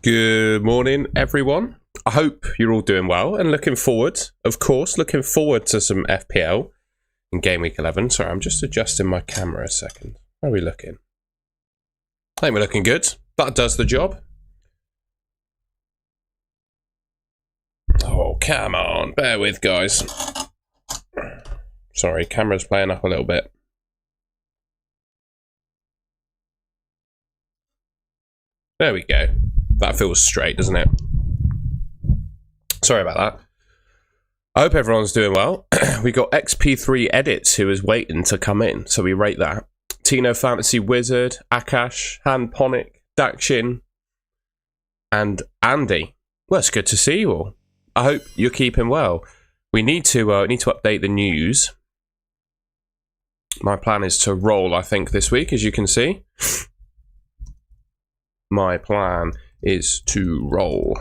Good morning, everyone. I hope you're all doing well and looking forward, looking forward to some FPL in Game Week 11. Sorry, I'm just adjusting my camera a second. How are we looking? I think we're looking good. That does the job. Oh, come on. Bear with, guys. Sorry, camera's playing up a little bit. There we go. That feels straight, doesn't it? Sorry about that. I hope everyone's doing well. We got XP3 Edits who is waiting to come in, so we rate that. Tino Fantasy Wizard, Akash, Han Ponic, Dakshin, and Andy. Well, it's good to see you all. I hope you're keeping well. We need to update the news. My plan is to roll, I think, this week, as you can see. My plan is to roll.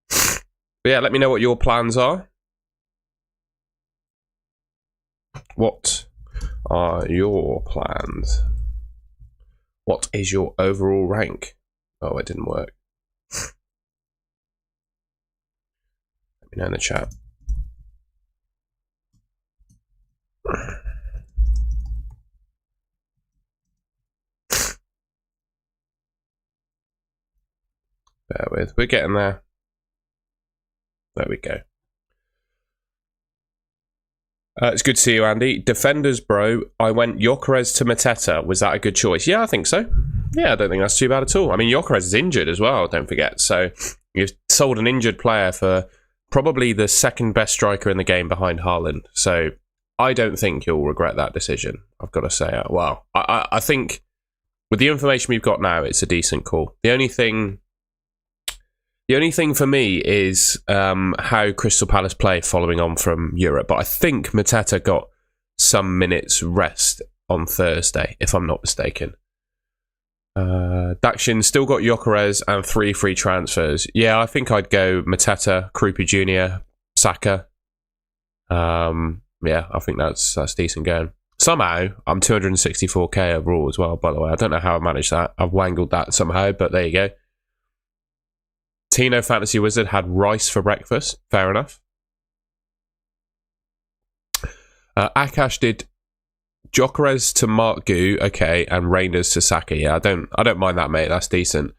But yeah, let me know what your plans are. What are your plans? What is your overall rank? Oh, it didn't work. Let me know in the chat. Bear with, we're getting there. There we go. It's good to see you, Andy. Defenders, bro. I went Gyökeres to Mateta. Was that a good choice? Yeah, I think so. Yeah, I don't think that's too bad at all. I mean, Gyökeres is injured as well, don't forget. So you've sold an injured player for probably the second best striker in the game behind Haaland. So I don't think you'll regret that decision, I've got to say. Well, I think with the information we've got now, it's a decent call. The only thing for me is how Crystal Palace play following on from Europe. But I think Mateta got some minutes rest on Thursday, if I'm not mistaken. Dakshin still got Gyökeres and 3 free transfers. Yeah, I think I'd go Mateta, Krupi Jr., Saka. Yeah, I think that's decent going. Somehow, I'm 264k overall as well, by the way. I don't know how I managed that. I've wangled that somehow, but there you go. Tino Fantasy Wizard had rice for breakfast. Fair enough. Akash did Gyökeres to Mark Gu, okay, and Reinders to Saka. Yeah, I don't mind that, mate. That's decent.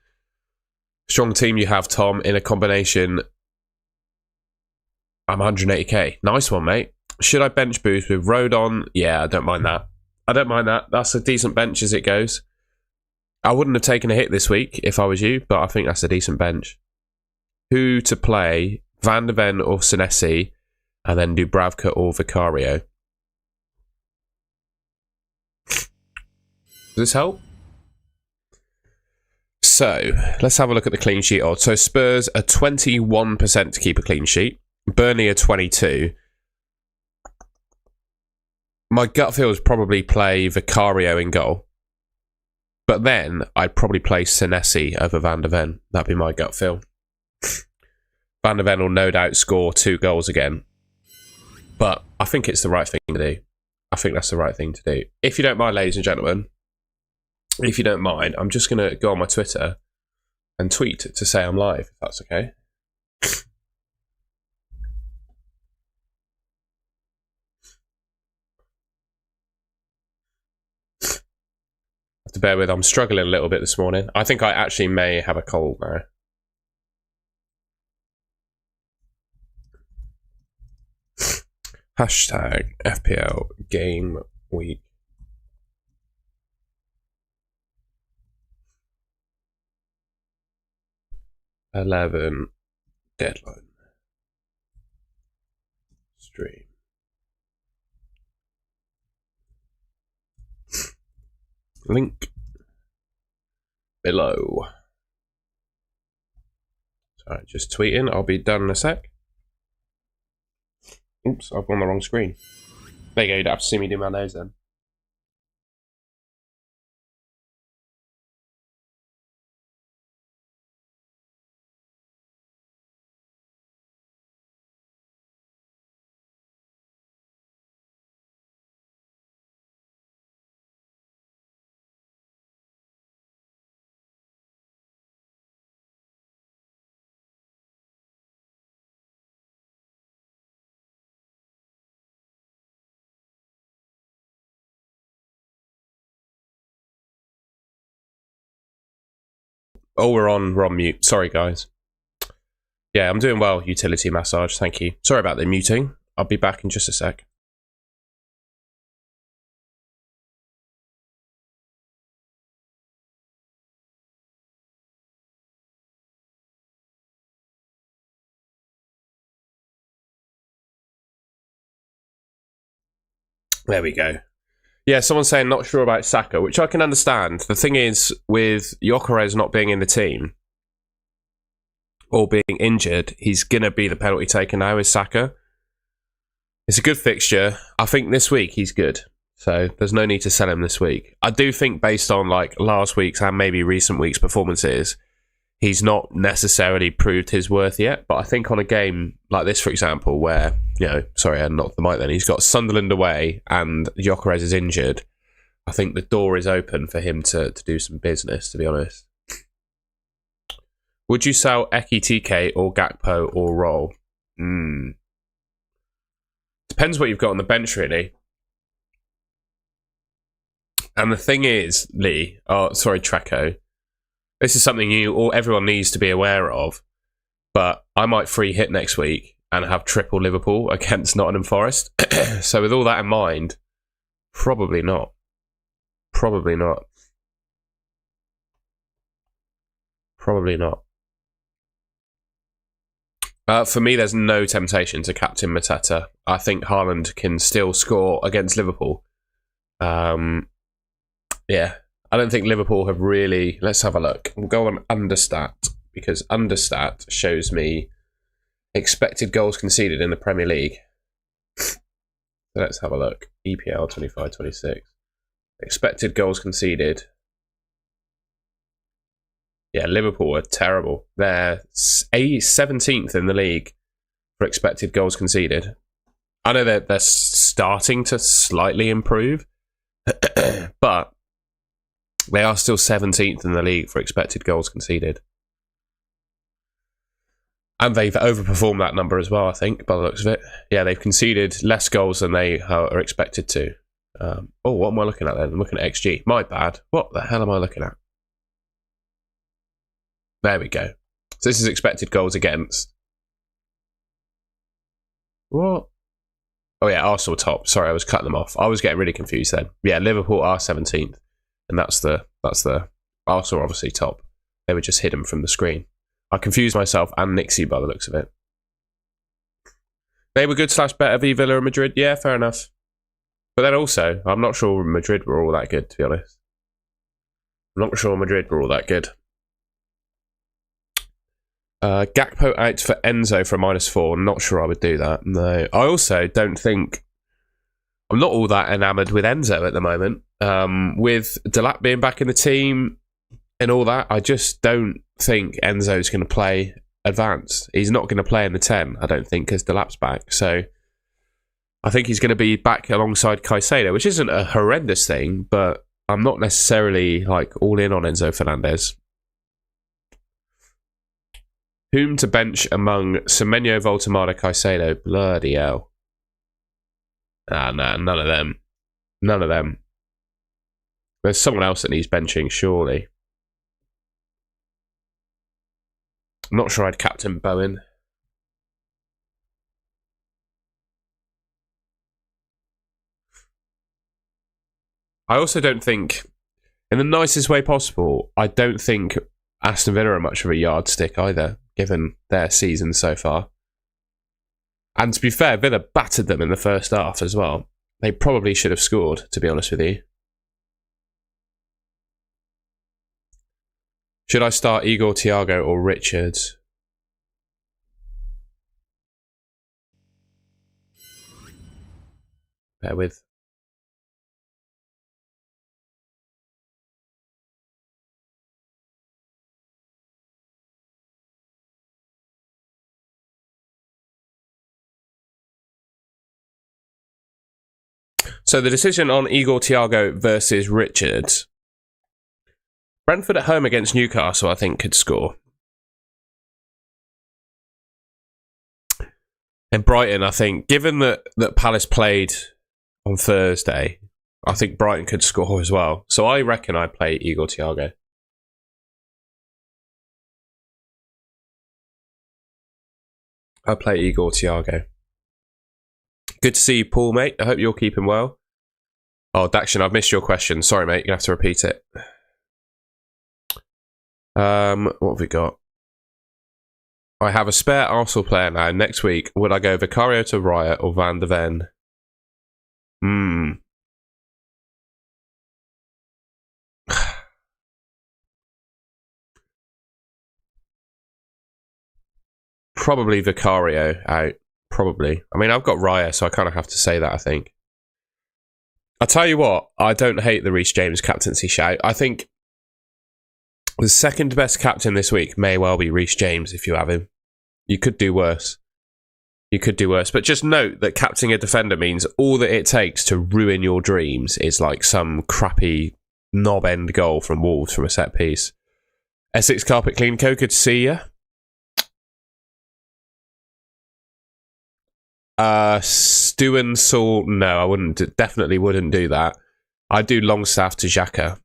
Strong team you have, Tom, in a combination. I'm 180k. Nice one, mate. Should I bench boost with Rodon? Yeah, I don't mind that. I don't mind that. That's a decent bench as it goes. I wouldn't have taken a hit this week if I was you, but I think that's a decent bench. Who to play, Van de Ven or Senesi, and then Dubravka or Vicario. Does this help? So, let's have a look at the clean sheet odds. So, Spurs are 21% to keep a clean sheet. Burnley are 22%. My gut feel is probably play Vicario in goal. But then, I'd probably play Senesi over Van de Ven. That'd be my gut feel. Van de Ven will no doubt score 2 goals again. But I think it's the right thing to do. I think that's the right thing to do. If you don't mind, ladies and gentlemen, if you don't mind, I'm just going to go on my Twitter and tweet to say I'm live, if that's okay. Have to bear with, I'm struggling a little bit this morning. I think I actually may have a cold now. Hashtag FPL Game Week. #11 deadline. Stream. Link below. Sorry, just tweeting. I'll be done in a sec. Oops, I've gone the wrong screen. There you go, you don't have to see me do my nose then. Oh, we're on mute. Sorry, guys. Yeah, I'm doing well, utility massage. Thank you. Sorry about the muting. I'll be back in just a sec. There we go. Yeah, someone's saying not sure about Saka, which I can understand. The thing is, with Gyökeres not being in the team or being injured, he's going to be the penalty taker now, is Saka. It's a good fixture. I think this week he's good. So there's no need to sell him this week. I do think based on like last week's and maybe recent week's performances, he's not necessarily proved his worth yet. But I think on a game like this, for example, where, sorry, I knocked the mic then. He's got Sunderland away and Gyökeres is injured. I think the door is open for him to do some business, to be honest. Would you sell Ekitike or Gakpo or Roll? Depends what you've got on the bench, really. And the thing is, Lee, Treco, this is something everyone needs to be aware of, but I might free hit next week and have triple Liverpool against Nottingham Forest. So with all that in mind, probably not. Probably not. Probably not. For me, there's no temptation to captain Mateta. I think Haaland can still score against Liverpool. Yeah, I don't think Liverpool have really... Let's have a look. We'll go on Understat, because Understat shows me expected goals conceded in the Premier League. So let's have a look. EPL 25-26. Expected goals conceded. Yeah, Liverpool are terrible. They're 17th in the league for expected goals conceded. I know that they're starting to slightly improve, but they are still 17th in the league for expected goals conceded. And they've overperformed that number as well, I think, by the looks of it. Yeah, they've conceded less goals than they are expected to. What am I looking at then? I'm looking at XG. My bad. What the hell am I looking at? There we go. So this is expected goals against. What? Oh yeah, Arsenal top. Sorry, I was cutting them off. I was getting really confused then. Yeah, Liverpool are 17th. And that's the Arsenal obviously top. They were just hidden from the screen. I confused myself and Nixie by the looks of it. They were good / better v Villa and Madrid. Yeah, fair enough. But then also, I'm not sure Madrid were all that good, to be honest. I'm not sure Madrid were all that good. Gakpo out for Enzo for -4. Not sure I would do that. No. I also don't think... I'm not all that enamoured with Enzo at the moment. With Delap being back in the team and all that, I just don't think Enzo's going to play advanced. He's not going to play in the 10, I don't think, because Delap's back. So I think he's going to be back alongside Caicedo, which isn't a horrendous thing, but I'm not necessarily like all in on Enzo Fernandez. Whom to bench among Semenyo, Voltemada, Caicedo? Bloody hell. Nah, none of them. None of them. There's someone else that needs benching, surely. I'm not sure I'd captain Bowen. I also don't think, in the nicest way possible, I don't think Aston Villa are much of a yardstick either, given their season so far. And to be fair, Villa battered them in the first half as well. They probably should have scored, to be honest with you. Should I start Igor, Thiago or Richards? Bear with. So the decision on Igor, Thiago versus Richards. Brentford at home against Newcastle, I think, could score. And Brighton, I think, given that Palace played on Thursday, I think Brighton could score as well. So I reckon I play Igor, Thiago. I'll play Igor Thiago. Good to see you, Paul, mate. I hope you're keeping well. Oh, Daction, I've missed your question. Sorry, mate. You have to repeat it. What have we got? I have a spare Arsenal player now. Next week, would I go Vicario to Raya or Van de Ven? Probably Vicario out. Probably. I mean, I've got Raya, so I kind of have to say that, I think. I'll tell you what, I don't hate the Reece James captaincy shout. I think the second best captain this week may well be Reece James if you have him. You could do worse. You could do worse. But just note that captaining a defender means all that it takes to ruin your dreams is like some crappy knob-end goal from Wolves from a set piece. Essex Carpet Clean Co, good to see you. Stu and Saul, no, I wouldn't. Definitely wouldn't do that. I'd do Longstaff to Xhaka.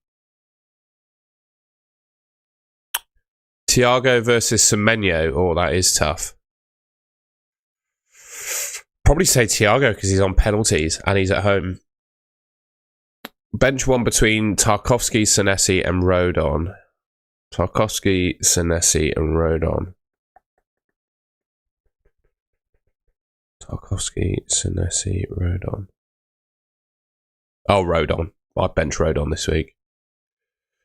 Thiago versus Semenyo. Oh, that is tough. Probably say Thiago because he's on penalties and he's at home. Bench one between Tarkowski, Senesi and Rodon. Tarkowski, Senesi and Rodon. Tarkowski, Senesi, Rodon. Oh, Rodon. I bench Rodon this week.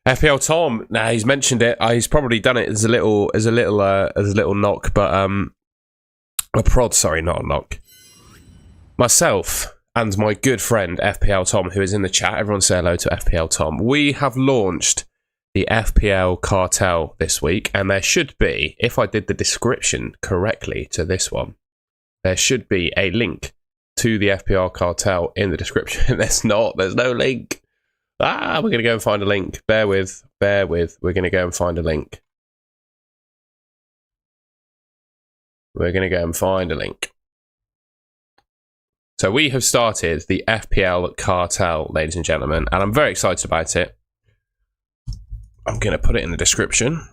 FPL Tom. Nah, he's mentioned it. He's probably done it as a little knock, but a prod. Sorry, not a knock. Myself and my good friend FPL Tom, who is in the chat. Everyone say hello to FPL Tom. We have launched the FPL Cartel this week, and there should be, if I did the description correctly to this one, there should be a link to the FPL Cartel in the description. There's not. There's no link. We're going to go and find a link. Bear with. We're going to go and find a link. We're going to go and find a link. So we have started the FPL Cartel, ladies and gentlemen, and I'm very excited about it. I'm going to put it in the description.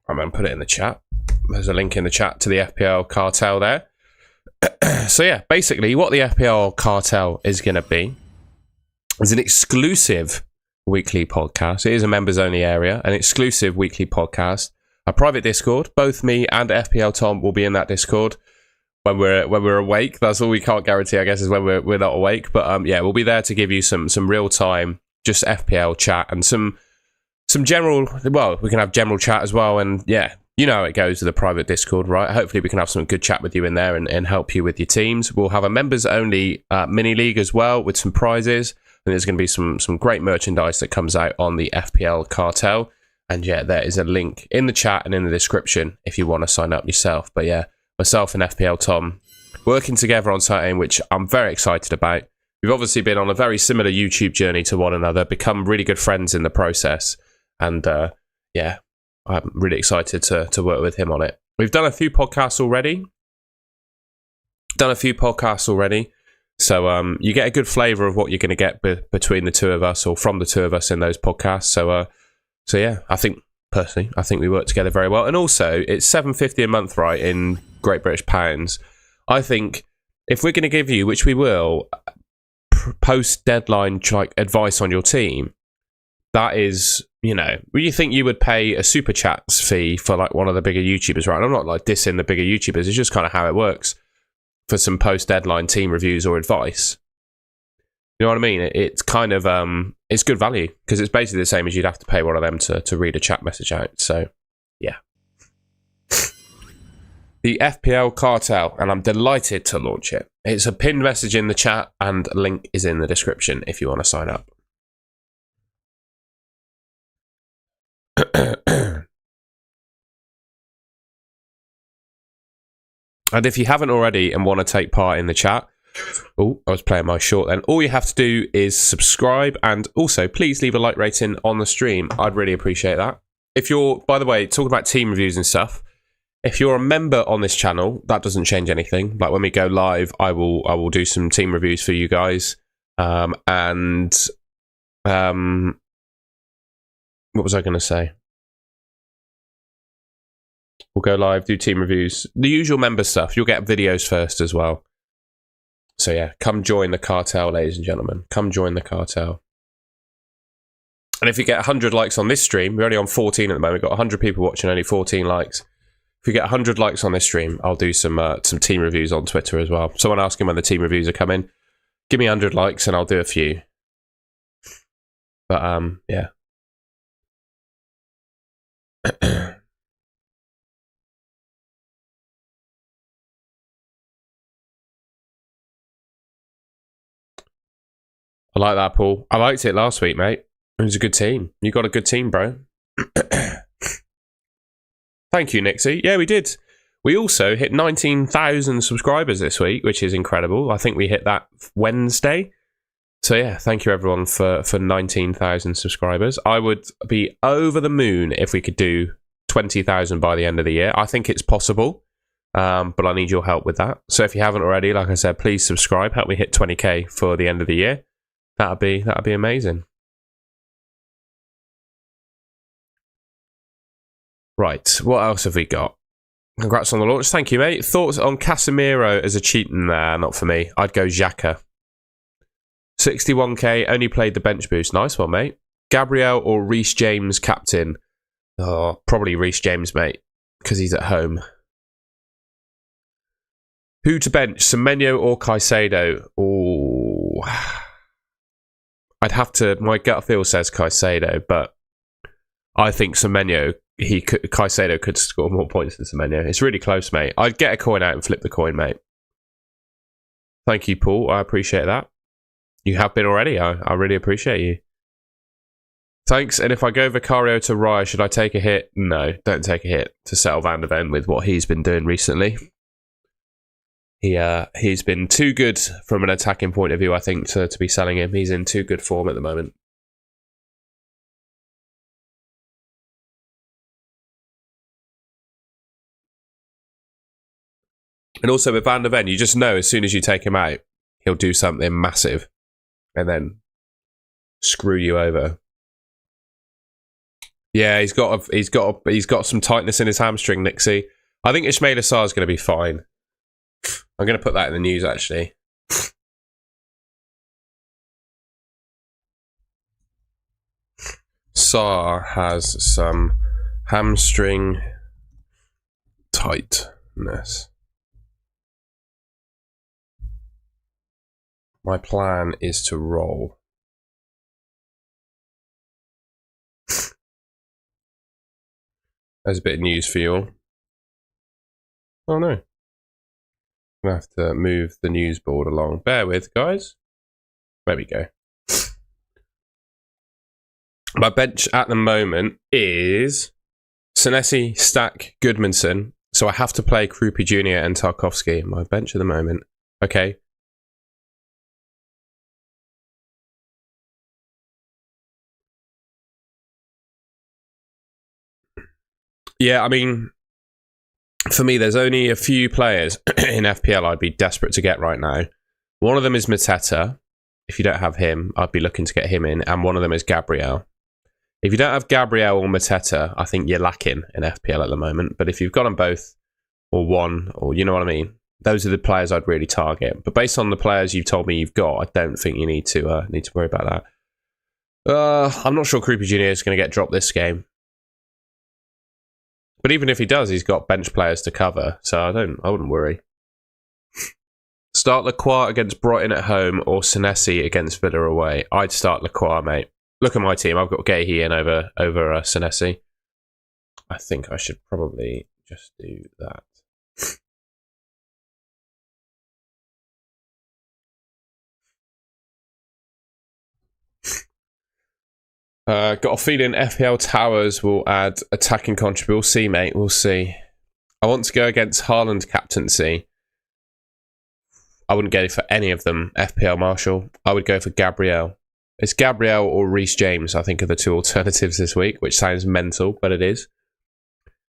I'm going to put it in the chat. There's a link in the chat to the FPL Cartel there. So yeah, basically what the FPL Cartel is going to be is an exclusive weekly podcast. It is a members only area, an exclusive weekly podcast, a private Discord. Both me and FPL Tom will be in that Discord when we're awake. That's all we can't guarantee, I guess, is when we're not awake. But yeah, we'll be there to give you some real time, just FPL chat and some general. Well, we can have general chat as well, and yeah. You know how it goes with the private Discord, right? Hopefully we can have some good chat with you in there and help you with your teams. We'll have a members-only mini league as well with some prizes. And there's going to be some great merchandise that comes out on the FPL Cartel. And yeah, there is a link in the chat and in the description if you want to sign up yourself. But yeah, myself and FPL Tom working together on something which I'm very excited about. We've obviously been on a very similar YouTube journey to one another, become really good friends in the process. And yeah. I'm really excited to work with him on it. We've done a few podcasts already. So you get a good flavour of what you're going to get between the two of us or from the two of us in those podcasts. So yeah, I think we work together very well. And also, it's $7.50 a month, right, in Great British pounds. I think if we're going to give you, which we will, post-deadline advice on your team, that is... You know, you think you would pay a super chats fee for like one of the bigger YouTubers, right? And I'm not like dissing the bigger YouTubers. It's just kind of how it works for some post-deadline team reviews or advice. You know what I mean? It's kind of it's good value because it's basically the same as you'd have to pay one of them to read a chat message out. So yeah, the FPL Cartel, and I'm delighted to launch it. It's a pinned message in the chat, and a link is in the description if you want to sign up. And if you haven't already and want to take part in the chat, oh, I was playing my short then. All you have to do is subscribe, and also please leave a like rating on the stream. I'd really appreciate that. If you're, by the way, talking about team reviews and stuff, if you're a member on this channel, that doesn't change anything. Like when we go live, I will do some team reviews for you guys. What was I going to say? We'll go live, do team reviews, the usual member stuff. You'll get videos first as well. So yeah, come join the cartel, ladies and gentlemen. Come join the cartel. And if you get 100 likes on this stream, we're only on 14 at the moment. We've got 100 people watching, only 14 likes. If you get 100 likes on this stream, I'll do some team reviews on Twitter as well. Someone asking when the team reviews are coming. Give me 100 likes and I'll do a few. But yeah. I like that, Paul. I liked it last week, mate. It was a good team. You got a good team, bro. Thank you, Nixie. Yeah, we did. We also hit 19,000 subscribers this week, which is incredible. I think we hit that Wednesday. So yeah, thank you everyone for 19,000 subscribers. I would be over the moon if we could do 20,000 by the end of the year. I think it's possible, but I need your help with that. So if you haven't already, like I said, please subscribe. Help me hit 20k for the end of the year. That'd be amazing. Right, what else have we got? Congrats on the launch. Thank you, mate. Thoughts on Casemiro as a cheat? Nah, not for me. I'd go Xhaka. 61k, only played the bench boost. Nice one, mate. Gabriel or Reece James captain? Oh, probably Reece James, mate, because he's at home. Who to bench, Semenyo or Caicedo? Oh, I'd have to. My gut feel says Caicedo, but I think Semenyo. Caicedo could score more points than Semenyo. It's really close, mate. I'd get a coin out and flip the coin, mate. Thank you, Paul. I appreciate that. You have been already. I really appreciate you. Thanks. And if I go Vicario to Raya, should I take a hit? No, don't take a hit to settle Van de Ven with what he's been doing recently. He's been too good from an attacking point of view, I think, to be selling him. He's in too good form at the moment. And also with Van de Ven, you just know as soon as you take him out, he'll do something massive and then screw you over. Yeah, he's got some tightness in his hamstring, Nixie. I think Ismail Assar is going to be fine. I'm going to put that in the news, actually. Sarr has some hamstring tightness. My plan is to roll. There's a bit of news for you all. Oh no. I'm going to have to move the news board along. Bear with, guys. There we go. My bench at the moment is Senesi, Stack, Goodmanson. So I have to play Krupi Jr. and Tarkovsky. My bench at the moment. Okay. Yeah, I mean, for me, there's only a few players in FPL I'd be desperate to get right now. One of them is Mateta. If you don't have him, I'd be looking to get him in. And one of them is Gabriel. If you don't have Gabriel or Mateta, I think you're lacking in FPL at the moment. But if you've got them both, or one, or you know what I mean, those are the players I'd really target. But based on the players you've told me you've got, I don't think you need to worry about that. I'm not sure Krupi Jr. is going to get dropped this game. But even if he does, he's got bench players to cover, so I wouldn't worry. Start Lacroix against Brighton at home or Senesi against Villa away. I'd start Lacroix, mate. Look at my team. I've got Gahey in over Senesi. I think I should probably just do that. Got a feeling FPL Towers will add attacking contribution. We'll see, mate. We'll see. I want to go against Haaland captaincy. I wouldn't go for any of them. FPL Marshall. I would go for Gabriel. It's Gabriel or Reece James, I think, are the two alternatives this week, which sounds mental, but it is.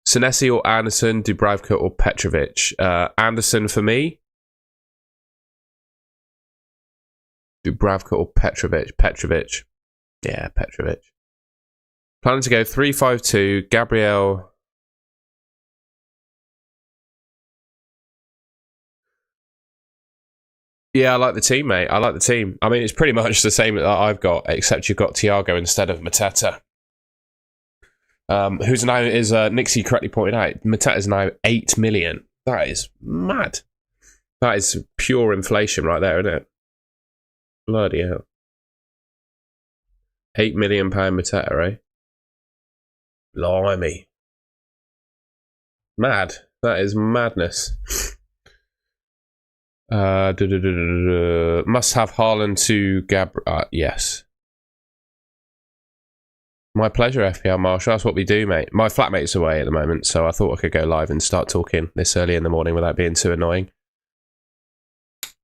Senesi or Anderson, Dubravka or Petrovic. Anderson for me. Dubravka or Petrovic. Petrovic. Yeah, Petrovic. Planning to go 3-5-2, Gabriel, Yeah, I like the team, mate. I like the team. I mean, it's pretty much the same that I've got, except you've got Thiago instead of Mateta. Who's now, is Nixie correctly pointed out, Mateta is now 8 million. That is mad. That is pure inflation right there, isn't it? Bloody hell. £8 million Mateta, eh? Blimey. Mad. That is madness. Must have Haaland to yes. My pleasure, FPL Marshall. That's what we do, mate. My flatmate's away at the moment, so I thought I could go live and start talking this early in the morning without being too annoying.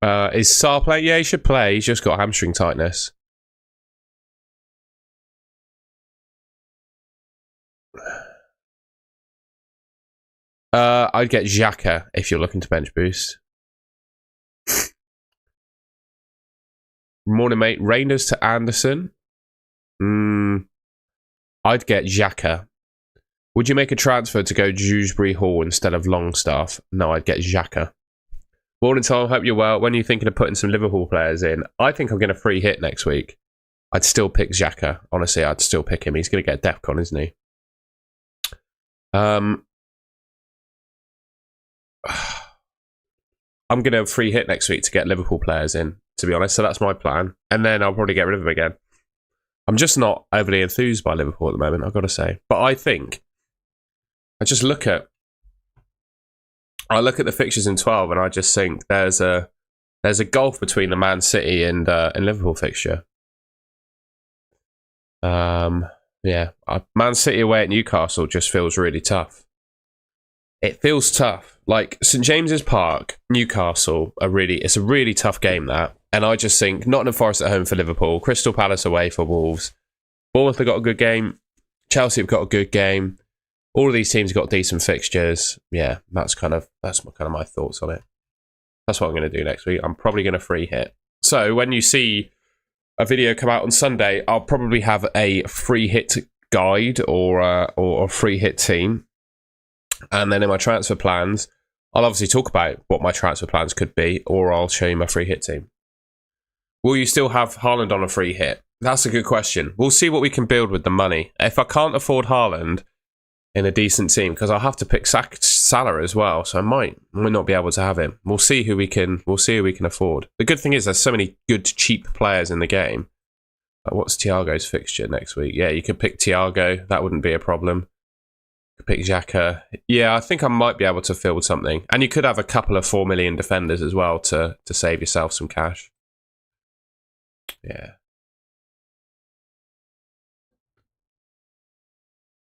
Is Sarr playing? Yeah, he should play. He's just got hamstring tightness. I'd get Xhaka if you're looking to bench boost. Morning, mate. Reinders to Anderson. I'd get Xhaka. Would you make a transfer to go Dewsbury Hall instead of Longstaff? No, I'd get Xhaka. Morning, Tom. Hope you're well. When are you thinking of putting some Liverpool players in? I think I'm going to free hit next week. I'd still pick Xhaka. Honestly, I'd still pick him. He's going to get DEFCON, isn't he? I'm going to free hit next week to get Liverpool players in, to be honest. So that's my plan. And then I'll probably get rid of them again. I'm just not overly enthused by Liverpool at the moment, I've got to say. But I think, I look at the fixtures in 12 and I just think there's a gulf between the Man City and Liverpool fixture. Yeah, Man City away at Newcastle just feels really tough. It feels tough. Like St James's Park, Newcastle, it's a really tough game, that. And I just think Nottingham Forest at home for Liverpool, Crystal Palace away for Wolves, Bournemouth have got a good game, Chelsea have got a good game. All of these teams have got decent fixtures. Yeah, that's kind of my thoughts on it. That's what I'm going to do next week. I'm probably going to free hit. So when you see a video come out on Sunday, I'll probably have a free hit guide or a free hit team. And then in my transfer plans, I'll obviously talk about what my transfer plans could be, or I'll show you my free hit team. Will you still have Haaland on a free hit? That's a good question. We'll see what we can build with the money. If I can't afford Haaland in a decent team, because I'll have to pick Salah as well, so I might not be able to have him. We'll see who we can afford. The good thing is there's so many good cheap players in the game. Like, what's Thiago's fixture next week? Yeah, you could pick Thiago. That wouldn't be a problem. You could pick Xhaka. Yeah, I think I might be able to field something. And you could have a couple of 4 million defenders as well to save yourself some cash. Yeah.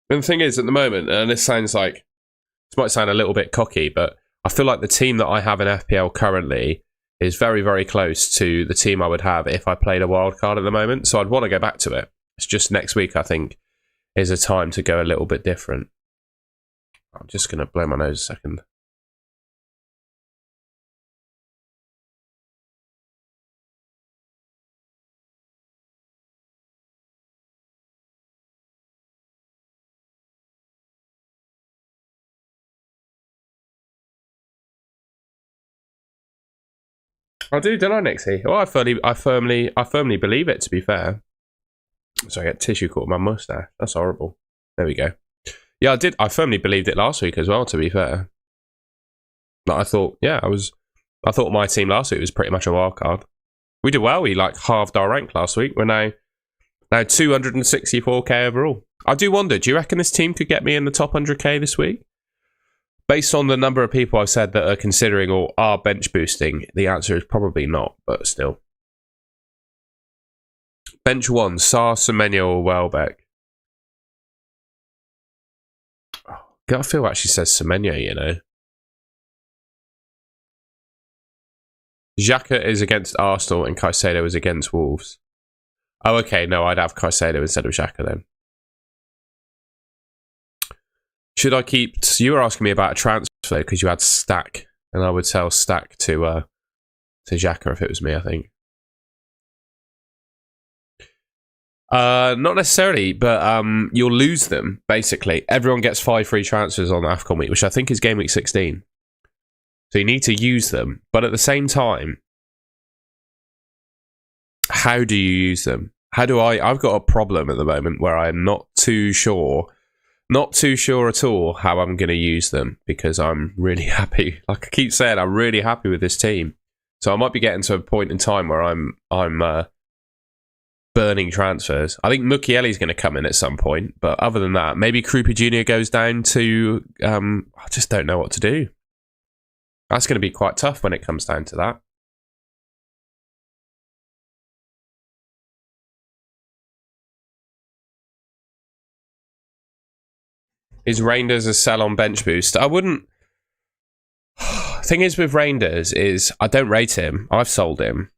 And the thing is, at the moment, and this might sound a little bit cocky, but I feel like the team that I have in FPL currently is very, very close to the team I would have if I played a wild card at the moment. So I'd want to go back to it. It's just next week, I think, is a time to go a little bit different. I'm just going to blow my nose a second. I do, don't I, Nixie? Well, I firmly believe it, to be fair. So I get tissue caught in my mustache. That's horrible. There we go. Yeah, I firmly believed it last week as well, to be fair. Like, I thought my team last week was pretty much a wild card. We did well. We halved our rank last week. We're now 264k overall. I do wonder, do you reckon this team could get me in the top 100k this week? Based on the number of people I've said that are considering or are bench boosting, the answer is probably not, but still. Bench 1, Sarr, Semenyo or Welbeck? Gut feel actually says Semenyo, you know. Xhaka is against Arsenal and Caicedo is against Wolves. Oh, okay. No, I'd have Caicedo instead of Xhaka then. Should I keep... You were asking me about a transfer because you had Stack, and I would sell Stack to Xhaka if it was me, I think. Not necessarily, but you'll lose them, basically. Everyone gets 5 free transfers on AFCON week, which I think is Gameweek 16. So you need to use them. But at the same time, how do you use them? I've got a problem at the moment where I'm not too sure at all how I'm going to use them, because I'm really happy. Like I keep saying, I'm really happy with this team. So I might be getting to a point in time where I'm burning transfers. I think Mukiele's going to come in at some point, but other than that, maybe Krupa Jr. goes down to. I just don't know what to do. That's going to be quite tough when it comes down to that. Is Reinders a sell on bench boost? I wouldn't. Thing is with Reinders is I don't rate him. I've sold him.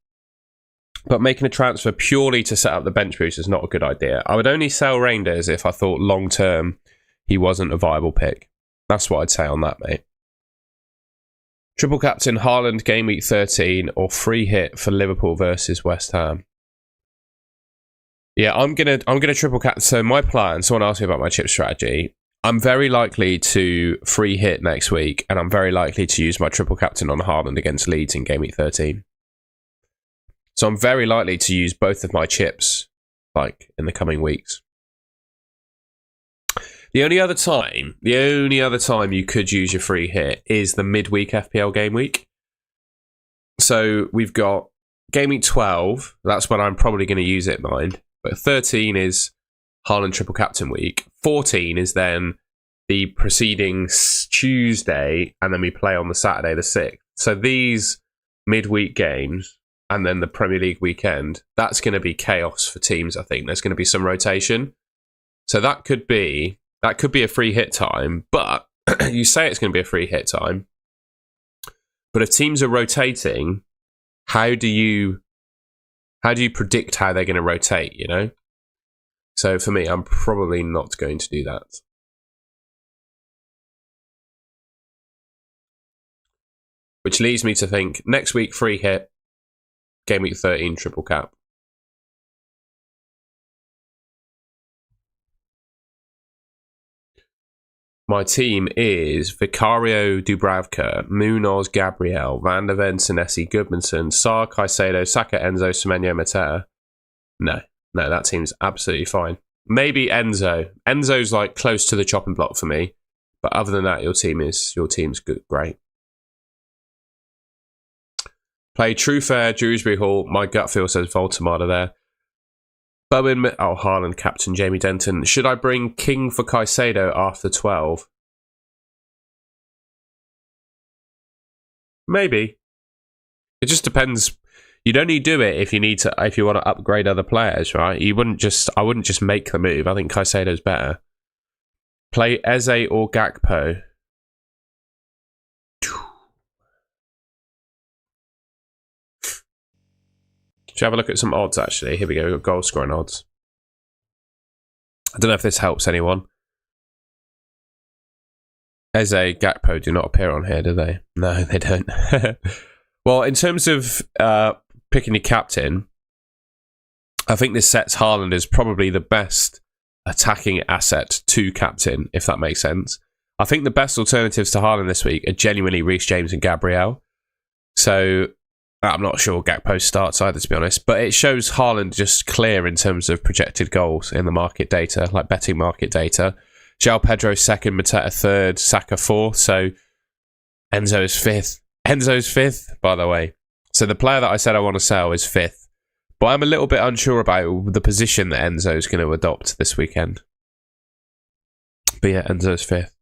But making a transfer purely to set up the bench boost is not a good idea. I would only sell Reinders if I thought long term he wasn't a viable pick. That's what I'd say on that, mate. Triple captain Haaland game week 13 or free hit for Liverpool versus West Ham. Yeah, I'm gonna triple captain. So my plan. Someone asked me about my chip strategy. I'm very likely to free hit next week, and I'm very likely to use my triple captain on Haaland against Leeds in game week 13. So I'm very likely to use both of my chips, like, in the coming weeks. The only other time you could use your free hit is the midweek FPL game week. So we've got game week 12. That's when I'm probably going to use it, mind. But 13 is Haaland triple captain week. 14 is then the preceding Tuesday, and then we play on the Saturday the 6th. So these midweek games and then the Premier League weekend, that's going to be chaos for teams, I think. There's going to be some rotation. So that could be a free hit time, but you say it's going to be a free hit time. But if teams are rotating, how do you predict how they're going to rotate, you know? So for me, I'm probably not going to do that. Which leads me to think, next week, free hit, game week 13, triple cap. My team is Vicario Dubravka, Munoz Gabriel, Van der Ven, Senesi, Goodmanson, Sarr, Caicedo, Saka, Enzo, Semenyo, Mateta. No, that team's absolutely fine. Maybe Enzo. Enzo's like close to the chopping block for me. But other than that, your team's good, great. Play True Fair, Dewsbury Hall. My gut feel says Voltamada there. Bowen, Haaland, captain Jamie Denton. Should I bring King for Caicedo after 12? Maybe. It just depends. You'd only do it if you want to upgrade other players, right? I wouldn't just make the move. I think Caicedo's better. Play Eze or Gakpo. Should have a look at some odds, actually. Here we go. We've got goal scoring odds. I don't know if this helps anyone. Eze, Gakpo do not appear on here, do they? No, they don't. Well, in terms of picking your captain, I think this sets Haaland as probably the best attacking asset to captain, if that makes sense. I think the best alternatives to Haaland this week are genuinely Reece James and Gabriel. So I'm not sure Gakpo starts either, to be honest, but it shows Haaland just clear in terms of projected goals in the market data, like betting market data. João Pedro second, Mateta third, Saka fourth, so Enzo is fifth. Enzo's fifth, by the way. So the player that I said I want to sell is fifth. But I'm a little bit unsure about the position that Enzo's going to adopt this weekend. But yeah, Enzo's fifth.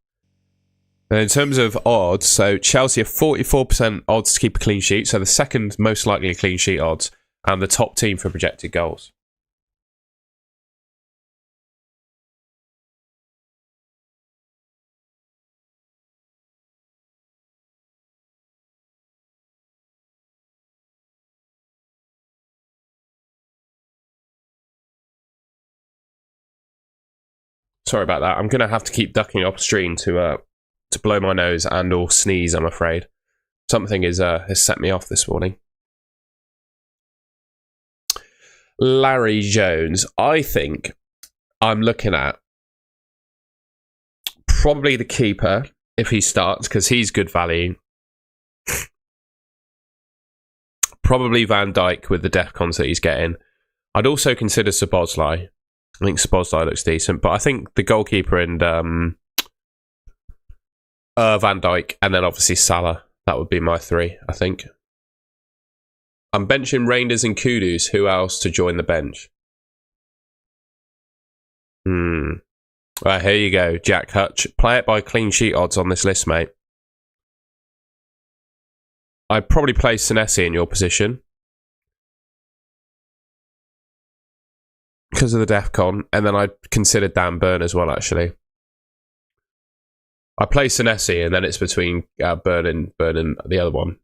And in terms of odds, so Chelsea are 44% odds to keep a clean sheet, so the second most likely clean sheet odds, and the top team for projected goals. Sorry about that. I'm going to have to keep ducking off stream to blow my nose and or sneeze, I'm afraid. Something has set me off this morning. Larry Jones. I think I'm looking at probably the keeper if he starts, because he's good value. Probably Van Dijk with the DEFCONs that he's getting. I'd also consider Szoboszlai. I think Szoboszlai looks decent, but I think the goalkeeper and Van Dijk, and then obviously Salah. That would be my 3, I think. I'm benching Reinders and Kudus. Who else to join the bench? Right, here you go, Jack Hutch. Play it by clean sheet odds on this list, mate. I'd probably play Senesi in your position because of the DEFCON, and then I'd consider Dan Burn as well, actually. I play Senesi, and then it's between Burn and the other one.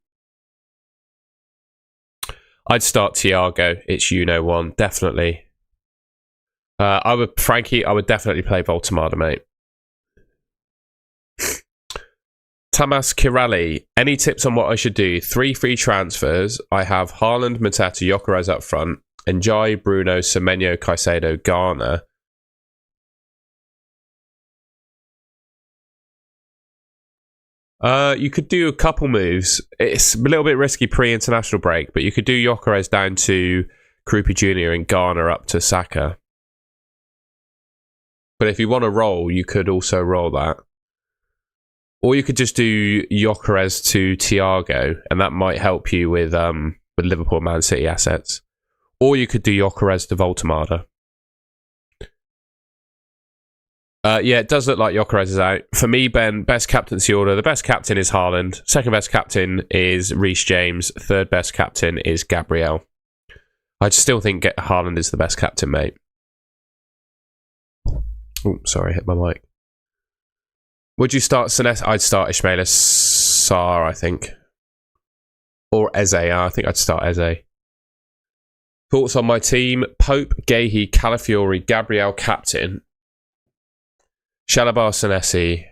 I'd start Thiago. It's one, definitely. I would definitely play Voltemada, mate. Tamas Kirali, any tips on what I should do? 3 free transfers. I have Haaland, Mateta, Gyökeres up front, Njai, Bruno, Semenyo, Caicedo, Garner. You could do a couple moves. It's a little bit risky pre-international break, but you could do Gyökeres down to Krupi Jr. and Garner up to Saka. But if you want to roll, you could also roll that. Or you could just do Gyökeres to Thiago, and that might help you with Liverpool Man City assets. Or you could do Gyökeres to Voltemada. Yeah, it does look like Gyökeres is out. For me, Ben, best captaincy order. The best captain is Haaland. Second best captain is Reece James. Third best captain is Gabriel. I still think Haaland is the best captain, mate. Oh, sorry, hit my mic. Would you start Senesi? I'd start Ismaila Sarr, I think. Or Eze. I think I'd start Eze. Thoughts on my team? Pope, Gahey, Calafiori, Gabriel, captain. Shalabar, Senesi.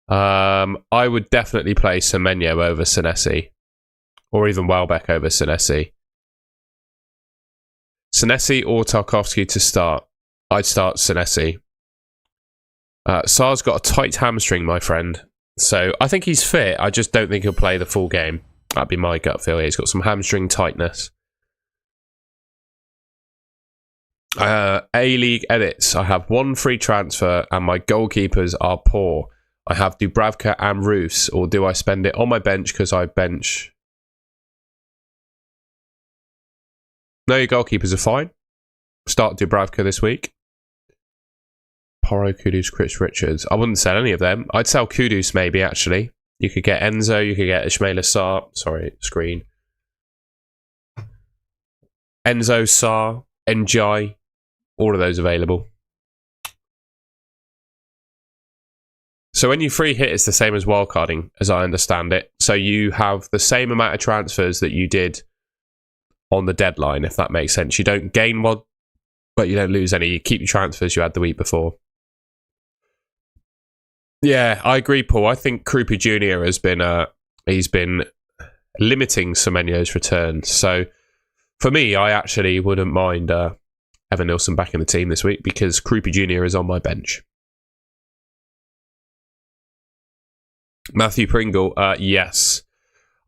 I would definitely play Semenyo over Senesi. Or even Welbeck over Senesi. Senesi or Tarkowski to start. I'd start Senesi. Sarr's got a tight hamstring, my friend. So I think he's fit. I just don't think he'll play the full game. That'd be my gut feel. He's got some hamstring tightness. A-League edits. I have 1 free transfer and my goalkeepers are poor. I have Dubravka and Roos. Or do I spend it on my bench because I bench... No, your goalkeepers are fine. Start Dubravka this week. Porro, Kudus, Chris Richards. I wouldn't sell any of them. I'd sell Kudus maybe, actually. You could get Enzo. You could get Ismaila Sarr. Sorry, screen. Enzo, Sarr, Njai. All of those available. So when you free hit, it's the same as wildcarding, as I understand it. So you have the same amount of transfers that you did on the deadline, if that makes sense. You don't gain one, but you don't lose any. You keep your transfers you had the week before. Yeah, I agree, Paul. I think Krupi Jr. has been he's been limiting Semenyo's return. So for me, I actually wouldn't mind Evan Nilsson back in the team this week because Krupi Jr. is on my bench. Matthew Pringle, yes.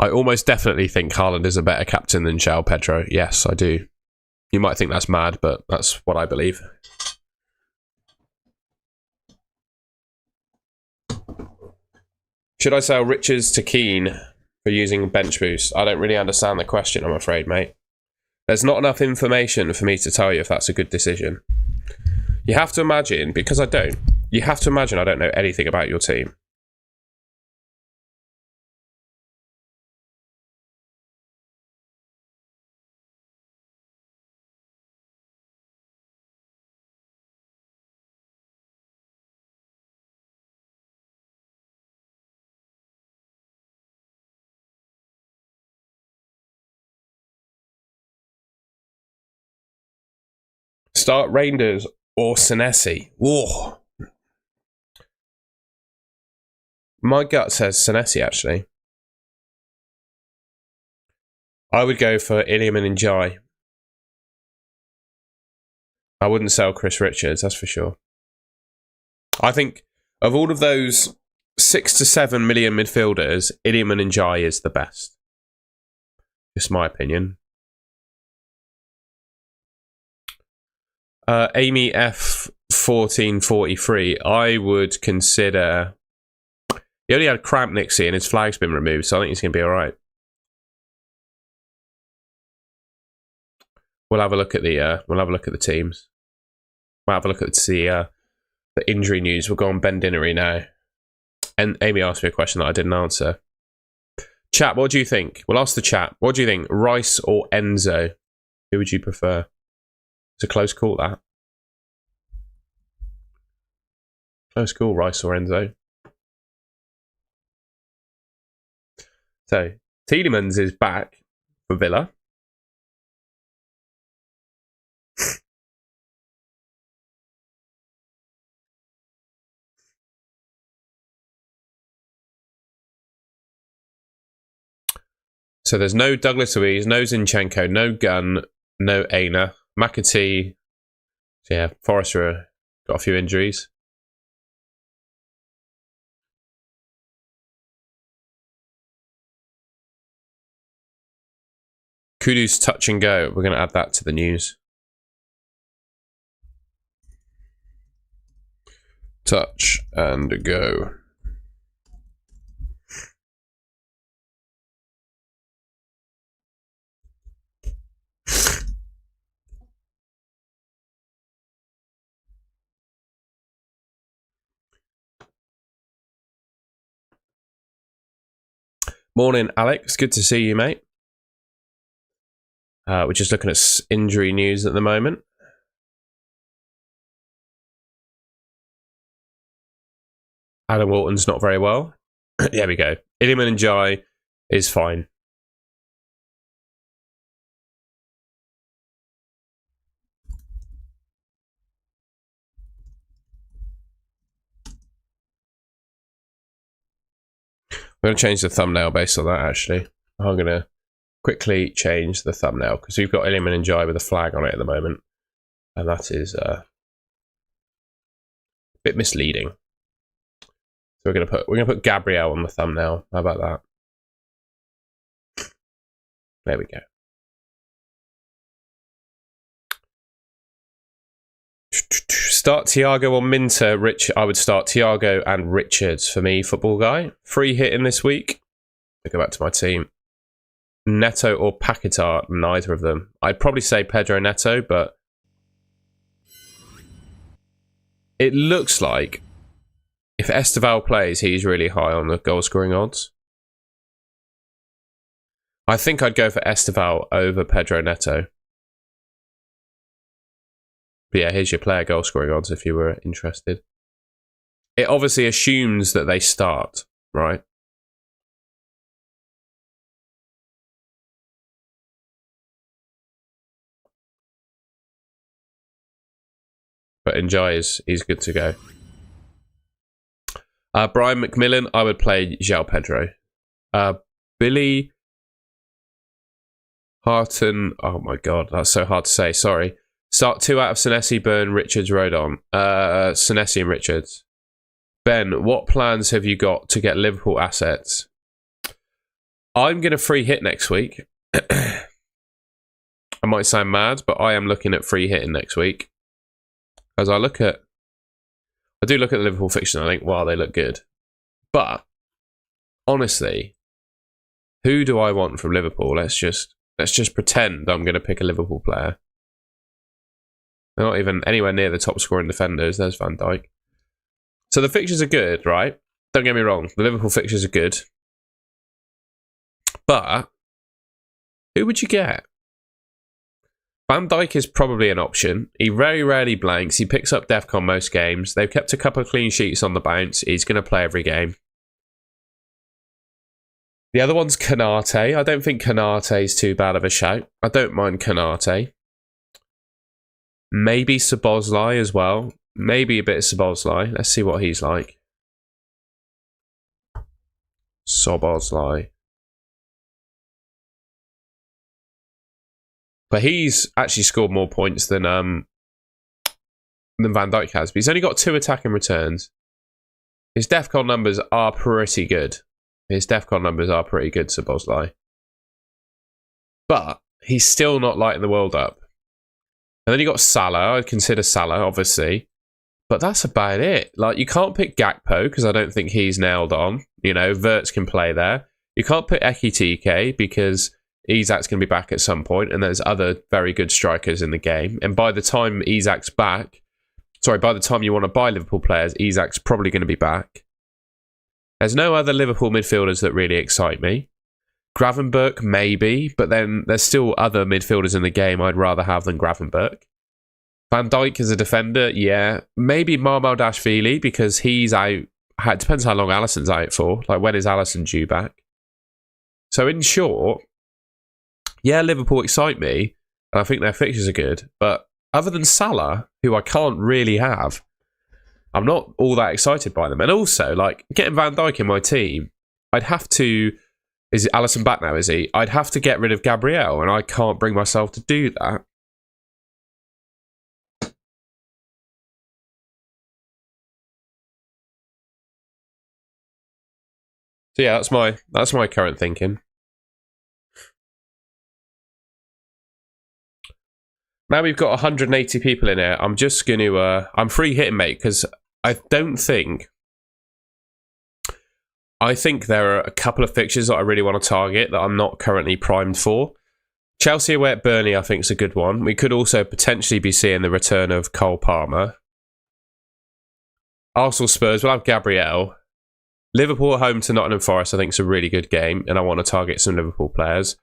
I almost definitely think Haaland is a better captain than João Pedro. Yes, I do. You might think that's mad, but that's what I believe. Should I sell Richards to Keane for using bench boost? I don't really understand the question, I'm afraid, mate. There's not enough information for me to tell you if that's a good decision. You have to imagine, because I don't, you have to imagine I don't know anything about your team. Start Reinders or Senesi. Whoa. My gut says Senesi, actually. I would go for Iliam and Njai. I wouldn't sell Chris Richards, that's for sure. I think of all of those 6 to 7 million midfielders, Iliman and Jai is the best. Just my opinion. Amy F1443, I would consider... He only had a cramp Nixie and his flag's been removed, so I think he's going to be alright. We'll have a look at the teams. We'll have a look at the injury news. We'll go on Ben Dinnery now. And Amy asked me a question that I didn't answer. Chat, what do you think? We'll ask the chat. What do you think? Rice or Enzo? Who would you prefer? It's a close call, that. Close call, Rice or Enzo. So, Tielemans is back for Villa. So there's no Douglas Luiz, no Zinchenko, no Gunn, no Aina. McAtee, yeah, Forrester got a few injuries. Kudu's touch and go. We're going to add that to the news. Touch and go. Morning, Alex. Good to see you, mate. We're just looking at injury news at the moment. Adam Walton's not very well. There we go. Iliman and Jai is fine. We're going to change the thumbnail based on that, actually. I'm going to quickly change the thumbnail because we've got Iliman and Jai with a flag on it at the moment. And that is a bit misleading. So we're going to put Gabriel on the thumbnail. How about that? There we go. Start Thiago or Minter. Rich, I would start Thiago and Richards for me, football guy. Free hitting this week. I'll go back to my team. Neto or Paquetá, neither of them. I'd probably say Pedro Neto, but it looks like if Esteval plays, he's really high on the goal scoring odds. I think I'd go for Esteval over Pedro Neto. But yeah, here's your player goal scoring odds if you were interested. It obviously assumes that they start, right? But Njai is good to go. Brian McMillan, I would play João Pedro. Billy Harton, oh my god, that's so hard to say, sorry. Start 2 out of Senesi, Byrne, Richards, Rodon. Senesi and Richards. Ben, what plans have you got to get Liverpool assets? I'm going to free hit next week. I might sound mad, but I am looking at free hitting next week. As I do look at the Liverpool fixture and I think, wow, they look good. But, honestly, who do I want from Liverpool? Let's just pretend I'm going to pick a Liverpool player. They're not even anywhere near the top scoring defenders. There's Van Dijk. So the fixtures are good, right? Don't get me wrong. The Liverpool fixtures are good. But who would you get? Van Dijk is probably an option. He very rarely blanks. He picks up DEFCON most games. They've kept a couple of clean sheets on the bounce. He's going to play every game. The other one's Kanate. I don't think Kanate is too bad of a shout. I don't mind Kanate. Maybe Szoboszlai as well. Maybe a bit of Szoboszlai. Let's see what he's like. Szoboszlai. But he's actually scored more points than Van Dijk has. But he's only got 2 attacking returns. His DEFCON numbers are pretty good. His DEFCON numbers are pretty good, Sir Bosley. But he's still not lighting the world up. And then you got Salah. I'd consider Salah, obviously. But that's about it. Like, you can't pick Gakpo, because I don't think he's nailed on. You know, Wirtz can play there. You can't pick Ekitike, because Isak's going to be back at some point, and there's other very good strikers in the game. And by the time Isak's back... Sorry, by the time you want to buy Liverpool players, Isak's probably going to be back. There's no other Liverpool midfielders that really excite me. Gravenberch, maybe, but then there's still other midfielders in the game I'd rather have than Gravenberch. Van Dijk as a defender, yeah. Maybe Marmaldashvili, because he's out. It depends how long Alisson's out for. Like, when is Alisson due back? So, in short, yeah, Liverpool excite me, and I think their fixtures are good, but other than Salah, who I can't really have, I'm not all that excited by them. And also, like, getting Van Dijk in my team, I'd have to... Is Alisson back now, is he? I'd have to get rid of Gabriel, and I can't bring myself to do that. So yeah, that's my current thinking. Now we've got 180 people in here. I'm just going to... I'm free hitting, mate, because I think there are a couple of fixtures that I really want to target that I'm not currently primed for. Chelsea away at Burnley, I think, is a good one. We could also potentially be seeing the return of Cole Palmer. Arsenal Spurs, we'll have Gabriel. Liverpool at home to Nottingham Forest, I think, is a really good game, and I want to target some Liverpool players.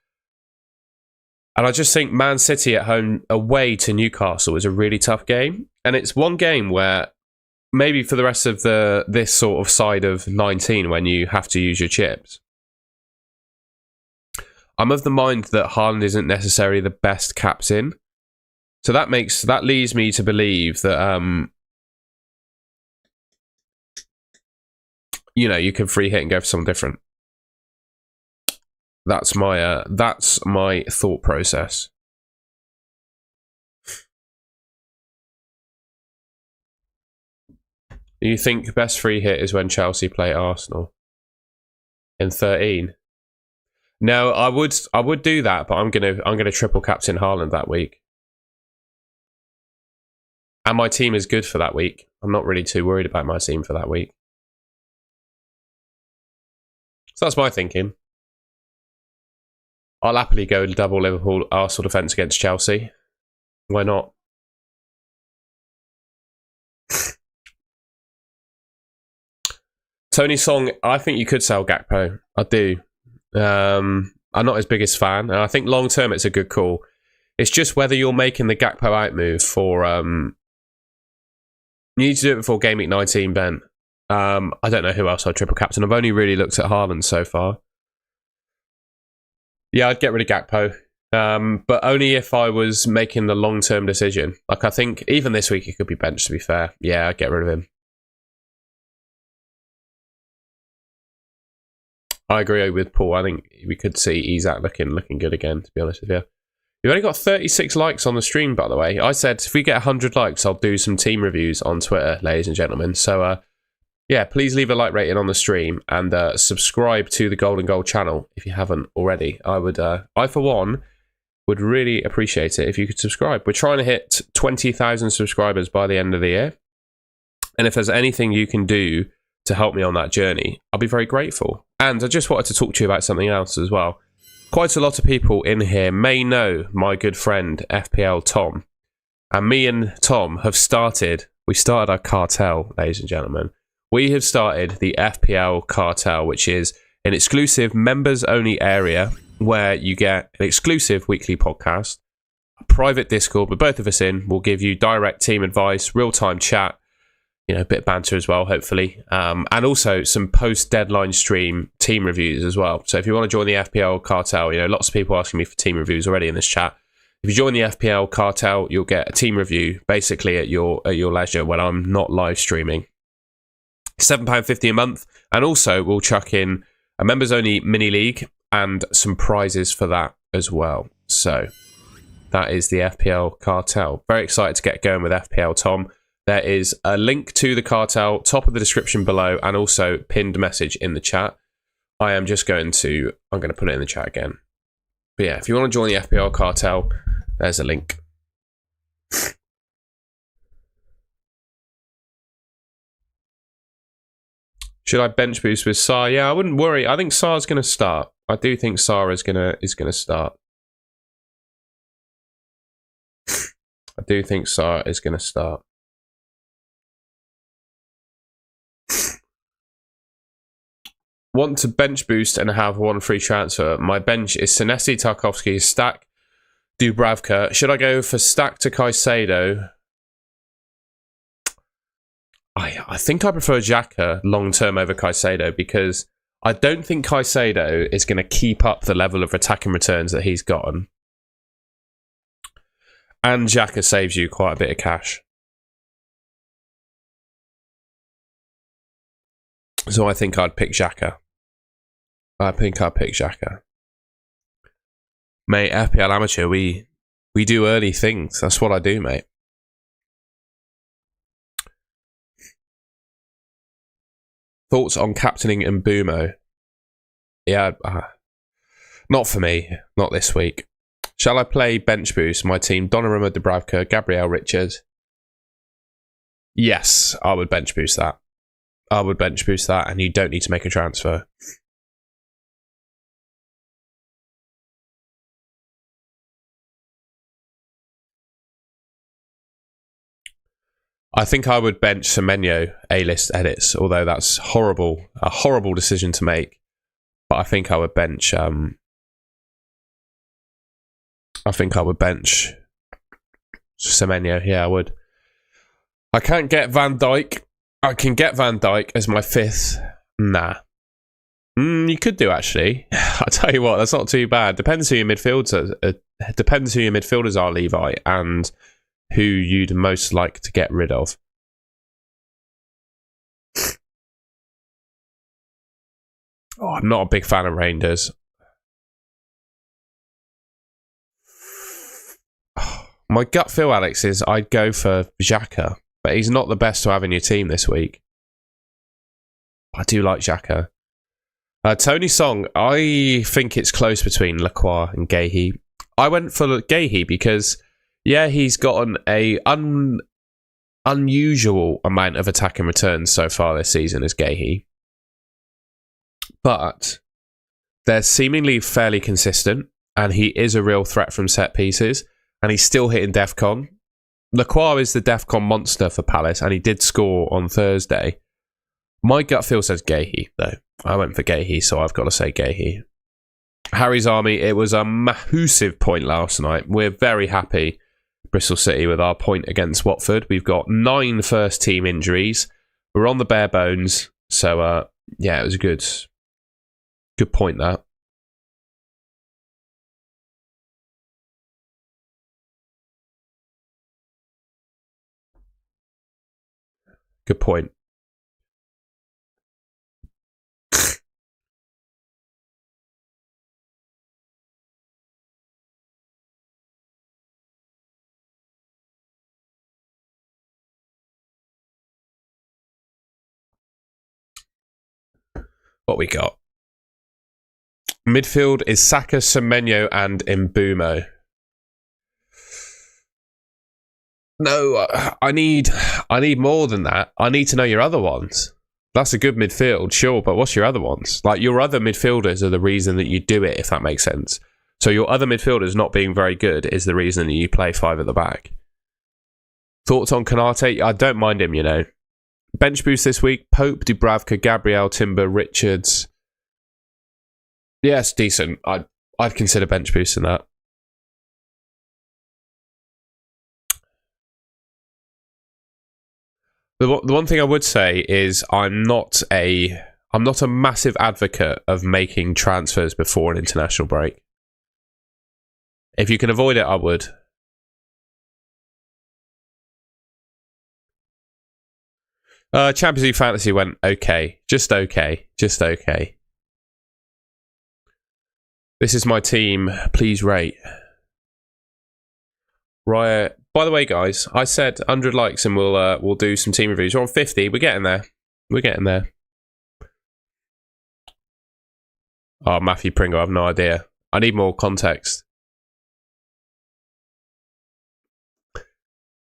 And I just think Man City at home away to Newcastle is a really tough game. And it's one game where maybe for the rest of this sort of side of 19, when you have to use your chips, I'm of the mind that Haaland isn't necessarily the best captain. So that leads me to believe that you know, you can free hit and go for something different. That's my thought process. Do you think best free hit is when Chelsea play Arsenal in 13? No, I would do that, but I'm gonna triple captain Haaland that week, and my team is good for that week. I'm not really too worried about my team for that week. So that's my thinking. I'll happily go double Liverpool Arsenal defence against Chelsea. Why not? Tony Song, I think you could sell Gakpo. I do. I'm not his biggest fan, and I think long term it's a good call. It's just whether you're making the Gakpo out move for... you need to do it before Game Week 19, Ben. I don't know who else I'd triple captain. I've only really looked at Haaland so far. Yeah, I'd get rid of Gakpo. But only if I was making the long-term decision. Like, I think even this week he could be benched, to be fair. Yeah, I'd get rid of him. I agree with Paul. I think we could see Isak looking good again, to be honest with you. We've only got 36 likes on the stream, by the way. I said if we get 100 likes, I'll do some team reviews on Twitter, ladies and gentlemen. So, yeah, please leave a like rating on the stream and subscribe to the Golden Goal channel if you haven't already. I for one, would really appreciate it if you could subscribe. We're trying to hit 20,000 subscribers by the end of the year. And if there's anything you can do to help me on that journey, I'll be very grateful. And I just wanted to talk to you about something else as well. Quite a lot of people in here may know my good friend FPL Tom. And me and Tom have started our cartel, ladies and gentlemen. We have started the FPL Cartel, which is an exclusive members-only area where you get an exclusive weekly podcast, a private Discord with both of us in. We'll give you direct team advice, real-time chat, you know, a bit of banter as well, hopefully, and also some post-deadline stream team reviews as well. So if you want to join the FPL Cartel, you know, lots of people asking me for team reviews already in this chat. If you join the FPL Cartel, you'll get a team review basically at your leisure when I'm not live streaming. £7.50 a month, and also we'll chuck in a members-only mini-league and some prizes for that as well. So that is the FPL Cartel. Very excited to get going with FPL Tom. there is a link to the cartel, top of the description below, and also pinned message in the chat. I'm going to put it in the chat again. But yeah, if you want to join the FPL Cartel, there's a link. Should I bench boost with Sar? Yeah, I wouldn't worry. I think Sar's going to start. I do think Sar is going to start. I do think Sar is going to start. Want to bench boost and have one free transfer. My bench is Senesi, Tarkovsky, Stack, Dubravka. Should I go for Stack to Caicedo? I think I prefer Xhaka long-term over Caicedo because I don't think Caicedo is going to keep up the level of attacking returns that he's gotten. And Xhaka saves you quite a bit of cash. So I think I'd pick Xhaka. Mate, FPL Amateur, we do early things. That's what I do, mate. Thoughts on captaining Mbumo? Yeah, not for me. Not this week. Shall I play bench boost? My team, Donnarumma, Dubravka, Gabriel, Richards. Yes, I would bench boost that. And you don't need to make a transfer. I think I would bench Semenyo A-list edits, although that's a horrible decision to make. But I think I would bench. I think I would bench Semenyo. Yeah, I would. I can't get Van Dijk. I can get Van Dijk as my fifth. Nah. You could do actually. I tell you what, that's not too bad. Depends who your midfielders are, Levi, and who you'd most like to get rid of. Oh, I'm not a big fan of Rangers. My gut feel, Alex, is I'd go for Xhaka, but he's not the best to have in your team this week. I do like Xhaka. Tony Song, I think it's close between Lacroix and Guéhi. I went for Guéhi because, yeah, he's gotten a unusual amount of attacking returns so far this season as Guéhi. But they're seemingly fairly consistent, and he is a real threat from set pieces, and he's still hitting DEFCON. Lacroix is the DEFCON monster for Palace, and he did score on Thursday. My gut feel says Guéhi, though. I went for Guéhi, so I've got to say Guéhi. Harry's Army, it was a massive point last night. We're very happy, Bristol City, with our point against Watford. We've got 9 first-team injuries. We're on the bare bones, so yeah, it was a good point, that. Good point. What we got? Midfield is Saka, Semenyo, and Mbumo. No, I need more than that. I need to know your other ones. That's a good midfield, sure, but what's your other ones? Like, your other midfielders are the reason that you do it, if that makes sense. So your other midfielders not being very good is the reason that you play 5 at the back. Thoughts on Konate? I don't mind him, you know. Bench boost this week: Pope, Dubravka, Gabriel, Timber, Richards. Yes, decent. I'd consider bench boosting that. The one thing I would say is I'm not a massive advocate of making transfers before an international break. If you can avoid it, I would. Champions League Fantasy went okay. Just okay. This is my team. Please rate. Right. By the way, guys, I said 100 likes and we'll do some team reviews. We're on 50. We're getting there. We're getting there. Oh, Matthew Pringle, I have no idea. I need more context.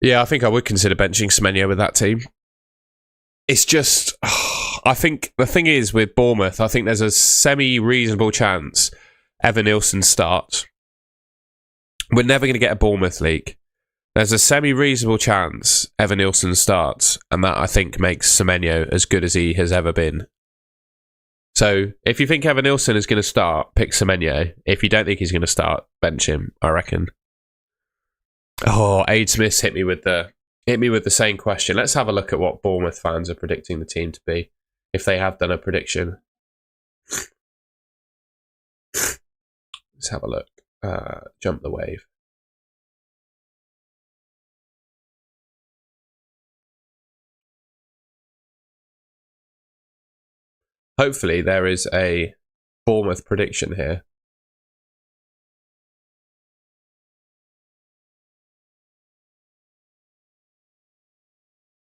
Yeah, I think I would consider benching Semenyo with that team. It's just, I think the thing is with Bournemouth, I think there's a semi-reasonable chance Evan Nilsson starts. We're never going to get a Bournemouth league. There's a semi-reasonable chance Evan Nilsson starts, and that I think makes Semenyo as good as he has ever been. So if you think Evan Nilsson is going to start, pick Semenyo. If you don't think he's going to start, bench him, I reckon. Oh, Aid Smith hit me with the same question. Let's have a look at what Bournemouth fans are predicting the team to be, if they have done a prediction. Let's have a look. Jump the wave. Hopefully there is a Bournemouth prediction here.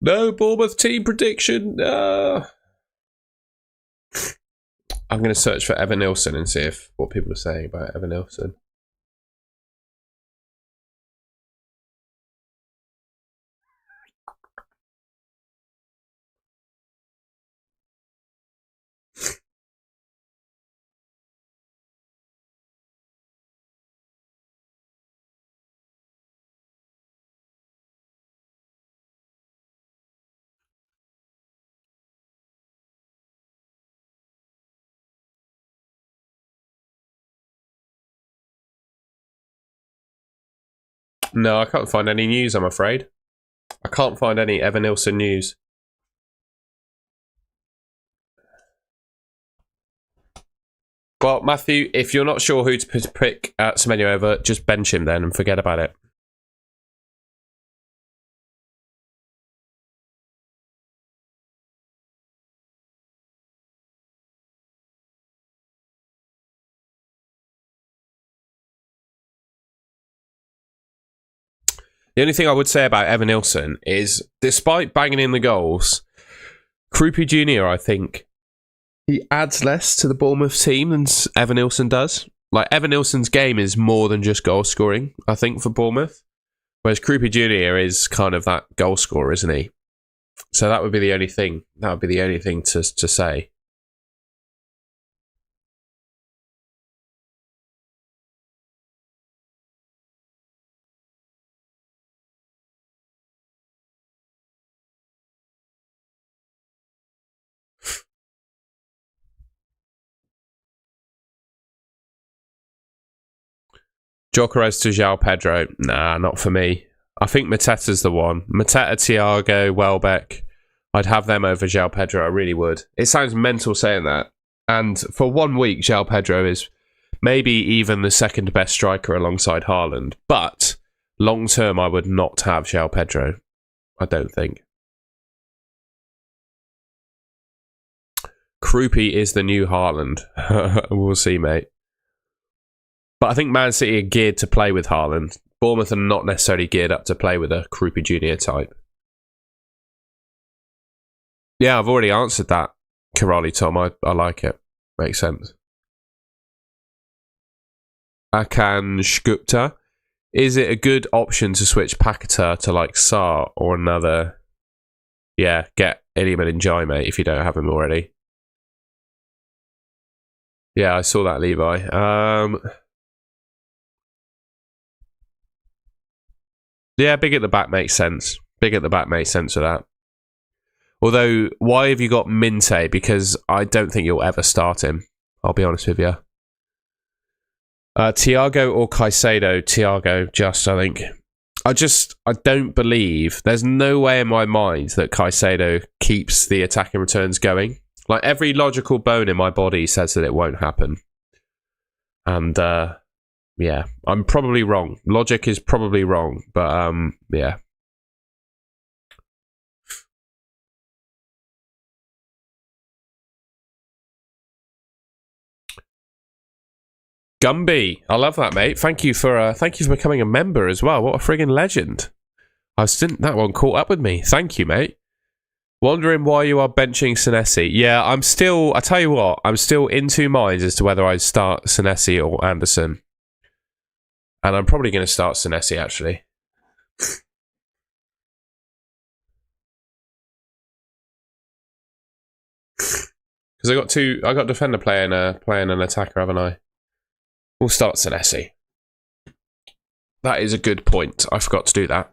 No Bournemouth team prediction. I'm going to search for Evan Nilsson and see what people are saying about Evan Nilsson. No, I can't find any news, I'm afraid. I can't find any Evan Nilsson news. Well, Matthew, if you're not sure who to pick Semenyo over, just bench him then and forget about it. The only thing I would say about Evan Nilsson is, despite banging in the goals, Krupi Jr., I think, he adds less to the Bournemouth team than Evan Nilsson does. Like, Evan Nilsson's game is more than just goal scoring, I think, for Bournemouth. Whereas Krupi Jr. is kind of that goal scorer, isn't he? So that would be the only thing. That would be the only thing to say. Gyökeres to João Pedro. Nah, not for me. I think Mateta's the one. Mateta, Thiago, Welbeck. I'd have them over João Pedro. I really would. It sounds mental saying that. And for 1 week, João Pedro is maybe even the second best striker alongside Haaland. But long term, I would not have João Pedro. I don't think. Krupi is the new Haaland. We'll see, mate. But I think Man City are geared to play with Haaland. Bournemouth are not necessarily geared up to play with a Krupi Jr. type. Yeah, I've already answered that, Karali Tom. I like it. Makes sense. Akan Gupta. Is it a good option to switch Paquetá to like Sarr or another? Yeah, get Iliman and Jai, mate, if you don't have him already. Yeah, I saw that, Levi. Yeah, big at the back makes sense. Big at the back makes sense for that. Although, why have you got Minte? Because I don't think you'll ever start him. I'll be honest with you. Thiago or Caicedo? Thiago, I think. I don't believe. There's no way in my mind that Caicedo keeps the attacking returns going. Like, every logical bone in my body says that it won't happen. And, yeah, I'm probably wrong. Logic is probably wrong, but, yeah. Gumby, I love that, mate. Thank you for becoming a member as well. What a friggin' legend. That one caught up with me. Thank you, mate. Wondering why you are benching Senesi. Yeah, I tell you what, I'm still in two minds as to whether I start Senesi or Anderson. And I'm probably going to start Senesi, actually. Because I got defender playing an attacker, haven't I? We'll start Senesi. That is a good point. I forgot to do that.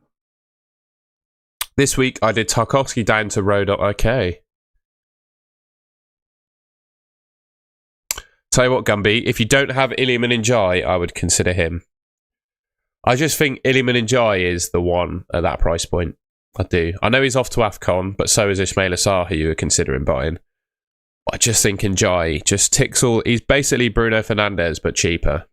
This week I did Tarkovsky down to Road.ok. Tell you what, Gumby, if you don't have Iliman Njai, I would consider him. I just think Iliman Njai is the one at that price point. I do. I know he's off to AFCON, but so is Ismail Assar, who you were considering buying. I just think Njai just ticks all... He's basically Bruno Fernandes, but cheaper.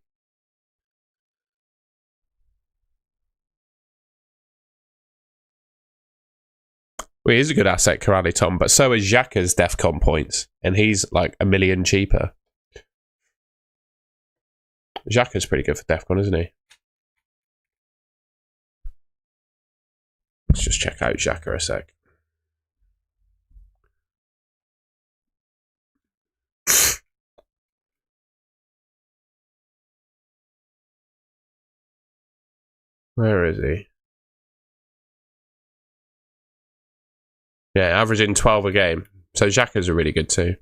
Well, he is a good asset, Corrali Tom, but so is Xhaka's DEFCON points, and he's like $1 million cheaper. Xhaka's pretty good for DEFCON, isn't he? Let's just check out Xhaka a sec. Where is he? Yeah, averaging 12 a game. So Xhaka's are really good too.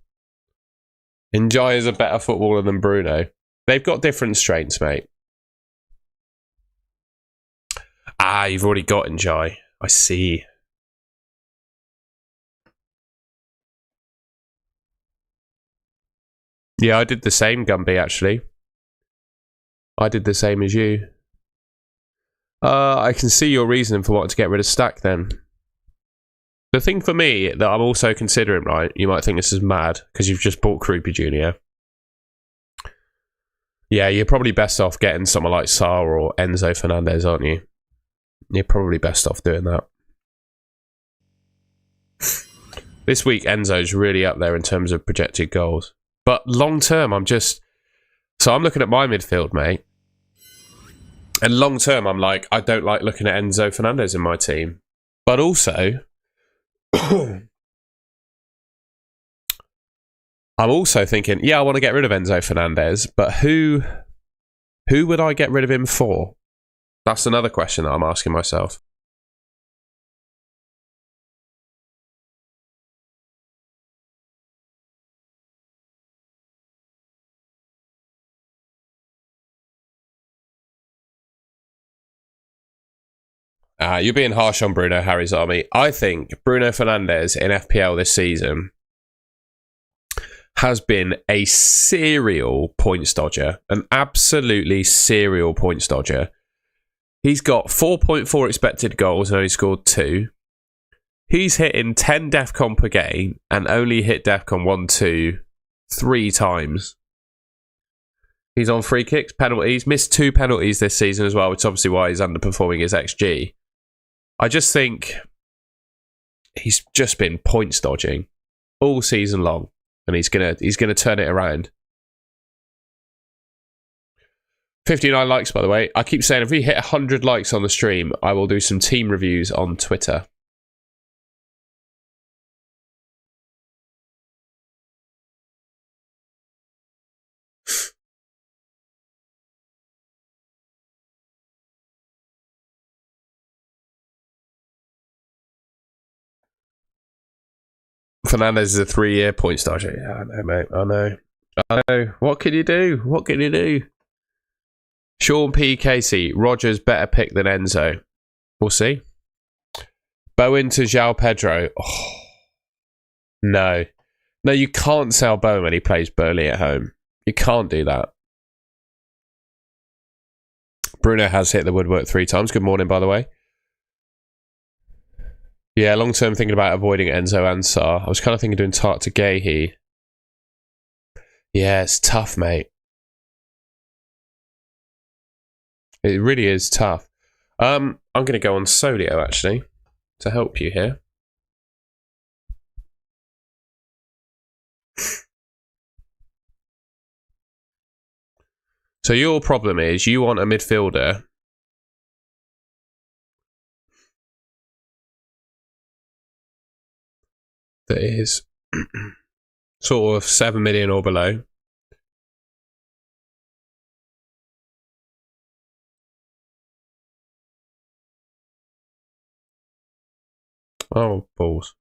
Njai is a better footballer than Bruno. They've got different strengths, mate. Ah, you've already got Njai. I see. Yeah, I did the same, Gumby, actually. I did the same as you. I can see your reasoning for wanting to get rid of Stack then. The thing for me that I'm also considering, right, you might think this is mad because you've just bought Krupi Jr. Yeah, you're probably best off getting someone like Sarr or Enzo Fernandez, aren't you? You're probably best off doing that. This week, Enzo's really up there in terms of projected goals. But long term, I'm looking at my midfield, mate. And long term, I'm like, I don't like looking at Enzo Fernandez in my team. But also... I'm also thinking, yeah, I want to get rid of Enzo Fernandez, but who would I get rid of him for? That's another question that I'm asking myself. You're being harsh on Bruno, Harry's Army. I think Bruno Fernandes in FPL this season has been a serial points dodger. An absolutely serial points dodger. He's got 4.4 expected goals and only scored 2. He's hitting 10 DEFCON per game and only hit DEFCON 1, 2, 3 times. He's on free kicks, penalties, missed 2 penalties this season as well, which is obviously why he's underperforming his XG. I just think he's just been points dodging all season long, and he's gonna turn it around. 59 likes, by the way. I keep saying if we hit 100 likes on the stream, I will do some team reviews on Twitter. Fernandes is a 3-year points dodger. Yeah, I know, mate. I know. What can you do? What can you do? Sean P. Casey. Rogers better pick than Enzo. We'll see. Bowen to João Pedro. Oh, no. No, you can't sell Bowen when he plays Burnley at home. You can't do that. Bruno has hit the woodwork 3 times. Good morning, by the way. Yeah, long term thinking about avoiding Enzo and Sarr. I was kind of thinking doing Tart to Gahey. Yeah, it's tough, mate. It really is tough. I'm going to go on Solio, actually, to help you here. So your problem is you want a midfielder that is sort of 7 million or below. Oh, balls.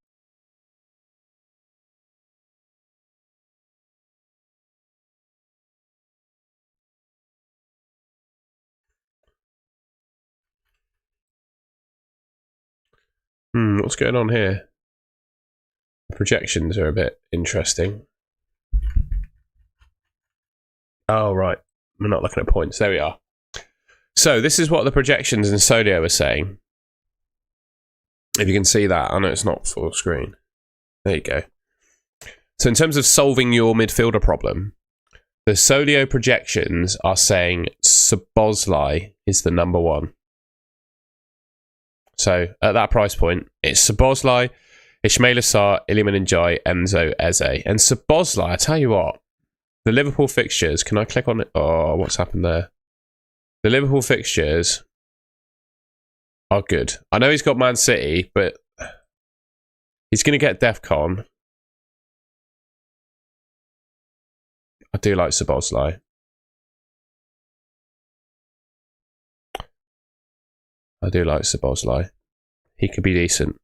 What's going on here? The projections are a bit interesting. Oh, right. We're not looking at points. There we are. So this is what the projections in Solio are saying. If you can see that. I know it's not full screen. There you go. So in terms of solving your midfielder problem, the Solio projections are saying Szoboszlai is the number one. So at that price point, it's Szoboszlai, Ismail Assar, Iliman Ndiaye, Enzo, Eze. And Szoboszlai, I tell you what, the Liverpool fixtures, can I click on it? Oh, what's happened there? The Liverpool fixtures are good. I know he's got Man City, but he's going to get DEFCON. I do like Szoboszlai. I do like Szoboszlai. He could be decent.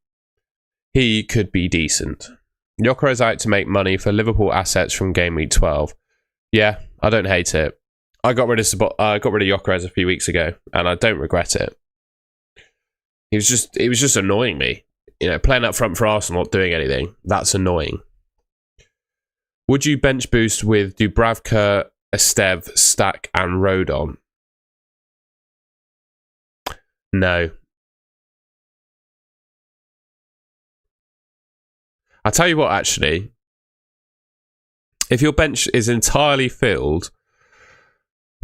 He could be decent. Gyökeres out to make money for Liverpool assets from Gameweek 12. Yeah, I don't hate it. I got rid of Gyökeres a few weeks ago, and I don't regret it. It was just annoying me. You know, playing up front for Arsenal, not doing anything. That's annoying. Would you bench boost with Dubravka, Estev, Stack, and Rodon? No. I'll tell you what, actually. If your bench is entirely filled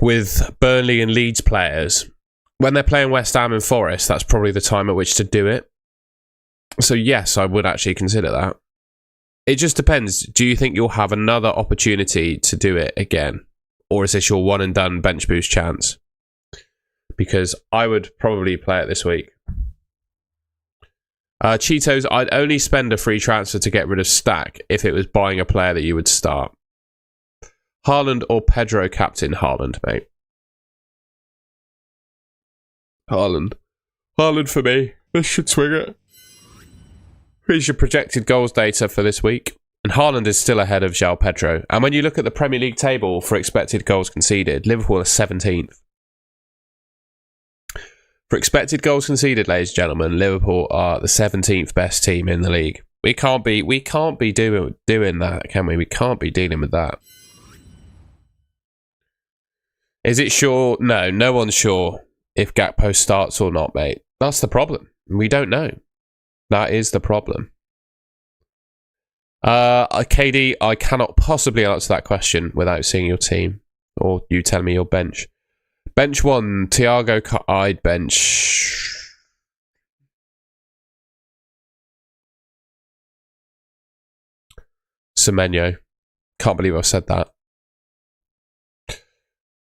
with Burnley and Leeds players, when they're playing West Ham and Forest, that's probably the time at which to do it. So yes, I would actually consider that. It just depends. Do you think you'll have another opportunity to do it again? Or is this your one and done bench boost chance? Because I would probably play it this week. Cheetos, I'd only spend a free transfer to get rid of Stack if it was buying a player that you would start. Haaland or Pedro captain? Haaland, mate. Haaland. Haaland for me. This should swing it. Here's your projected goals data for this week. And Haaland is still ahead of João Pedro. And when you look at the Premier League table for expected goals conceded, Liverpool are 17th. For expected goals conceded, ladies and gentlemen, Liverpool are the 17th best team in the league. We can't be doing that, can we? We can't be dealing with that. Is it sure? No, no one's sure if Gakpo starts or not, mate. That's the problem. We don't know. That is the problem. KD, I cannot possibly answer that question without seeing your team or you tell me your bench. Bench one, Thiago, I'd bench. Semenyo. Can't believe I said that.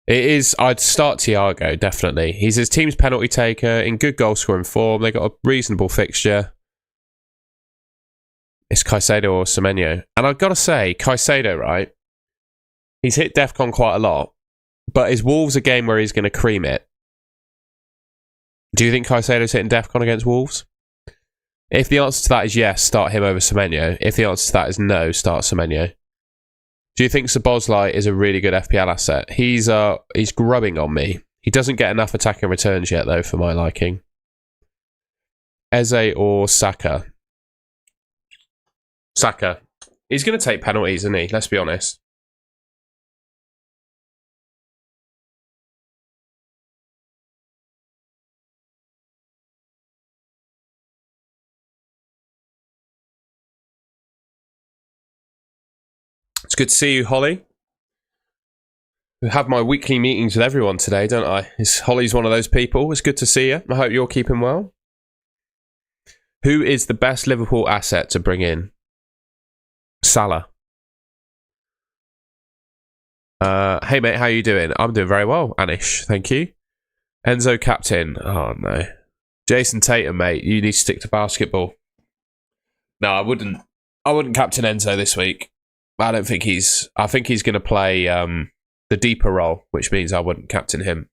It is, I'd start Thiago, definitely. He's his team's penalty taker, in good goal scoring form. They got a reasonable fixture. It's Caicedo or Semenyo. And I've got to say, Caicedo, right? He's hit DEFCON quite a lot. But is Wolves a game where he's going to cream it? Do you think Caicedo's hitting DEFCON against Wolves? If the answer to that is yes, start him over Semenyo. If the answer to that is no, start Semenyo. Do you think Szoboszlai is a really good FPL asset? He's grubbing on me. He doesn't get enough attacking returns yet, though, for my liking. Eze or Saka? Saka. He's going to take penalties, isn't he? Let's be honest. It's good to see you, Holly. I have my weekly meetings with everyone today, don't I? Holly's one of those people. It's good to see you. I hope you're keeping well. Who is the best Liverpool asset to bring in? Salah. Hey mate, how you doing? I'm doing very well, Anish. Thank you. Enzo captain. Oh no. Jason Tatum, mate. You need to stick to basketball. No, I wouldn't. I wouldn't captain Enzo this week. I don't think he's. I think he's going to play the deeper role, which means I wouldn't captain him.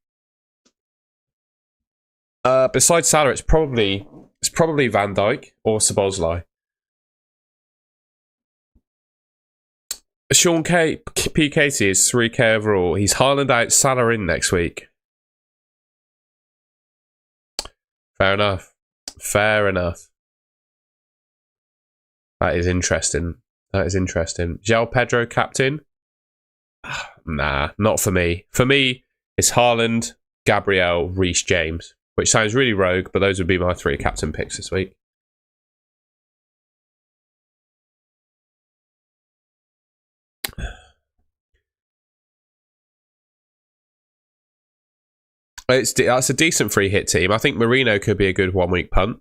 Besides Salah, it's probably Van Dijk or Szoboszlai. Sean P. Casey is 3k overall. He's Haaland out, Salah in next week. Fair enough. Fair enough. That is interesting. That is interesting. João Pedro captain? Nah, not for me. For me, it's Haaland, Gabriel, Reece James, which sounds really rogue, but those would be my 3 captain picks this week. That's a decent free hit team. I think Marino could be a good 1 week punt.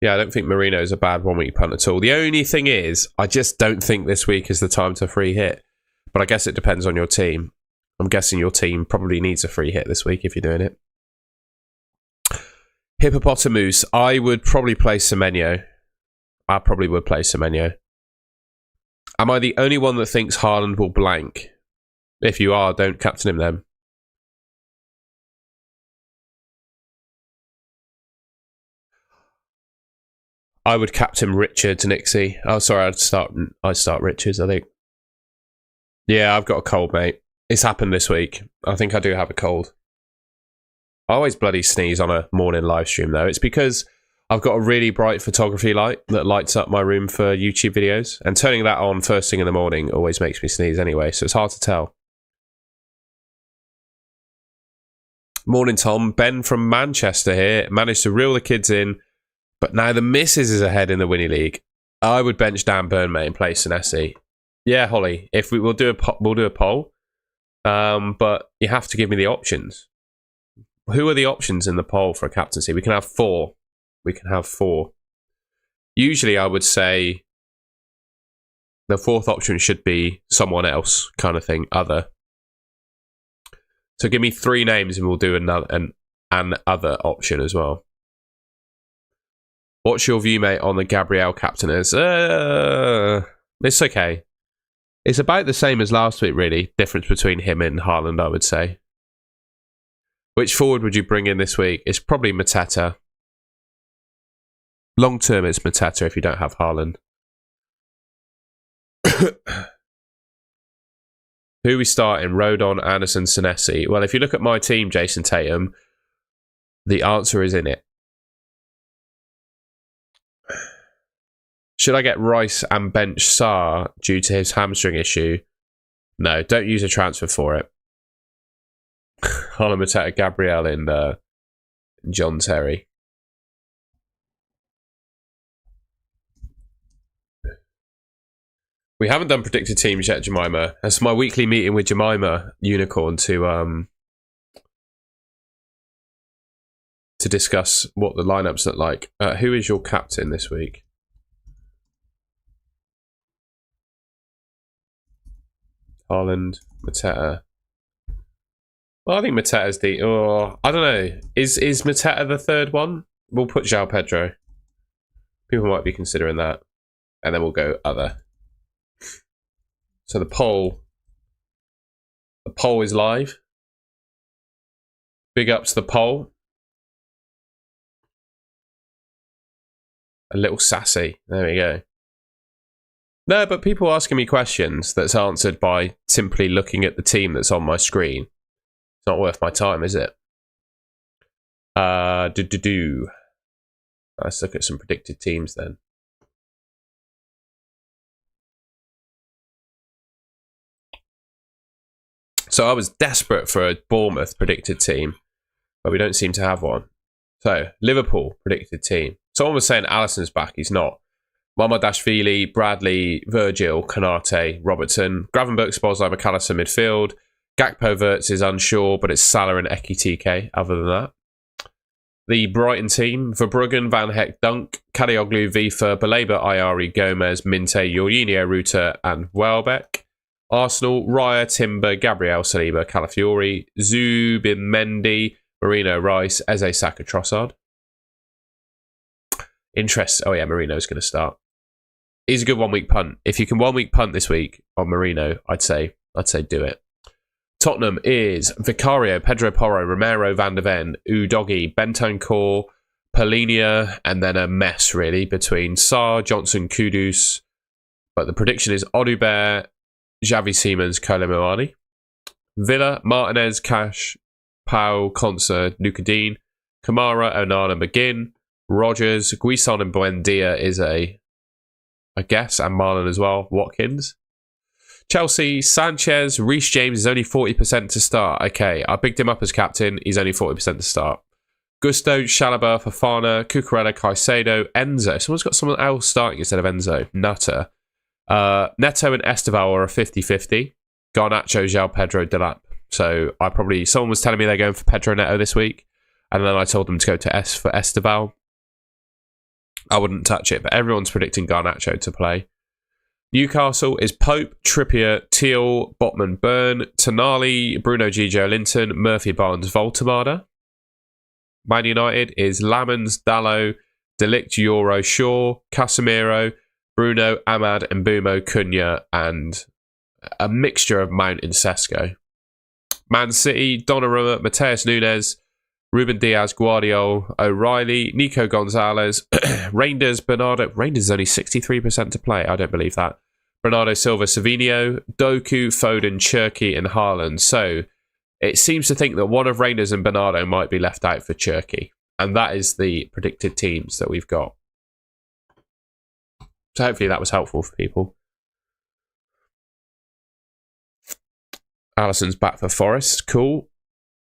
Yeah, I don't think Marino is a bad 1 week punt at all. The only thing is, I just don't think this week is the time to free hit. But I guess it depends on your team. I'm guessing your team probably needs a free hit this week if you're doing it. Hippopotamus, I would probably play Semenyo. I probably would play Semenyo. Am I the only one that thinks Haaland will blank? If you are, don't captain him then. I would captain Richards, Nixie. Oh, sorry, I'd start Richards, I think. Yeah, I've got a cold, mate. It's happened this week. I think I do have a cold. I always bloody sneeze on a morning live stream, though. It's because I've got a really bright photography light that lights up my room for YouTube videos. And turning that on first thing in the morning always makes me sneeze anyway, so it's hard to tell. Morning, Tom. Ben from Manchester here. Managed to reel the kids in. But now the missus is ahead in the Winnie League. I would bench Dan Burnmate and play Senesi. Yeah, Holly. If we'll do a poll. But you have to give me the options. Who are the options in the poll for a captaincy? We can have 4. We can have 4. Usually, I would say the 4th option should be someone else, kind of thing, other. So give me 3 names, and we'll do an other option as well. What's your view, mate, on the Gabriel captainers? It's okay. It's about the same as last week, really. Difference between him and Haaland, I would say. Which forward would you bring in this week? It's probably Mateta. Long term, it's Mateta if you don't have Haaland. Who are we starting? Rodon, Anderson, Senesi. Well, if you look at my team, Jason Tatum, the answer is in it. Should I get Rice and bench Sarr due to his hamstring issue? No, don't use a transfer for it. Haaland, Mateta, Gabriel, and John Terry. We haven't done predicted teams yet, Jemima. That's my weekly meeting with Jemima Unicorn to discuss what the lineups look like. Who is your captain this week? Haaland, Mateta. Well, I think Mateta's the... Oh, I don't know. Is Mateta the 3rd one? We'll put João Pedro. People might be considering that. And then we'll go other. So the poll is live. Big ups to the poll. A little sassy. There we go. No, but people asking me questions that's answered by simply looking at the team that's on my screen. It's not worth my time, is it? Let's look at some predicted teams then. So I was desperate for a Bournemouth predicted team, but we don't seem to have one. So, Liverpool predicted team. Someone was saying Alisson's back. He's not. Mamadashvili, Bradley, Virgil, Konate, Robertson, Gravenberch, Szoboszlai, McAllister midfield. Gakpo Wirtz is unsure, but it's Salah and Ekitike other than that. The Brighton team, Verbruggen, Van Heck, Dunk, Kadioglu, Vifa, Baleba, Ayari, Gomez, Minte, Jorginho, Ruta and Welbeck. Arsenal, Raya, Timber, Gabriel, Saliba, Calafiori, Zubimendi, Marino, Rice, Eze, Saka, Trossard. Interest. Oh yeah, Marino's going to start. He's a good 1 week punt. If you can 1 week punt this week on Marino, I'd say do it. Tottenham is Vicario, Pedro Porro, Romero, Van de Ven, Udogi, Bentancur, Polinia, and then a mess really between Sarr, Johnson, Kudus. But the prediction is Odubert, Xavi Simons, Koulibaly. Villa, Martinez, Cash, Pau, Conser, Lucadine, Kamara, Onana, McGinn, Rogers, Guison and Buendia is a guess, and Marlon as well, Watkins. Chelsea, Sanchez, Reece James is only 40% to start. Okay, I picked him up as captain. He's only 40% to start. Gusto, Chalobah, Fofana, Cucurella, Caicedo, Enzo. Someone's got someone else starting instead of Enzo. Nutter. Neto and Esteval are a 50-50. Garnacho, João Pedro, Delap. So someone was telling me they're going for Pedro Neto this week, and then I told them to go to S for Esteval. I wouldn't touch it, but everyone's predicting Garnacho to play. Newcastle is Pope, Trippier, Teal, Botman, Byrne, Tonali, Bruno G. Linton, Murphy, Barnes, Voltemada. Man United is Lamens, Dallo, Delict, Euro, Shaw, Casemiro, Bruno, Ahmad, Mbumo, Cunha, and a mixture of Mount and Sesko. Man City, Donnarumma, Mateus Nunes, Ruben Diaz, Guardiola, O'Reilly, Nico Gonzalez, Rangers, Bernardo. Rangers is only 63% to play. I don't believe that. Bernardo Silva, Savinho, Doku, Foden, Cherki, and Haaland. So it seems to think that one of Rangers and Bernardo might be left out for Cherki. And that is the predicted teams that we've got. So hopefully that was helpful for people. Allison's back for Forest. Cool.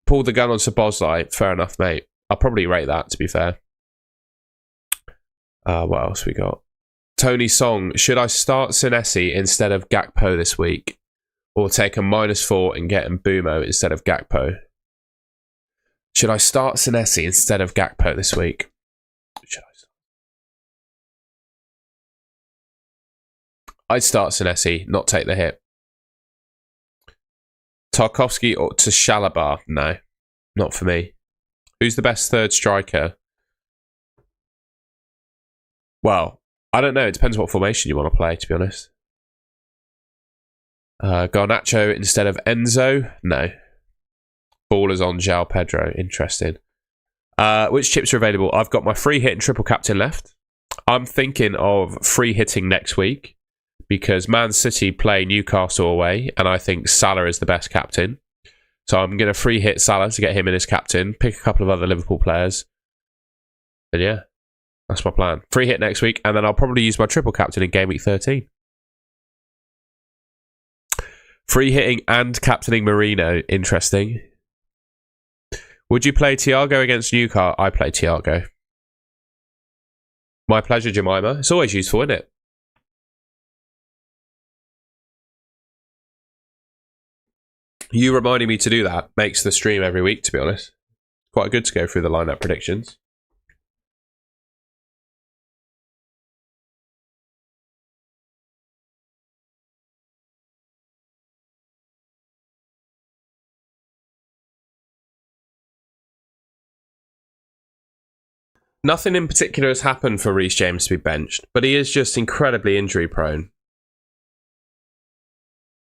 Pulled the gun on Szoboszlai. Fair enough, mate. I'll probably rate that, to be fair. What else we got? Tony Song. Should I start Senesi instead of Gakpo this week? Or take a -4 and get Mbumo instead of Gakpo? Should I start Senesi instead of Gakpo this week? I'd start Senesi, not take the hit. Tarkovsky or to Chalobah? No, not for me. Who's the best third striker? Well, I don't know. It depends what formation you want to play, to be honest. Garnacho instead of Enzo? No. Ballers on João Pedro. Interesting. Which chips are available? I've got my free hit and triple captain left. I'm thinking of free hitting next week because Man City play Newcastle away, and I think Salah is the best captain. So I'm going to free hit Salah to get him in as captain, pick a couple of other Liverpool players. And yeah, that's my plan. Free hit next week, and then I'll probably use my triple captain in Gameweek 13. Free hitting and captaining Marino. Interesting. Would you play Thiago against Newcastle? I play Thiago. My pleasure, Jemima. It's always useful, isn't it? You reminding me to do that makes the stream every week, to be honest. Quite good to go through the lineup predictions. Nothing in particular has happened for Reece James to be benched, but he is just incredibly injury prone.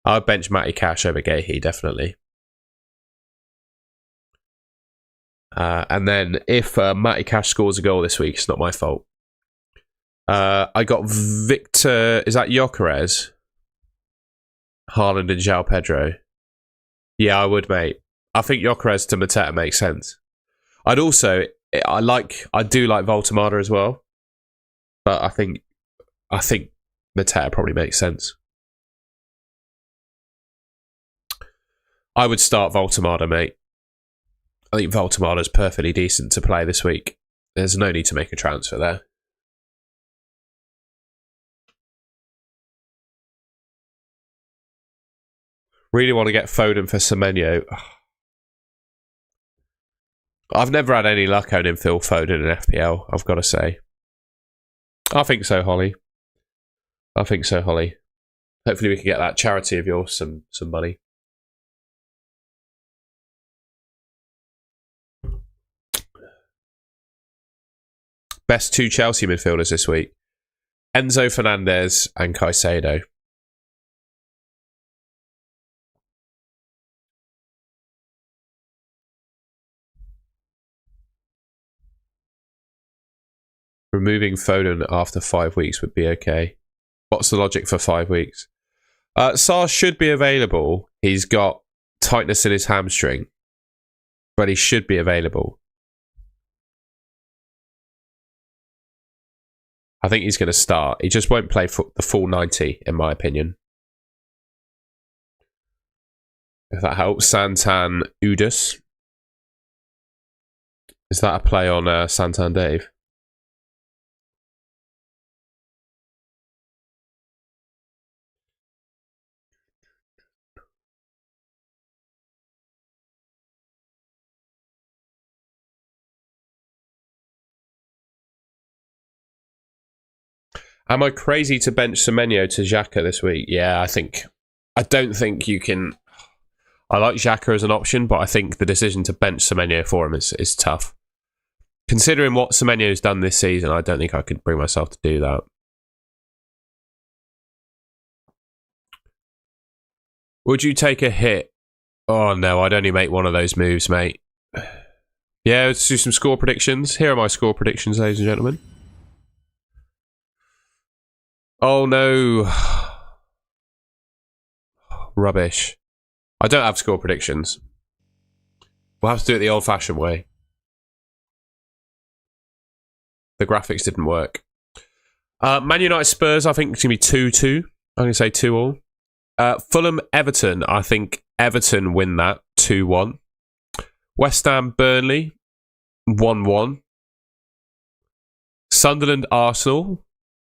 I'd bench Matty Cash over Gahey, definitely. And then if Matty Cash scores a goal this week, it's not my fault. I got Victor, is that Gyökeres? Haaland and João Pedro. Yeah, I would, mate. I think Gyökeres to Mateta makes sense. I do like Voltemada as well, but I think Mateta probably makes sense. I would start Voltemada, mate. I think Voltemada's perfectly decent to play this week. There's no need to make a transfer there. Really want to get Foden for Semenyo. I've never had any luck owning Phil Foden in FPL, I've got to say. I think so, Holly. Hopefully we can get that charity of yours some money. Best 2 Chelsea midfielders this week. Enzo Fernandez and Caicedo. Removing Foden after 5 weeks would be okay. What's the logic for 5 weeks? Sarr should be available. He's got tightness in his hamstring. But he should be available. I think he's going to start. He just won't play for the full 90, in my opinion. If that helps. Santan Udus. Is that a play on Santan Dave? Am I crazy to bench Semenyo to Xhaka this week? Yeah, I don't think you can. I like Xhaka as an option, but I think the decision to bench Semenyo for him is tough. Considering what Semenyo's done this season, I don't think I could bring myself to do that. Would you take a hit? Oh no, I'd only make one of those moves, mate. Yeah, let's do some score predictions. Here are my score predictions, ladies and gentlemen. Oh no. Rubbish. I don't have score predictions. We'll have to do it the old-fashioned way. The graphics didn't work. Man United Spurs, I think it's going to be 2-2. I'm going to say 2-all. Fulham Everton, I think Everton win that 2-1. West Ham Burnley 1-1. Sunderland Arsenal,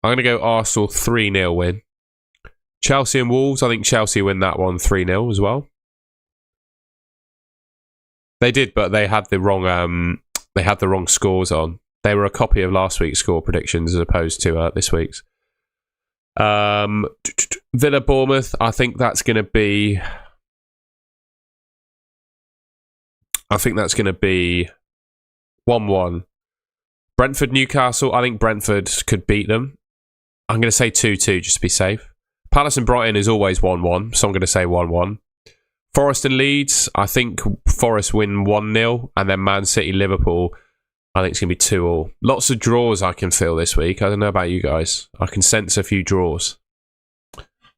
I'm going to go Arsenal 3-0 win. Chelsea and Wolves, I think Chelsea win that one 3-0 as well. They did, but they had the wrong scores on. They were a copy of last week's score predictions as opposed to this week's. Villa Bournemouth, I think that's going to be 1-1. Brentford Newcastle, I think Brentford could beat them. I'm going to say 2-2 just to be safe. Palace and Brighton is always 1-1, so I'm going to say 1-1. Forest and Leeds, I think Forest win 1-0, and then Man City Liverpool, I think it's going to be 2-all. Lots of draws I can feel this week. I don't know about you guys. I can sense a few draws.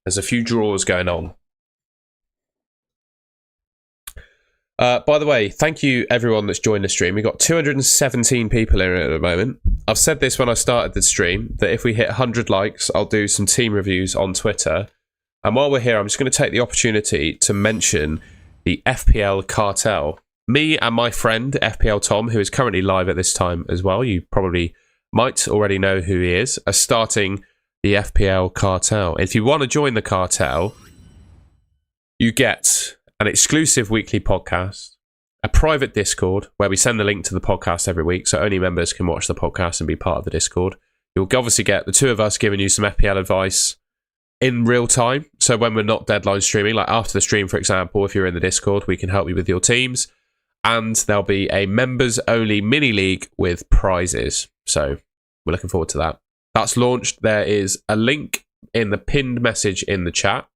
There's a few draws going on. By the way, thank you everyone that's joined the stream. We've got 217 people in it at the moment. I've said this when I started the stream, that if we hit 100 likes, I'll do some team reviews on Twitter. And while we're here, I'm just going to take the opportunity to mention the FPL Cartel. Me and my friend, FPL Tom, who is currently live at this time as well, you probably might already know who he is, are starting the FPL Cartel. If you want to join the cartel, you get an exclusive weekly podcast, a private Discord where we send the link to the podcast every week, so only members can watch the podcast and be part of the Discord. You'll obviously get the two of us giving you some FPL advice in real time. So when we're not deadline streaming, like after the stream, for example, if you're in the Discord, we can help you with your teams. And there'll be a members-only mini-league with prizes. So we're looking forward to that. That's launched. There is a link in the pinned message in the chat.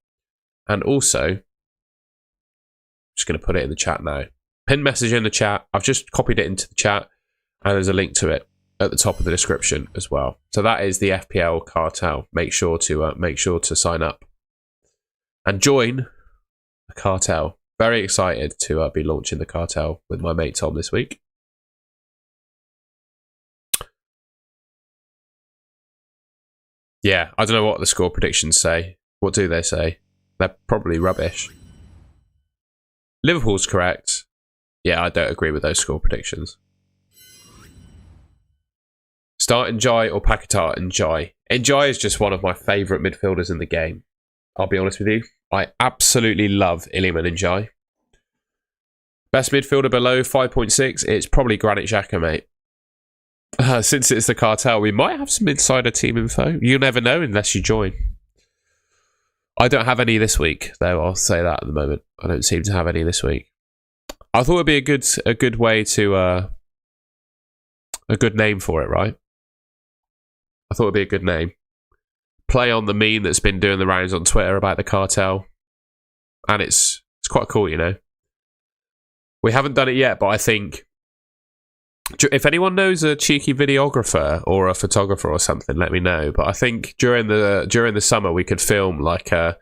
And also, I'm just going to put it in the chat now. Pinned message in the chat. I've just copied it into the chat. And there's a link to it at the top of the description as well. So that is the FPL Cartel. Make sure to sign up and join the cartel. Very excited to be launching the cartel with my mate Tom this week. Yeah, I don't know what the score predictions say. What do they say? They're probably rubbish. Liverpool's correct. Yeah, I don't agree with those score predictions. Start Njai or Paquetá Njai. Njai is just one of my favourite midfielders in the game. I'll be honest with you. I absolutely love Iliman Njai. Best midfielder below 5.6, it's probably Granit Xhaka, mate. Since it's the cartel, we might have some insider team info. You'll never know unless you join. I don't have any this week, though. I'll say that at the moment. I don't seem to have any this week. I thought it'd be a good way to a good name for it, right? I thought it'd be a good name. Play on the meme that's been doing the rounds on Twitter about the cartel, and it's quite cool, you know. We haven't done it yet, but I think if anyone knows a cheeky videographer or a photographer or something, let me know. But I think during the summer we could film like a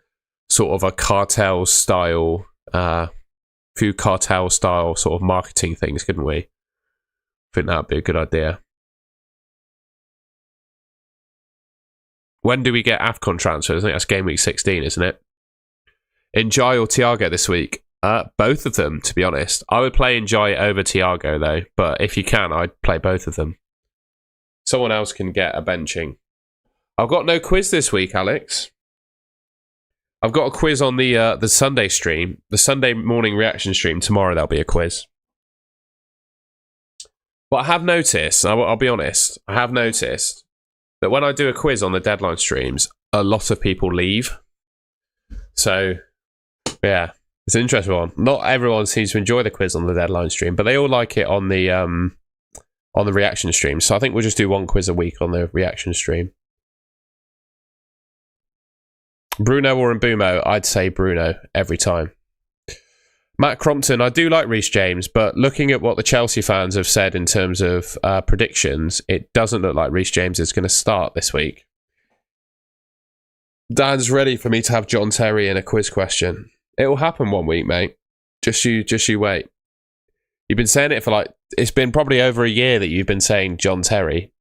sort of a cartel style, few cartel style sort of marketing things, couldn't we? I think that'd be a good idea. When do we get AFCON transfers? I think that's Gameweek 16, isn't it? Njai or Thiago this week? Both of them, to be honest. I would play Njai over Thiago, though. But if you can, I'd play both of them. Someone else can get a benching. I've got no quiz this week, Alex. I've got a quiz on the Sunday stream. The Sunday morning reaction stream. Tomorrow there'll be a quiz. But I have noticed, I'll be honest, I have noticed that when I do a quiz on the deadline streams, a lot of people leave. So, yeah, it's an interesting one. Not everyone seems to enjoy the quiz on the deadline stream, but they all like it on the reaction stream. So I think we'll just do one quiz a week on the reaction stream. Bruno or Mbumo? I'd say Bruno every time. Matt Crompton, I do like Reece James, but looking at what the Chelsea fans have said in terms of predictions, it doesn't look like Reece James is going to start this week. Dan's ready for me to have John Terry in a quiz question. It will happen one week, mate. Just you wait. You've been saying it for it's been probably over a year that you've been saying John Terry.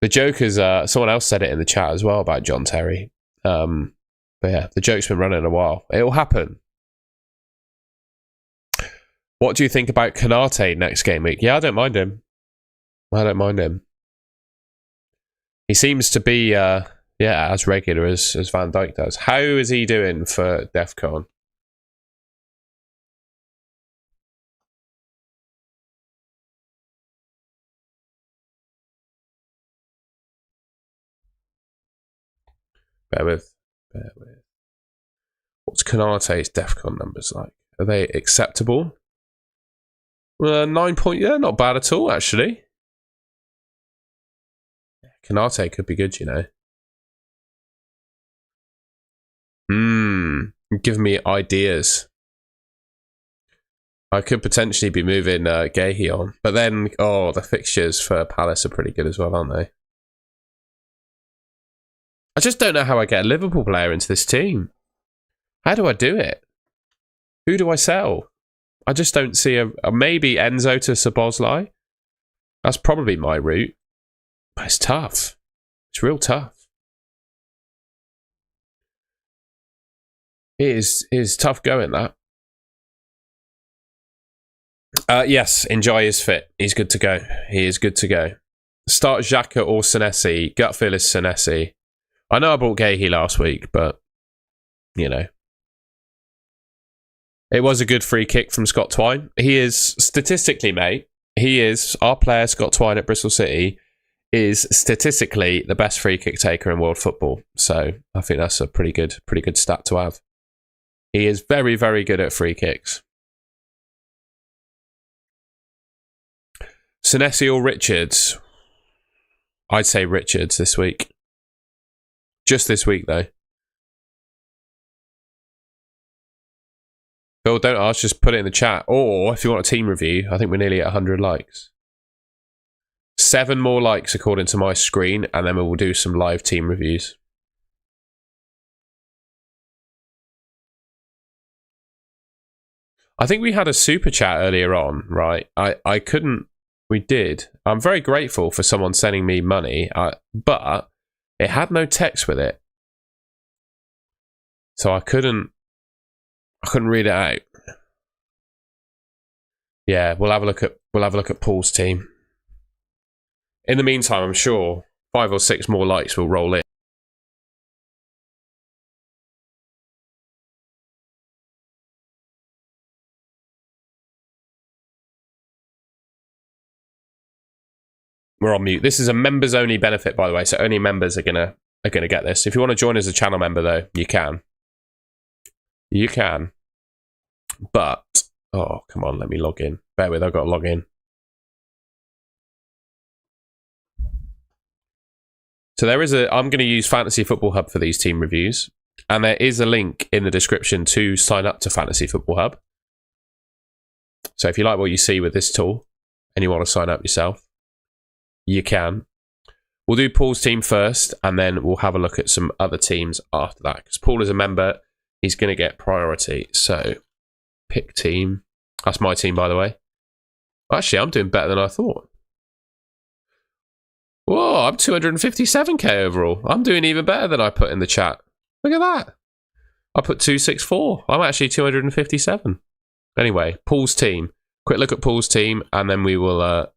The joke is, someone else said it in the chat as well about John Terry. But yeah, the joke's been running a while. It will happen. What do you think about Konate next game week? Yeah, I don't mind him. He seems to be, as regular as Van Dijk does. How is he doing for DEF CON? Bear with. What's Konate's DEF CON numbers like? Are they acceptable? 9 point, yeah, not bad at all, actually. Konate could be good, you know. Give me ideas. I could potentially be moving Gahey on. But then, the fixtures for Palace are pretty good as well, aren't they? I just don't know how I get a Liverpool player into this team. How do I do it? Who do I sell? I just don't see a maybe Enzo to Szoboszlai. That's probably my route. But it's tough. It's real tough. It is tough going, that. Yes, Njai is fit. He's good to go. He is good to go. Start Xhaka or Senesi. Gut feel is Senesi. I know I bought Gahey last week, but, you know. It was a good free kick from Scott Twine. He is, statistically, mate, our player, Scott Twine at Bristol City, is statistically the best free kick taker in world football. So I think that's a pretty good stat to have. He is very, very good at free kicks. Senesi or Richards? I'd say Richards this week. Just this week, though. Phil, don't ask, just put it in the chat. Or, if you want a team review, I think we're nearly at 100 likes. 7 more likes according to my screen, and then we will do some live team reviews. I think we had a super chat earlier on, right? I couldn't... We did. I'm very grateful for someone sending me money, but it had no text with it. So I couldn't read it out. Yeah, we'll have a look at Paul's team. In the meantime, I'm sure 5 or 6 more likes will roll in. We're on mute. This is a members only benefit, by the way, so only members are gonna are going to get this. If you want to join as a channel member, though, you can. You can. But, oh, come on, let me log in. Bear with, I've got to log in. So there is I'm going to use Fantasy Football Hub for these team reviews. And there is a link in the description to sign up to Fantasy Football Hub. So if you like what you see with this tool and you want to sign up yourself, you can. We'll do Paul's team first, and then we'll have a look at some other teams after that. Because Paul is a member, he's going to get priority. So pick team. That's my team, by the way. Actually, I'm doing better than I thought. Whoa, I'm 257k overall. I'm doing even better than I put in the chat. Look at that. I put 264. I'm actually 257. Anyway, Paul's team. Quick look at Paul's team, and then we will...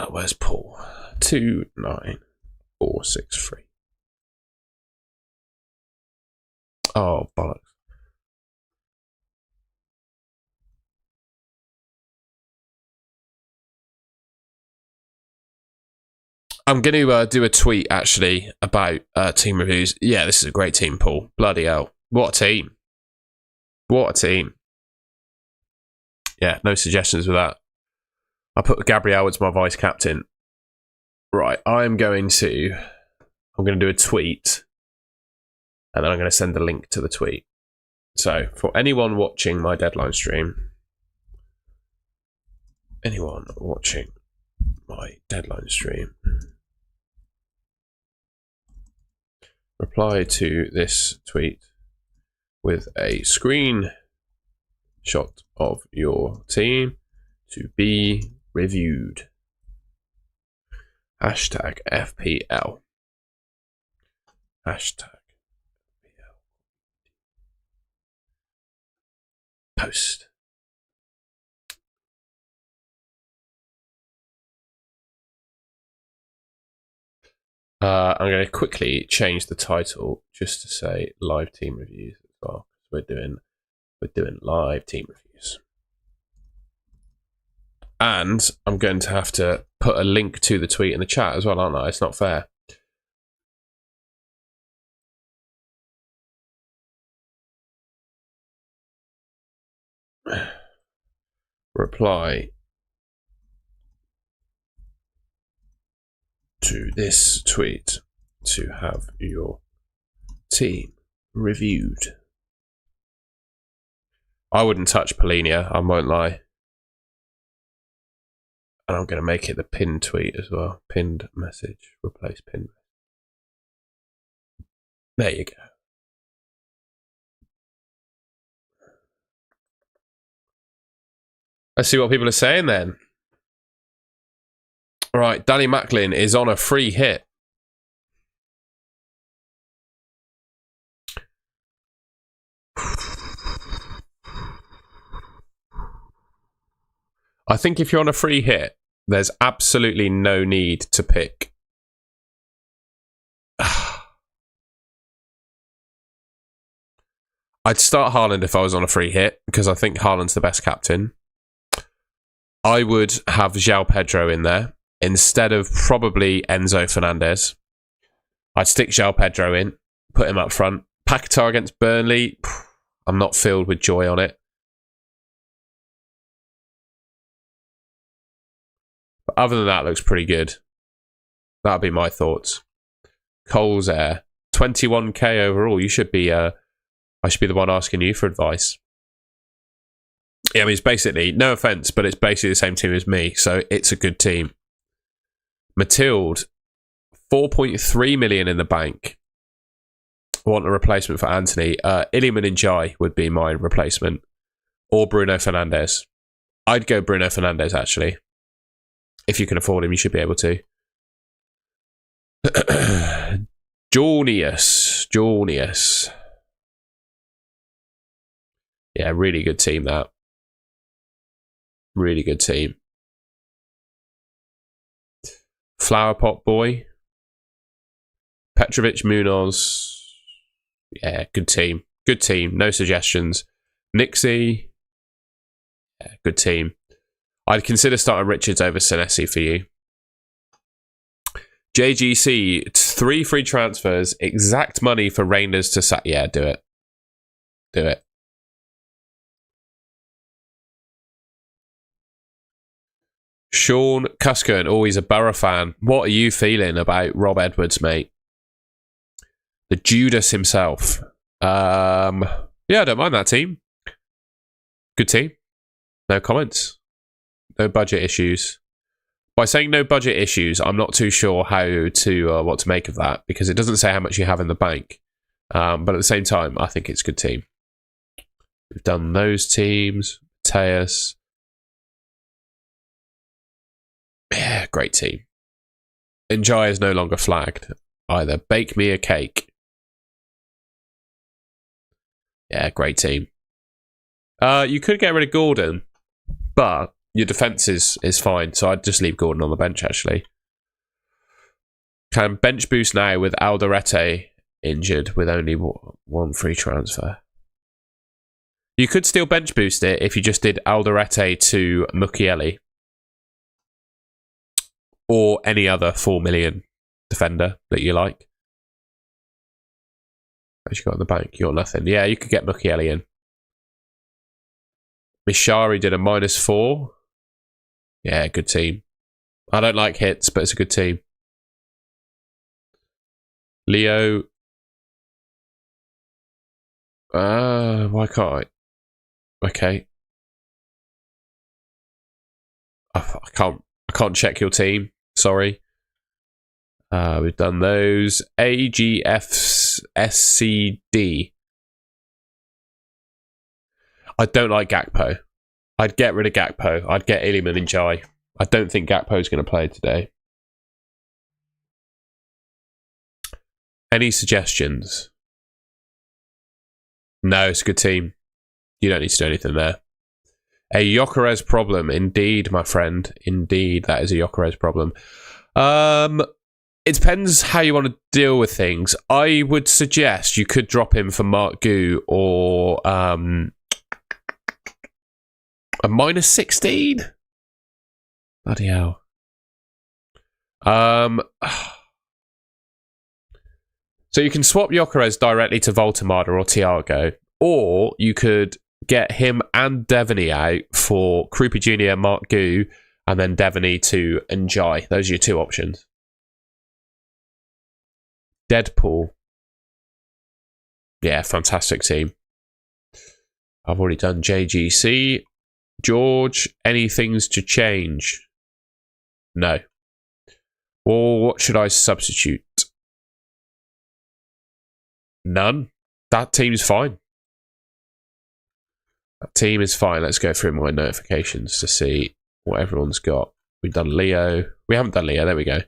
where's Paul? 29463. Oh, bollocks. I'm going to do a tweet, actually, about team reviews. Yeah, this is a great team, Paul. Bloody hell. What a team. What a team. Yeah, no suggestions with that. I put Gabriel as my vice captain. Right, I'm going to do a tweet, and then I'm going to send a link to the tweet. So, for anyone watching my deadline stream, reply to this tweet with a screenshot of your team to be reviewed. Hashtag FPL. Hashtag FPL. Post. I'm going to quickly change the title just to say live team reviews as well. We're doing live team reviews. And I'm going to have to put a link to the tweet in the chat as well, aren't I? It's not fair. Reply to this tweet to have your team reviewed. I wouldn't touch Polinia, I won't lie. And I'm going to make it the pinned tweet as well. Pinned message. Replace pinned. There you go. Let's see what people are saying then. All right, Danny Macklin is on a free hit. I think if you're on a free hit, there's absolutely no need to pick. I'd start Haaland if I was on a free hit, because I think Haaland's the best captain. I would have João Pedro in there instead of probably Enzo Fernandez. I'd stick João Pedro in, put him up front. Paquetá against Burnley, I'm not filled with joy on it. But other than that, looks pretty good. That'd be my thoughts. Cole's Air, 21k overall. You should be. I should be the one asking you for advice. Yeah, I mean, it's basically, no offense, but it's basically the same team as me, so it's a good team. Matilde, 4.3 million in the bank. Want a replacement for Anthony. Iliman Ndiaye would be my replacement, or Bruno Fernandes. I'd go Bruno Fernandes actually. If you can afford him, you should be able to. Jornius. Yeah, really good team that. Really good team. Flower Pot Boy. Petrovic Munoz. Yeah, good team. Good team. No suggestions. Nixie. Yeah, good team. I'd consider starting Richards over Senesi for you. JGC, 3 free transfers, exact money for Rangers to sack. Yeah, do it. Do it. Sean Cuscan, always a Borough fan. What are you feeling about Rob Edwards, mate? The Judas himself. Yeah, I don't mind that team. Good team. No comments. No budget issues. By saying no budget issues, I'm not too sure how to what to make of that, because it doesn't say how much you have in the bank. But at the same time, I think it's a good team. We've done those teams. Mateus. Yeah, great team. Njai is no longer flagged either. Bake me a cake. Yeah, great team. You could get rid of Gordon, but your defence is fine, so I'd just leave Gordon on the bench, actually. Can bench boost now with Alderete injured with only 1 free transfer. You could still bench boost it if you just did Alderete to Mukiele. Or any other 4 million defender that you like. What you got in the bank? You got nothing. Yeah, you could get Mukiele in. Mishari did a -4. Yeah, good team. I don't like hits, but it's a good team. Leo. Why can't I? Okay. I can't check your team. Sorry. We've done those. AGFSCD. I don't like Gakpo. I'd get rid of Gakpo. I'd get Iliman and Jai. I don't think Gakpo's going to play today. Any suggestions? No, it's a good team. You don't need to do anything there. A Gyökeres problem. Indeed, my friend. Indeed, that is a Gyökeres problem. It depends how you want to deal with things. I would suggest you could drop him for Mark Gu or a -16. Bloody hell. So you can swap Gyökeres directly to Voltemada or Thiago, or you could get him and Devaney out for Krupi Jr., Mark Gu, and then Devaney to Njai. Those are your 2 options. Deadpool. Yeah, fantastic team. I've already done JGC. George, any things to change? No. Or what should I substitute? None. That team's fine. That team is fine. Let's go through my notifications to see what everyone's got. We've done Leo. We haven't done Leo. There we go.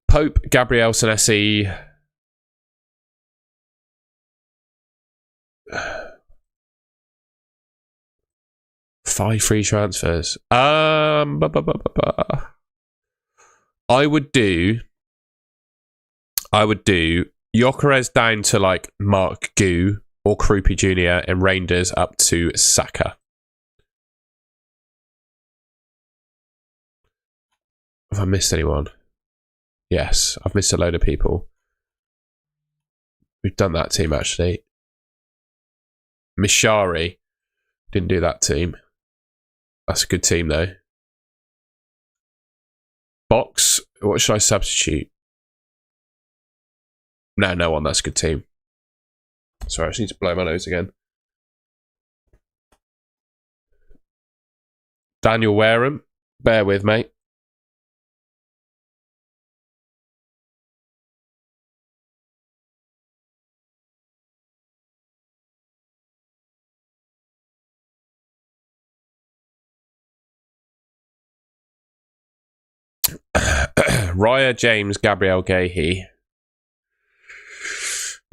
Pope, Gabriel Senesi. Five free transfers. I would do Gyökeres down to like Mark Gu or Krupi Jr. and Rangers up to Saka. Have I missed anyone? Yes, I've missed a load of people. We've done that team actually. Mishari. Didn't do that team. That's a good team though. Box. What should I substitute? No one. That's a good team. Sorry, I just need to blow my nose again. Daniel Wareham. Bear with, mate. Raya, James, Gabriel Gahey.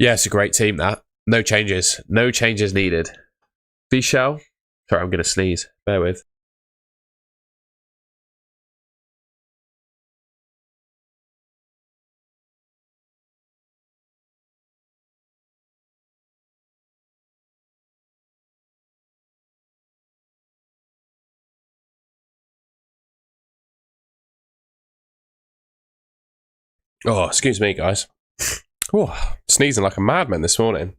Yeah, it's a great team, that. No changes. No changes needed. Vishal. Sorry, I'm going to sneeze. Bear with. Oh, excuse me, guys. Oh, sneezing like a madman this morning.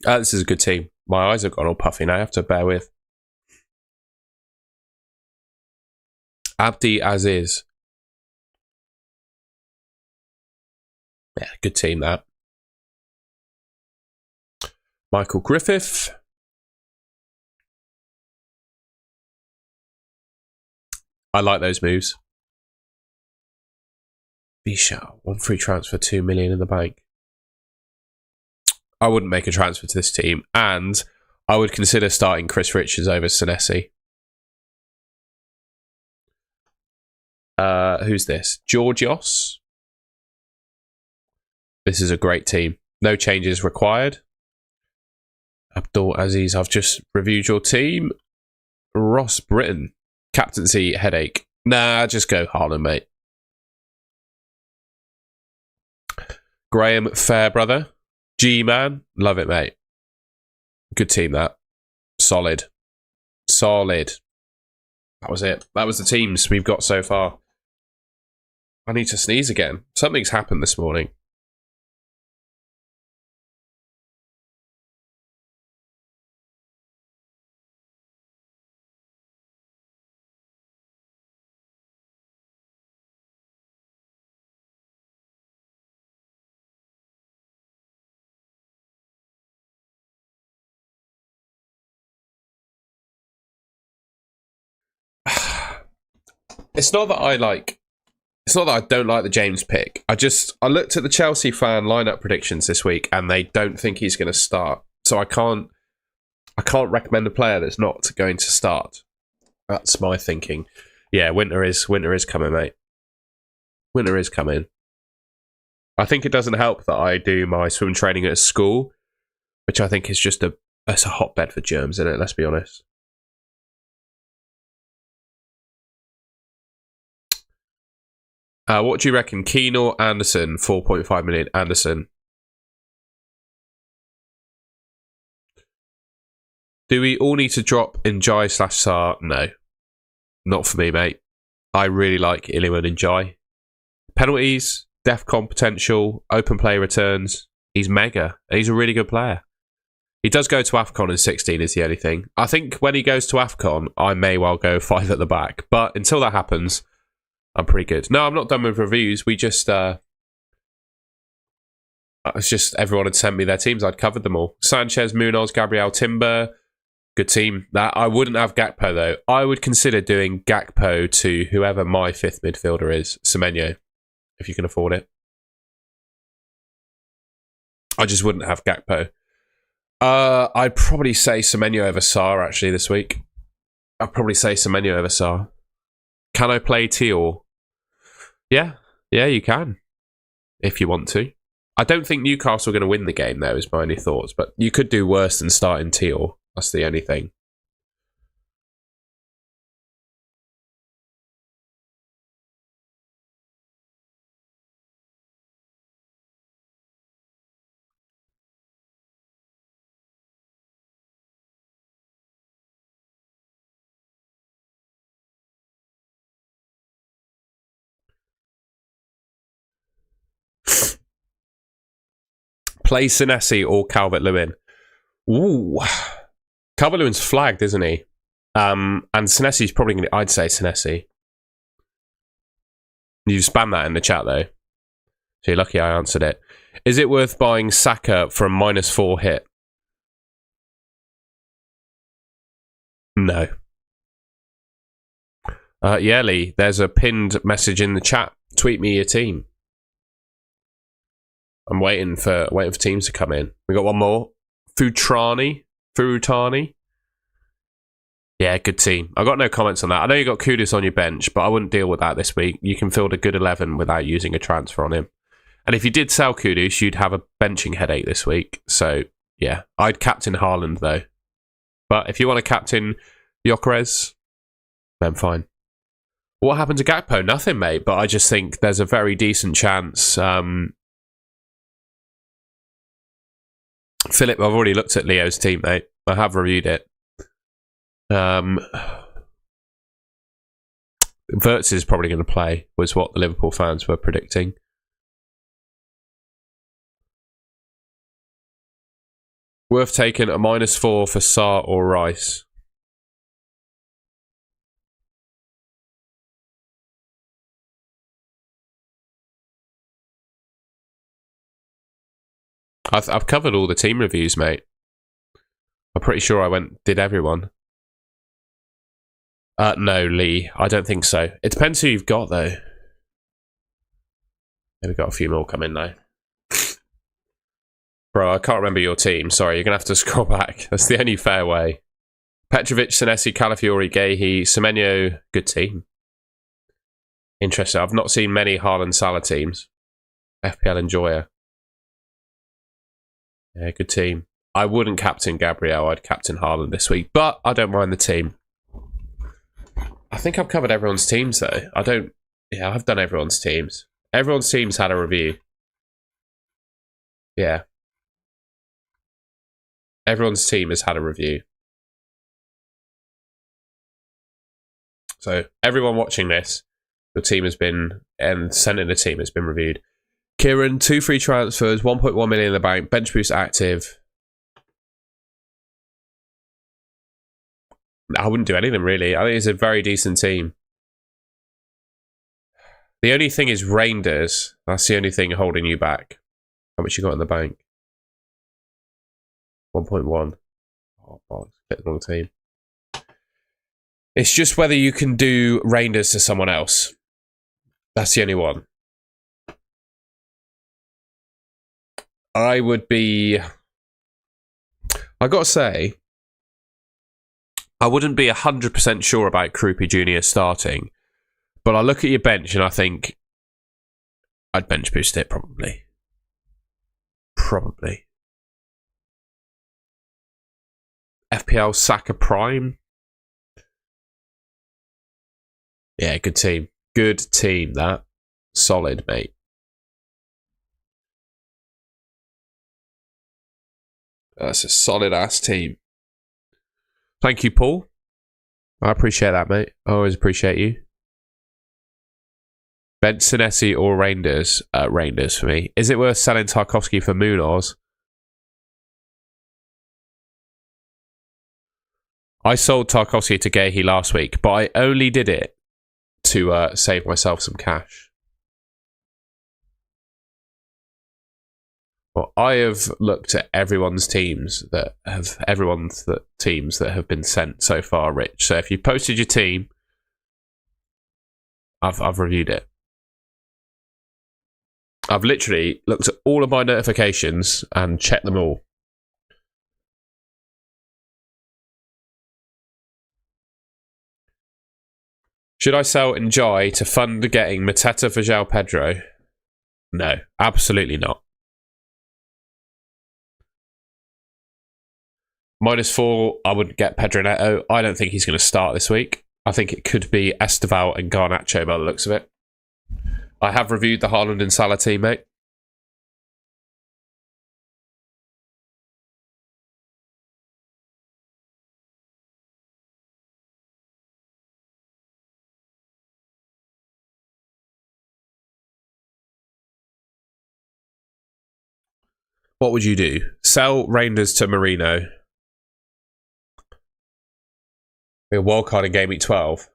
This is a good team. My eyes have gone all puffy now. I have to bear with. Abdi Aziz. Yeah, good team that. Michael Griffith. I like those moves. Bisha, 1 free transfer, 2 million in the bank. I wouldn't make a transfer to this team, and I would consider starting Chris Richards over Senesi. Who's this? Georgios. This is a great team. No changes required. Abdul Aziz, I've just reviewed your team. Ross Britton. Captaincy headache. Nah, just go Haaland, mate. Graham Fairbrother. G-Man. Love it, mate. Good team, that. Solid. Solid. That was it. That was the teams we've got so far. I need to sneeze again. Something's happened this morning. It's not that I like... It's not that I don't like the James pick. I looked at the Chelsea fan lineup predictions this week, and they don't think he's going to start. So I can't recommend a player that's not going to start. That's my thinking. Yeah, winter is coming, mate. Winter is coming. I think it doesn't help that I do my swim training at a school, which I think is just it's a hotbed for germs, isn't it? Let's be honest. What do you reckon? Keane or Anderson? 4.5 million. Anderson. Do we all need to drop Njai/Sarr? No. Not for me, mate. I really like Iliman Njai. Penalties, DEFCON potential, open play returns. He's mega. He's a really good player. He does go to AFCON in 16 is the only thing. I think when he goes to AFCON, I may well go 5 at the back. But until that happens... I'm pretty good. No, I'm not done with reviews. We just... it's just everyone had sent me their teams. I'd covered them all. Sanchez, Munoz, Gabriel, Timber. Good team. That I wouldn't have Gakpo, though. I would consider doing Gakpo to whoever my 5th midfielder is. Semenyo, if you can afford it. I just wouldn't have Gakpo. I'd probably say Semenyo over Sarr, actually, this week. I'd probably say Semenyo over Sarr. Can I play Teal? Yeah, you can. If you want to. I don't think Newcastle are going to win the game, though, is my only thoughts. But you could do worse than starting Teal. That's the only thing. Play Senesi or Calvert-Lewin. Ooh. Calvert-Lewin's flagged, isn't he? And Senesi's probably going to... I'd say Senesi. You spam that in the chat, though. So you're lucky I answered it. Is it worth buying Saka for a -4 hit? No. Yeah, Lee, there's a pinned message in the chat. Tweet me your team. I'm waiting for teams to come in. We got one more. Furutani. Yeah, good team. I got no comments on that. I know you got Kudus on your bench, but I wouldn't deal with that this week. You can field a good 11 without using a transfer on him. And if you did sell Kudus, you'd have a benching headache this week. So, yeah. I'd captain Haaland, though. But if you want to captain Gyökeres, then fine. What happened to Gakpo? Nothing, mate. But I just think there's a very decent chance... Philip, I've already looked at Leo's team, mate. I have reviewed it. Wirtz is probably going to play, was what the Liverpool fans were predicting. Worth taking a -4 for Sarr or Rice. I've covered all the team reviews, mate. I'm pretty sure I did everyone. No, Lee. I don't think so. It depends who you've got, though. Maybe got a few more coming now. Bro, I can't remember your team. Sorry, you're going to have to scroll back. That's the only fair way. Petrovic, Senesi, Calafiori, Gahey, Semenyo. Good team. Interesting. I've not seen many Haaland Salah teams. FPL Enjoyer. Yeah, good team. I wouldn't captain Gabriel. I'd captain Haaland this week. But I don't mind the team. I think I've covered everyone's teams, though. Yeah, I've done everyone's teams. Everyone's teams had a review. Yeah. Everyone's team has had a review. So, everyone watching this, your team has been, and sending the team has been reviewed. Kieran, 2 free transfers, 1.1 million in the bank, bench boost active. I wouldn't do anything, really. I think it's a very decent team. The only thing is Reinders. That's the only thing holding you back. How much you got in the bank? 1.1. Oh, bollocks. Click the wrong team. It's just whether you can do Reinders to someone else. That's the only one. I would be... I got to say, I wouldn't be 100% sure about Krupi Jr. starting, but I look at your bench and I think I'd bench boost it, probably. Probably. FPL Saka Prime. Yeah, good team. Good team, that. Solid, mate. That's a solid-ass team. Thank you, Paul. I appreciate that, mate. I always appreciate you. Ben Senesi or Reinders? Reinders for me. Is it worth selling Tarkowski for Munoz? I sold Tarkowski to Gahey last week, but I only did it to save myself some cash. Well, I have looked at everyone's teams that have been sent so far, Rich. So if you posted your team, I've reviewed it. I've literally looked at all of my notifications and checked them all. Should I sell Njai to fund getting Mateta for João Pedro? No, absolutely not. -4, I would get Pedro Neto. I don't think he's going to start this week. I think it could be Esteval and Garnacho by the looks of it. I have reviewed the Haaland and Salah team, mate. What would you do? Sell Reinders to Marino. A wildcard in Game Week 12.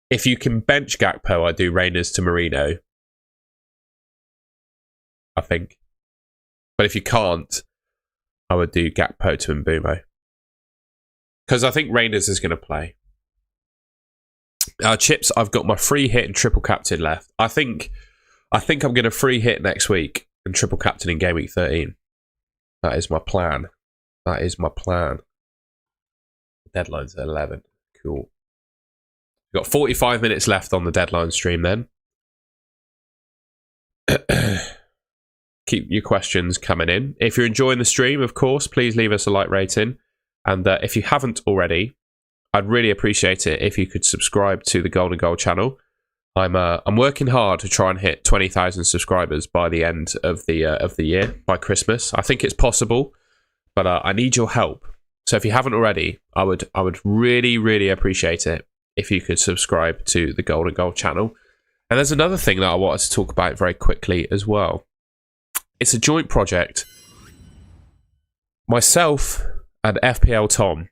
If you can bench Gakpo, I do Reinders to Marino. I think. But if you can't, I would do Gakpo to Mbumo. Because I think Reinders is going to play. Chips, I've got my free hit and triple captain left. I think I'm going to free hit next week and triple captain in Game Week 13. That is my plan. That is my plan. Deadline's at 11. Cool. We've got 45 minutes left on the deadline stream then. Keep your questions coming in. If you're enjoying the stream, of course, please leave us a like rating. And if you haven't already, I'd really appreciate it if you could subscribe to the Golden Goal channel. I'm working hard to try and hit 20,000 subscribers by the end of the year, by Christmas. I think it's possible, but I need your help. So if you haven't already, I would really, really appreciate it if you could subscribe to the Golden Goal channel. And there's another thing that I wanted to talk about very quickly as well. It's a joint project. Myself and FPL Tom,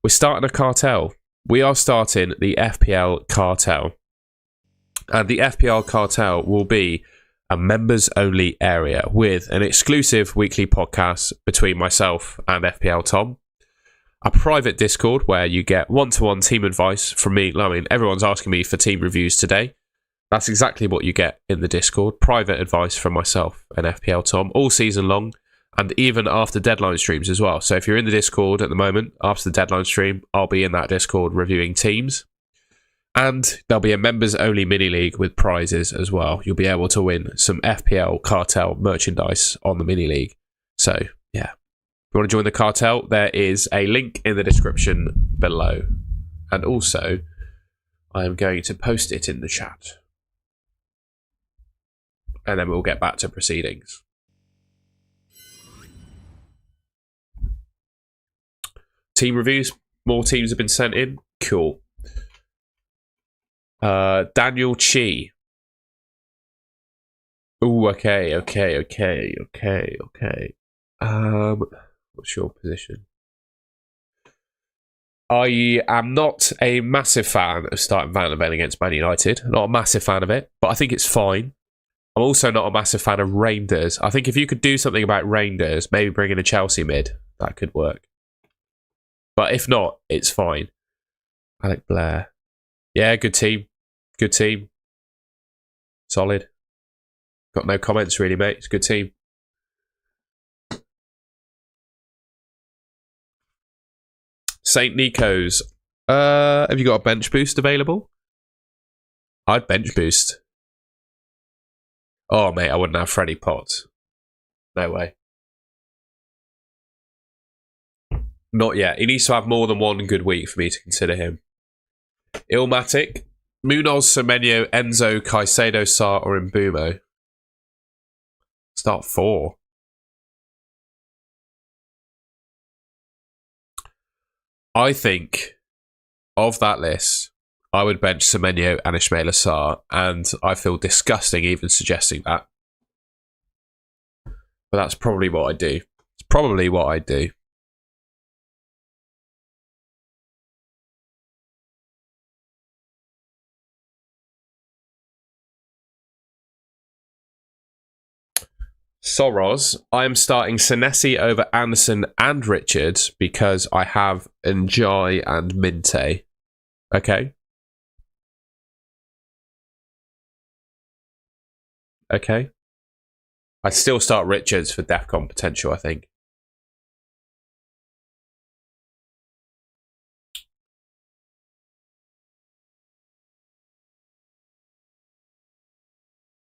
we're starting a cartel. We are starting the FPL Cartel. And the FPL Cartel will be a members-only area with an exclusive weekly podcast between myself and FPL Tom. A private Discord where you get one-to-one team advice from me. I mean, everyone's asking me for team reviews today. That's exactly what you get in the Discord. Private advice from myself and FPL Tom all season long, and even after deadline streams as well. So if you're in the Discord at the moment, after the deadline stream, I'll be in that Discord reviewing teams. And there'll be a members-only mini-league with prizes as well. You'll be able to win some FPL Cartel merchandise on the mini-league. So, yeah. If you want to join the cartel, there is a link in the description below. And also, I am going to post it in the chat. And then we'll get back to proceedings. Team reviews. More teams have been sent in. Cool. Daniel Chi. Ooh, okay. What's your position? I am not a massive fan of starting Van der Ven against Man United. Not a massive fan of it, but I think it's fine. I'm also not a massive fan of Reinders. I think if you could do something about Reinders, maybe bring in a Chelsea mid, that could work. But if not, it's fine. Alec Blair. Yeah, good team. Good team. Solid. Got no comments really, mate. It's a good team. St. Nico's. Have you got a bench boost available? I'd bench boost. Oh, mate, I wouldn't have Freddie Potts. No way. Not yet. He needs to have more than one good week for me to consider him. Ilmatic. Munoz, Semenyo, Enzo, Caicedo, Sarr, or Mbumo. Start 4. I think of that list, I would bench Semenyo and Ismail Sarr, and I feel disgusting even suggesting that. But that's probably what I do. It's probably what I do. Soros, I am starting Senesi over Anderson and Richards because I have Njai and Minte. Okay. Okay. I'd still start Richards for DEFCON potential, I think.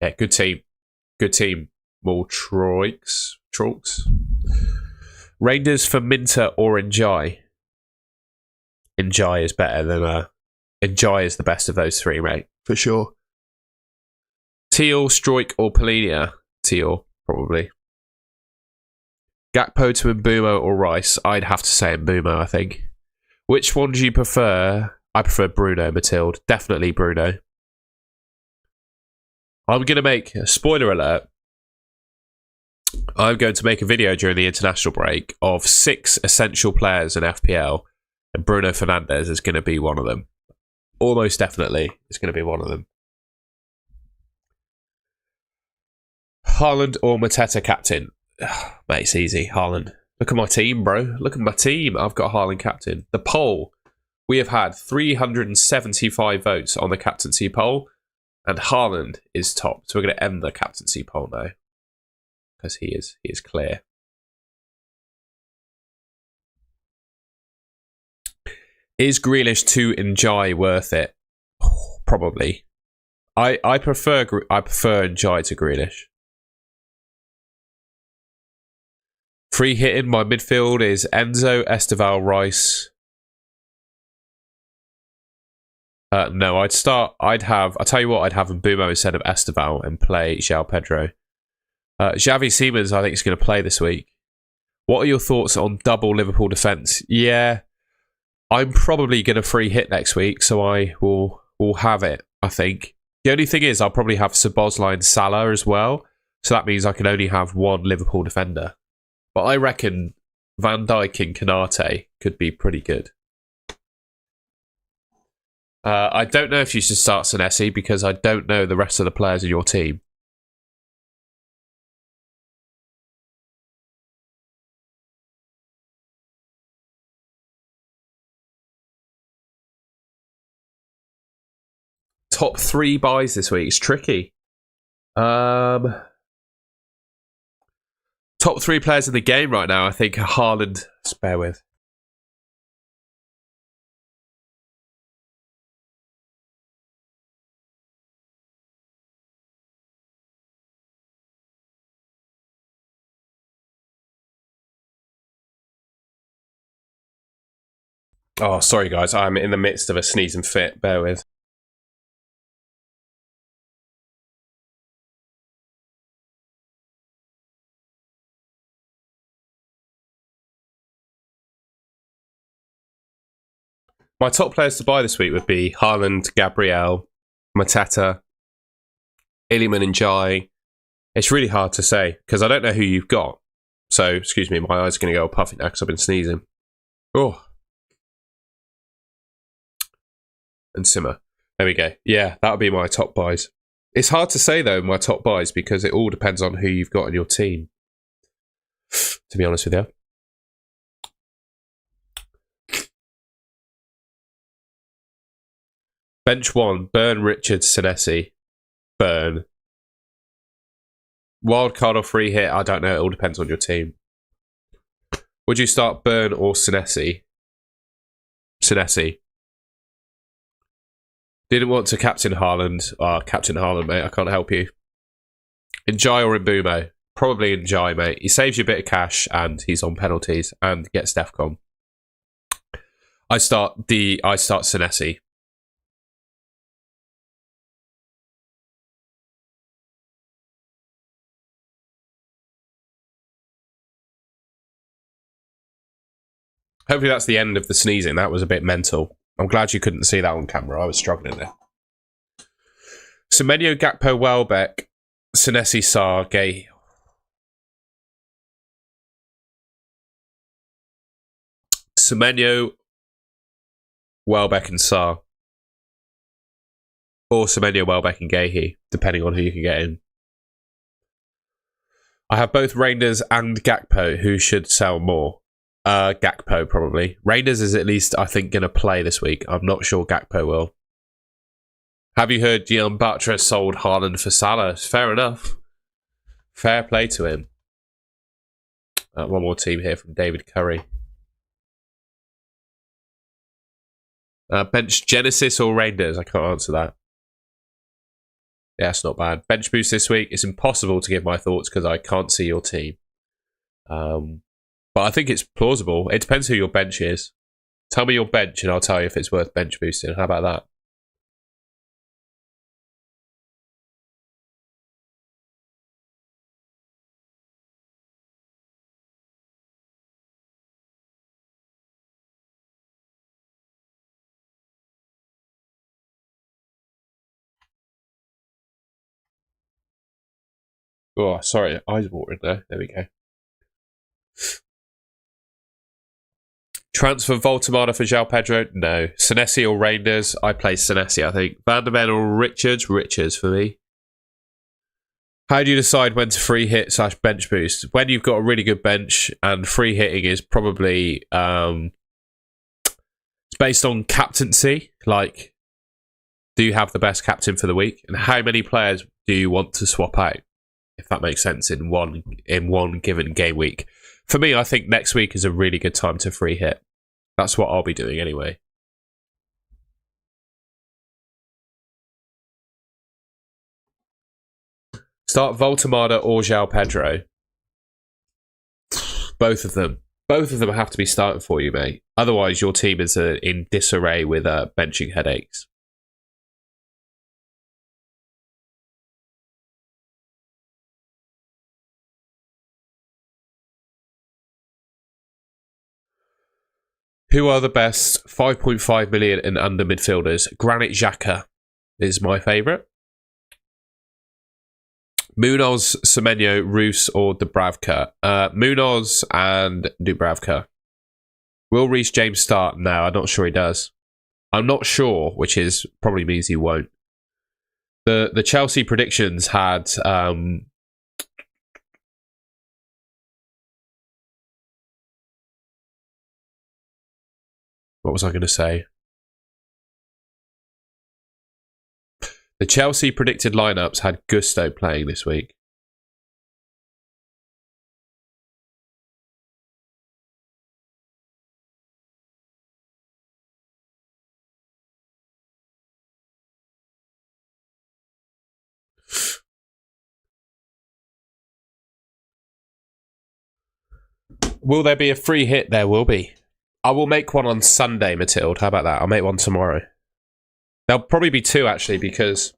Yeah, good team. Good team. More Troix. Rangers for Minter or Njai. Njai is better than Njai is the best of those three, mate. For sure. Teal, Stroik, or Polinia? Teal, probably. Gakpo to Mbumo or Rice? I'd have to say Mbumo, I think. Which one do you prefer? I prefer Bruno, Mathilde. Definitely Bruno. I'm going to make a spoiler alert. I'm going to make a video during the international break of 6 essential players in FPL, and Bruno Fernandes is going to be one of them. Almost definitely is going to be one of them. Haaland or Mateta captain? Mate, it's easy. Haaland. Look at my team, bro. Look at my team. I've got Haaland captain. The poll. We have had 375 votes on the captaincy poll, and Haaland is top. So we're going to end the captaincy poll now, because he is clear. Is Grealish to Njai worth it? Oh, probably. I prefer Njai to Grealish. Free hitting my midfield is Enzo, Esteval, Rice. No, I'll tell you what, I'd have Mbumo instead of Esteval and play João Pedro. Xavi Simons, I think, is going to play this week. What are your thoughts on double Liverpool defence? Yeah, I'm probably going to free hit next week, so I will have it, I think. The only thing is I'll probably have Szoboszlai and Salah as well, so that means I can only have one Liverpool defender. But I reckon Van Dijk and Konate could be pretty good. I don't know if you should start Senesi because I don't know the rest of the players in your team. Top 3 buys this week. It's tricky. Top 3 players in the game right now, I think, are Haaland. Just bear with. Oh, sorry, guys. I'm in the midst of a sneezing fit. Bear with. My top players to buy this week would be Haaland, Gabriel, Mateta, Iliman and Jai. It's really hard to say because I don't know who you've got. So, excuse me, my eyes are going to go puffy now because I've been sneezing. Oh. And simmer. There we go. Yeah, that would be my top buys. It's hard to say, though, my top buys because it all depends on who you've got in your team, to be honest with you. Bench 1, Burn, Richards, Senesi. Burn. Wildcard or free hit, I don't know. It all depends on your team. Would you start Burn or Senesi? Senesi. Didn't want to captain Haaland. Captain Haaland, mate. I can't help you. Njai or Mbumo? Probably Njai, mate. He saves you a bit of cash and he's on penalties and gets Defcon. I start Senesi. Hopefully that's the end of the sneezing. That was a bit mental. I'm glad you couldn't see that on camera. I was struggling there. Semenyo, Gakpo, Welbeck, Senesi, Sarr, Gay. Semenyo, Welbeck and Sarr. Or Semenyo, Welbeck and Gahey, depending on who you can get in. I have both Reinders and Gakpo, who should sell more. Gakpo, probably. Reinders is at least, I think, going to play this week. I'm not sure Gakpo will. Have you heard Gian Batra sold Haaland for Salah? Fair enough. Fair play to him. One more team here from David Curry. Bench Genesis or Reinders? I can't answer that. Yeah, it's not bad. Bench boost this week. It's impossible to give my thoughts because I can't see your team. But I think it's plausible. It depends who your bench is. Tell me your bench and I'll tell you if it's worth bench boosting. How about that? Oh, sorry. Eyes watering there. There we go. Transfer Voltemada for João Pedro? No. Senesi or Reinders? I play Senesi, I think. Van der Ven or Richards? Richards for me. How do you decide when to free hit / bench boost? When you've got a really good bench, and free hitting is probably it's based on captaincy. Like, do you have the best captain for the week? And how many players do you want to swap out? If that makes sense in one given game week. For me, I think next week is a really good time to free hit. That's what I'll be doing anyway. Start Voltemada or João Pedro. Both of them. Both of them have to be starting for you, mate. Otherwise, your team is in disarray with benching headaches. Who are the best 5.5 million and under midfielders? Granit Xhaka is my favourite. Munoz, Semenyo, Roos, or Dubravka? Munoz and Dubravka. Will Reece James start? No, I'm not sure he does. I'm not sure, which is probably means he won't. The Chelsea predictions had what was I going to say? The Chelsea predicted lineups had Gusto playing this week. Will there be a free hit? There will be. I will make one on Sunday, Matilde. How about that? I'll make one tomorrow. There'll probably be two, actually, because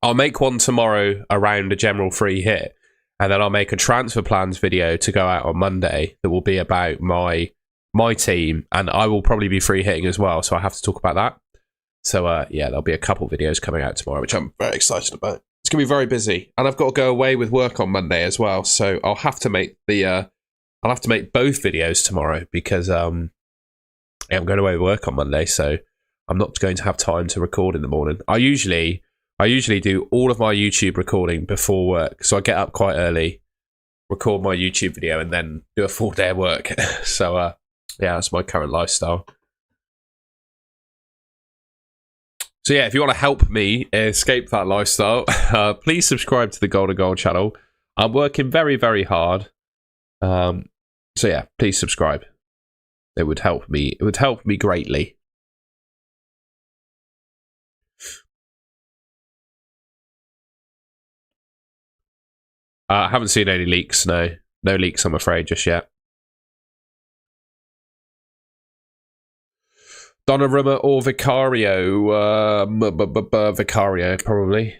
I'll make one tomorrow around a general free hit, and then I'll make a transfer plans video to go out on Monday that will be about my team, and I will probably be free hitting as well, so I have to talk about that. So, yeah, there'll be a couple videos coming out tomorrow, which I'm very excited about. It's going to be very busy, and I've got to go away with work on Monday as well, so I'll have to make I'll have to make both videos tomorrow because I'm going away with work on Monday, so I'm not going to have time to record in the morning. I usually do all of my YouTube recording before work, so I get up quite early, record my YouTube video, and then do a full day of work. So, yeah, that's my current lifestyle. So, yeah, if you want to help me escape that lifestyle, please subscribe to the Golden Goal channel. I'm working very, very hard. So, yeah, please subscribe. It would help me. It would help me greatly. I haven't seen any leaks, no. No leaks, I'm afraid, just yet. Donnarumma or Vicario? Vicario, probably.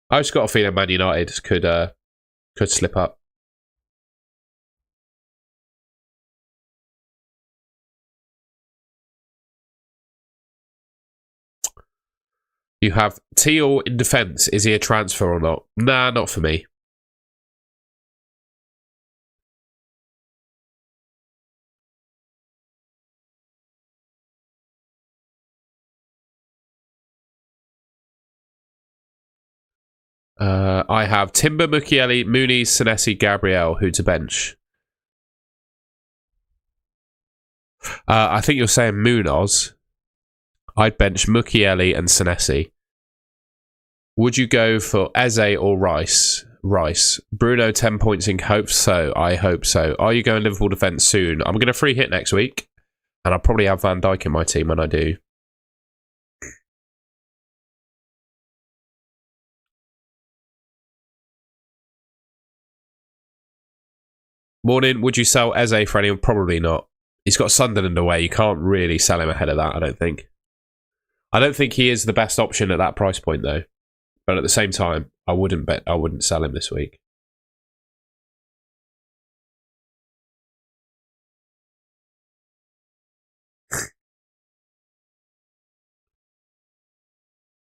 I just got a feeling Man United could slip up. You have Teal in defence. Is he a transfer or not? Nah, not for me. I have Timber, Mukiele, Muniz, Senesi, Gabriel. Who to bench? I think you're saying Munoz. I'd bench Mukiele and Senesi. Would you go for Eze or Rice? Rice. Bruno, 10 points in hope so. I hope so. Are you going Liverpool defence soon? I'm going to free hit next week. And I'll probably have Van Dijk in my team when I do. Morning. Would you sell Eze for anyone? Probably not. He's got Sunderland away. You can't really sell him ahead of that, I don't think. I don't think he is the best option at that price point, though. But at the same time, I wouldn't sell him this week.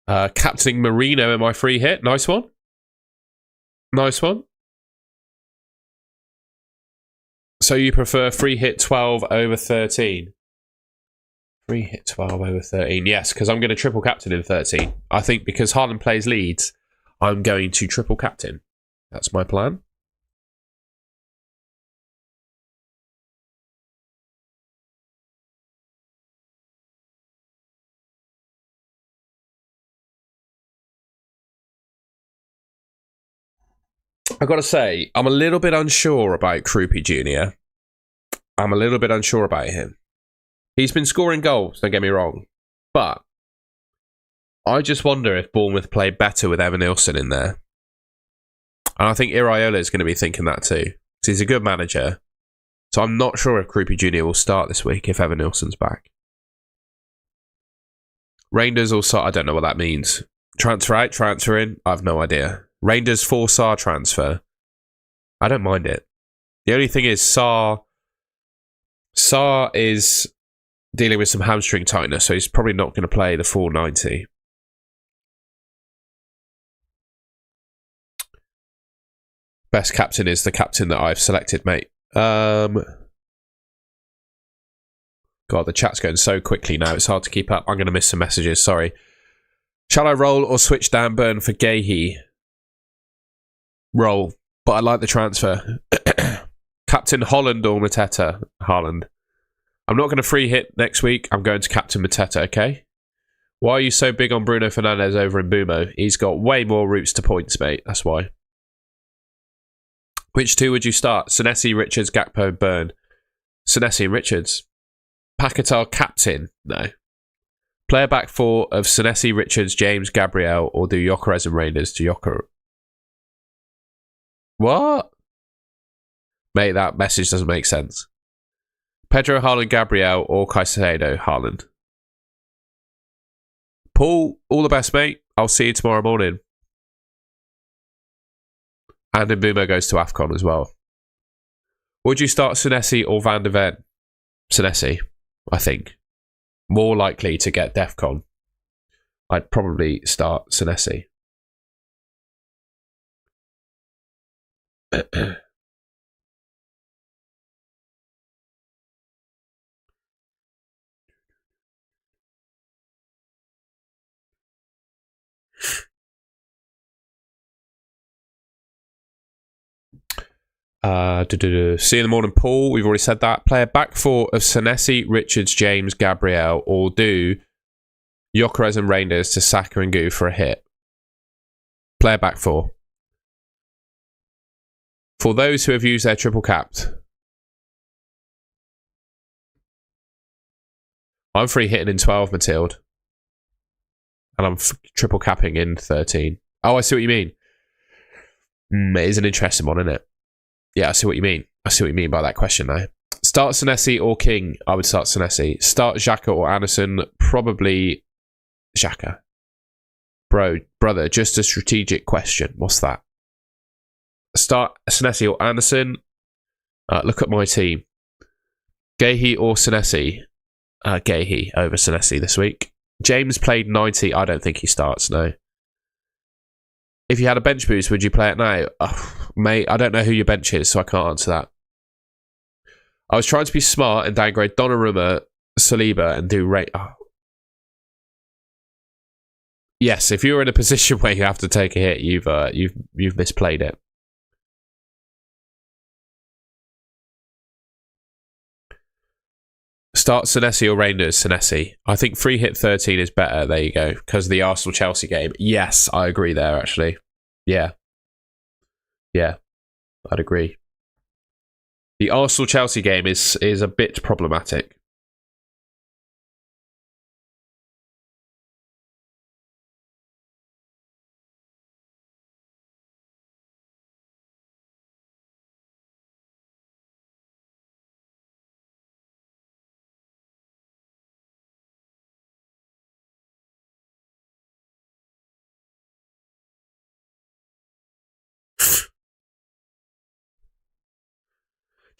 Captaining Marino in my free hit. Nice one. Nice one. So you prefer free hit 12 over 13? Free hit 12 over 13. Yes, because I'm going to triple captain in 13. I think because Haaland plays Leeds, I'm going to triple captain. That's my plan. I've got to say, I'm a little bit unsure about Krupi Jr. I'm a little bit unsure about him. He's been scoring goals, don't get me wrong. But I just wonder if Bournemouth play better with Evanilson in there. And I think Iraola is going to be thinking that too. Because he's a good manager. So I'm not sure if Krupi Jr. will start this week if Evanilson's back. Rangers will start. I don't know what that means. Transfer out, transfer in. I have no idea. Rangers 4 Sarr transfer. I don't mind it. The only thing is Sarr Sarr is dealing with some hamstring tightness, so he's probably not going to play the full 90. Best captain is the captain that I've selected, mate. God, the chat's going so quickly now, it's hard to keep up. I'm going to miss some messages, sorry. Shall I roll or switch Dan Burn for Gahey? Roll, but I like the transfer. Captain Holland or Mateta? Haaland. I'm not going to free hit next week. I'm going to Captain Mateta, okay? Why are you so big on Bruno Fernandes over in Bumo? He's got way more routes to points, mate. That's why. Which two would you start? Senesi, Richards, Gakpo, Burn. Senesi and Richards. Paquetá captain? No. Player back four of Senesi, Richards, James, Gabriel, or do Gyökeres and Reinders to Gyökeres? What? Mate, that message doesn't make sense. Pedro, Haaland, Gabriel, or Caicedo, Haaland. Paul, all the best, mate. I'll see you tomorrow morning. And Mbumo goes to AFCON as well. Would you start Senesi or Van de Ven? Senesi, I think. More likely to get DEFCON. I'd probably start Senesi. See you in the morning, Paul. We've already said that. Player back four of Senesi, Richards, James, Gabriel, or do Gyökeres and Reinders to Saka and Gu for a hit. Player back four. For those who have used their triple capped, I'm free hitting in 12, Matilde. And I'm triple capping in 13. Oh, I see what you mean. It is an interesting one, isn't it? Yeah, I see what you mean. I see what you mean by that question now. Start Senesi or King? I would start Senesi. Start Xhaka or Anderson? Probably Xhaka. Brother, just a strategic question. What's that? Start Senesi or Anderson? Look at my team. Gahey or Senesi? Gahey over Senesi this week. James played 90. I don't think he starts, no. If you had a bench boost, would you play it now? Mate, I don't know who your bench is, so I can't answer that. I was trying to be smart and downgrade Donnarumma, Saliba, and do rate. Oh. Yes, if you're in a position where you have to take a hit, you've misplayed it. Start Senesi or Reinders? Senesi. I think free hit 13 is better. There you go. Because of the Arsenal-Chelsea game. Yes, I agree there, actually. Yeah. Yeah, I'd agree. The Arsenal-Chelsea game is a bit problematic.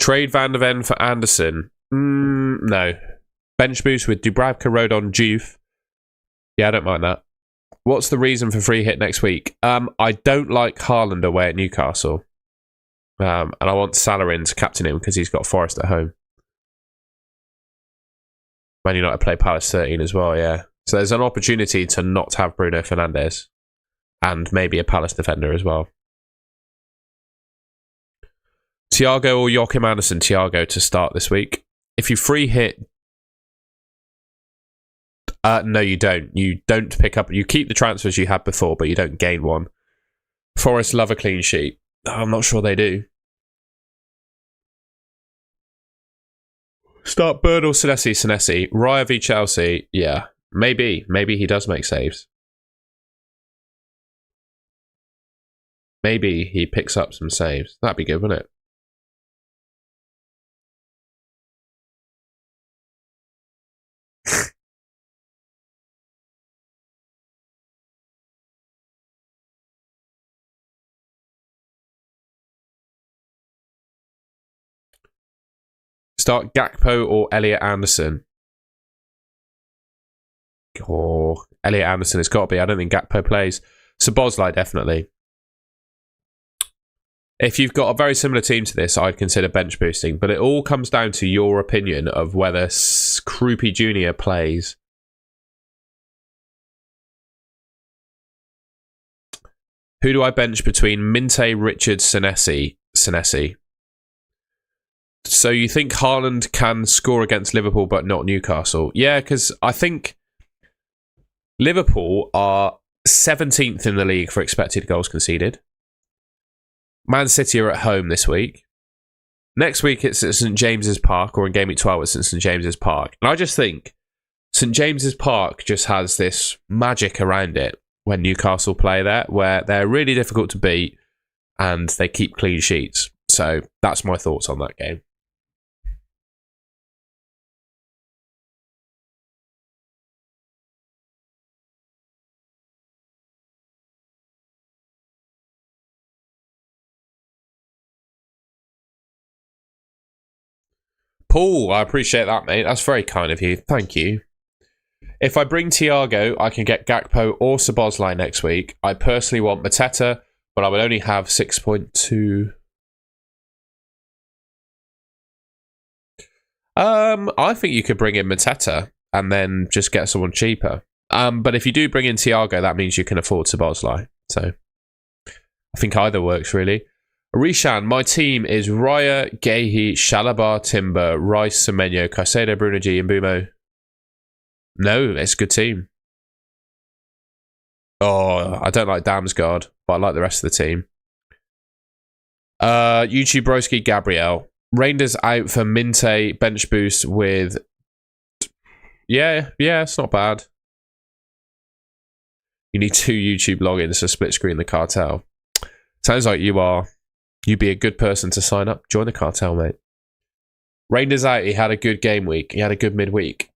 Trade Van de Ven for Anderson. No. Bench boost with Dubravka, Rodon, Juve. Yeah, I don't mind that. What's the reason for free hit next week? I don't like Haaland away at Newcastle. And I want Salah in to captain him because he's got Forest at home. Man United play Palace 13 as well, yeah. So there's an opportunity to not have Bruno Fernandes. And maybe a Palace defender as well. Thiago or Joachim Anderson? Thiago to start this week. If you free hit... no, you don't. You don't pick up... You keep the transfers you had before, but you don't gain one. Forest love a clean sheet. I'm not sure they do. Start Bird or Senesi? Senesi. Raya v Chelsea. Yeah. Maybe. Maybe he does make saves. Maybe he picks up some saves. That'd be good, wouldn't it? start Gakpo or Elliot Anderson? Oh, Elliot Anderson, it's got to be. I don't think Gakpo plays. Szoboszlai, definitely. If you've got a very similar team to this, I'd consider bench boosting. But it all comes down to your opinion of whether Krupi Jr. plays. Who do I bench between Minte, Richards, Senesi? So you think Haaland can score against Liverpool but not Newcastle? Yeah, because I think Liverpool are 17th in the league for expected goals conceded. Man City are at home this week. Next week it's at St James's Park, or in Gameweek 12 it's at St James's Park. And I just think St James's Park just has this magic around it when Newcastle play there, where they're really difficult to beat and they keep clean sheets. So that's my thoughts on that game. Paul, I appreciate that, mate. That's very kind of you. Thank you. If I bring Thiago, I can get Gakpo or Szoboszlai next week. I personally want Mateta, but I would only have 6.2. I think you could bring in Mateta and then just get someone cheaper. But if you do bring in Thiago, that means you can afford Szoboszlai. So I think either works, really. Rishan, my team is Raya, Gehi, Shalabar, Timber, Rice, Semenyo, Caicedo, Bruno G, and Mbumo. No, it's a good team. Oh, I don't like Damsgaard, but I like the rest of the team. YouTube Broski, Gabriel. Reinders out for Minte, bench boost with... Yeah, it's not bad. You need 2 YouTube logins to split screen the cartel. Sounds like you'd be a good person to sign up. Join the cartel, mate. Reinders out, he had a good game week. He had a good midweek.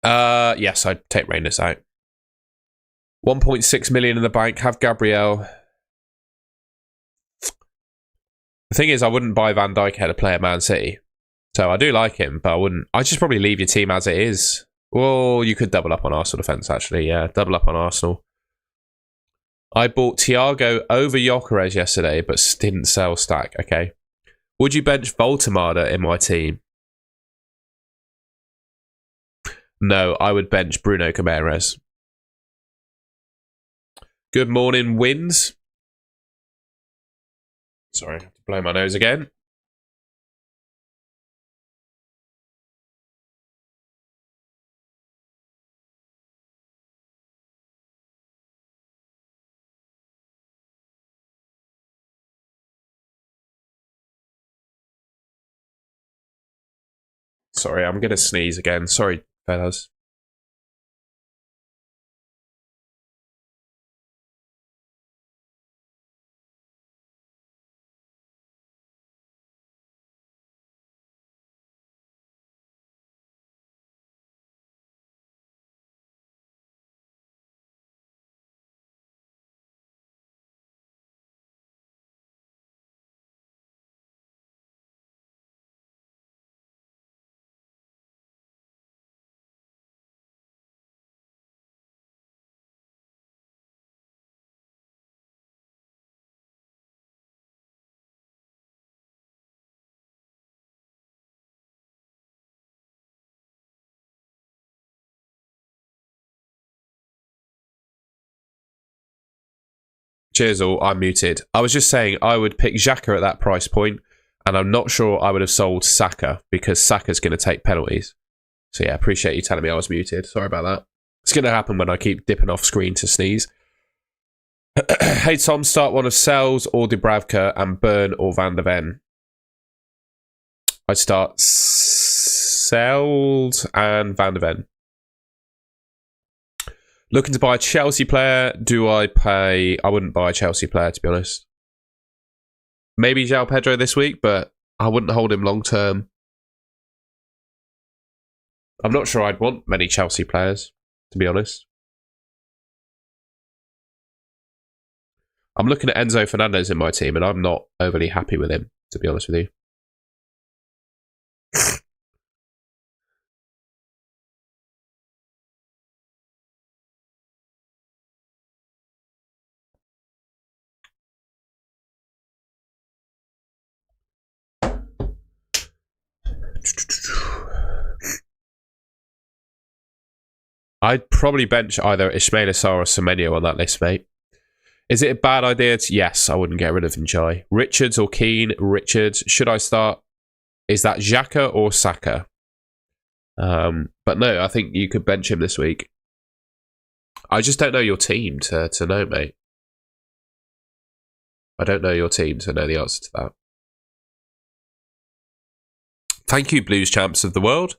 Yes, I'd take Reinders out. 1.6 million in the bank. Have Gabriel. The thing is, I wouldn't buy Van Dijk ahead of play at Man City. So I do like him, but I wouldn't. I'd just probably leave your team as it is. Well, you could double up on Arsenal defence, actually. Yeah, double up on Arsenal. I bought Thiago over Gyökeres yesterday, but didn't sell stack. Okay. Would you bench Voltemada in my team? No, I would bench Bruno Guimaraes. Good morning, Wins. Sorry, I have to blow my nose again. Sorry, I'm going to sneeze again. Sorry, fellas. Cheers all, I'm muted. I was just saying I would pick Xhaka at that price point, and I'm not sure I would have sold Saka, because Saka's going to take penalties. So yeah, appreciate you telling me I was muted. Sorry about that. It's going to happen when I keep dipping off screen to sneeze. Hey Tom, start one of Sells or Dubravka and Burn or Van der Ven. I'd start Sells and Van der Ven. Looking to buy a Chelsea player. Do I pay? I wouldn't buy a Chelsea player, to be honest. Maybe João Pedro this week, but I wouldn't hold him long term. I'm not sure I'd want many Chelsea players, to be honest. I'm looking at Enzo Fernandez in my team, and I'm not overly happy with him. to be honest with you. I'd probably bench either Ismail Assar or Semenyo on that list, mate. Is it a bad idea? Yes, I wouldn't get rid of Njai. Richards or Keane? Richards. Should I start? Is that Xhaka or Saka? But no, I think you could bench him this week. I just don't know your team to know, mate. I don't know your team to know the answer to that. Thank you, Blues champs of the world.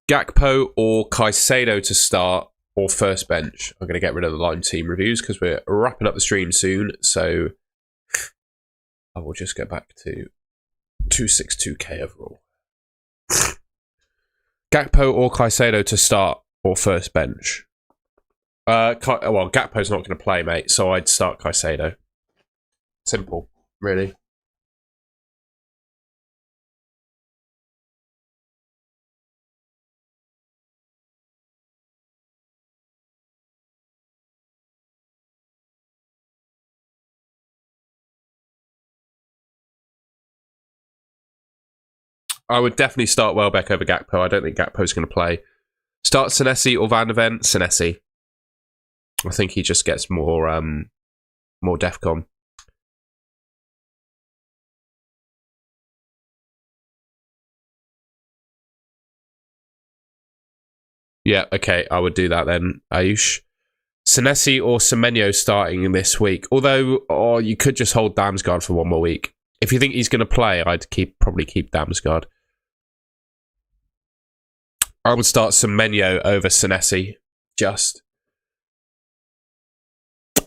Gakpo or Caicedo to start or first bench. I'm going to get rid of the Lime team reviews because we're wrapping up the stream soon. So I will just go back to 262k overall. Gakpo or Caicedo to start or first bench. Well, Gakpo's not going to play, mate, so I'd start Caicedo. Simple, really. I would definitely start Welbeck over Gakpo. I don't think Gakpo's going to play. Start Senesi or Van de Ven? Senesi. I think he just gets more DEFCON. Yeah, okay, I would do that then, Ayush. Senesi or Semenyo starting this week. Although, you could just hold Damsgaard for one more week. If you think he's going to play, I'd probably keep Damsgaard. I would start Semenyo over Senesi.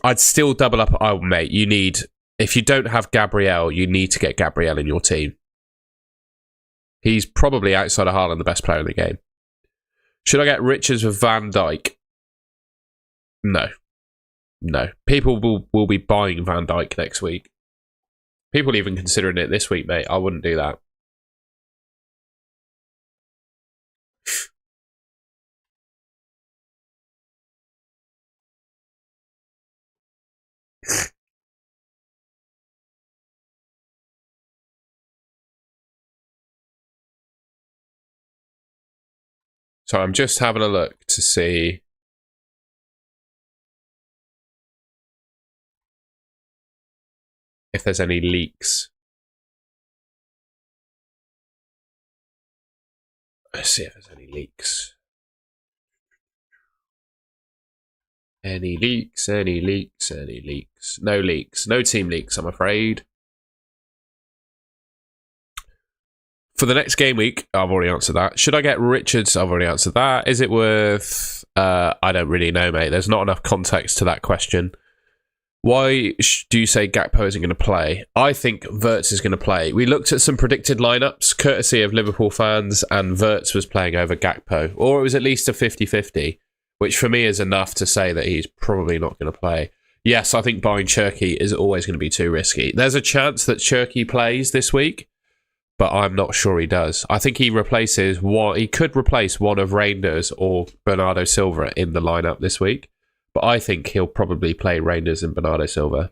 I'd still double up. Oh, mate, if you don't have Gabriel, you need to get Gabriel in your team. He's probably, outside of Haaland, the best player in the game. Should I get Richards with Van Dijk? No. People will be buying Van Dijk next week. People even considering it this week, mate. I wouldn't do that. So I'm just having a look to see if there's any leaks. Let's see if there's any leaks. Any leaks? No leaks. No team leaks, I'm afraid. For the next game week, I've already answered that. Should I get Richards? I've already answered that. Is it worth... I don't really know, mate. There's not enough context to that question. Why do you say Gakpo isn't going to play? I think Wirtz is going to play. We looked at some predicted lineups, courtesy of Liverpool fans, and Wirtz was playing over Gakpo. Or it was at least a 50-50, which for me is enough to say that he's probably not going to play. Yes, I think buying Cherki is always going to be too risky. There's a chance that Cherki plays this week, but I'm not sure he does. I think he could replace one of Reinders or Bernardo Silva in the lineup this week. But I think he'll probably play Reinders and Bernardo Silva.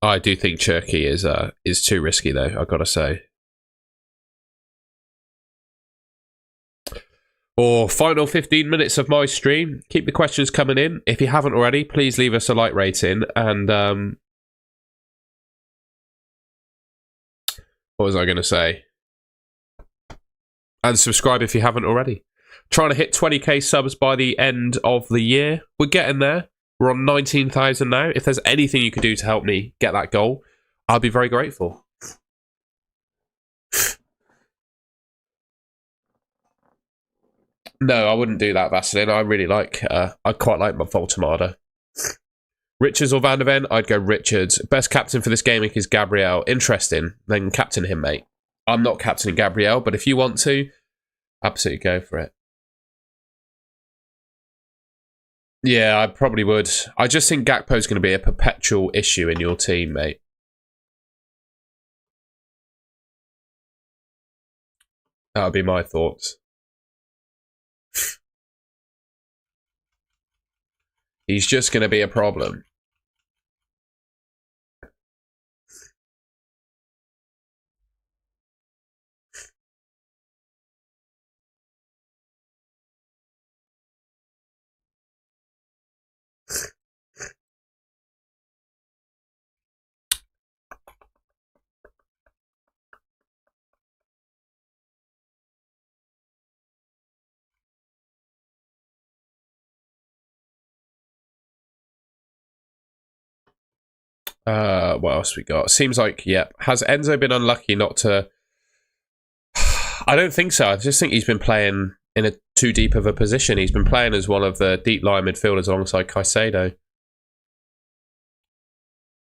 I do think Cherki is too risky, though, I've got to say. Or final 15 minutes of my stream. Keep the questions coming in. If you haven't already, please leave us a like rating. And what was I going to say? And subscribe if you haven't already. Trying to hit 20k subs by the end of the year. We're getting there. We're on 19,000 now. If there's anything you could do to help me get that goal, I'll be very grateful. No, I wouldn't do that, Vaseline. I quite like my Voltamada. Richards or Van de Ven? I'd go Richards. Best captain for this game week is Gabriel. Interesting. Then captain him, mate. I'm not captaining Gabriel, but if you want to, absolutely go for it. Yeah, I probably would. I just think Gakpo's going to be a perpetual issue in your team, mate. That would be my thoughts. He's just going to be a problem. What else we got? Seems like, yeah. Has Enzo been unlucky not to... I don't think so. I just think he's been playing in a too deep of a position. He's been playing as one of the deep line midfielders alongside Caicedo.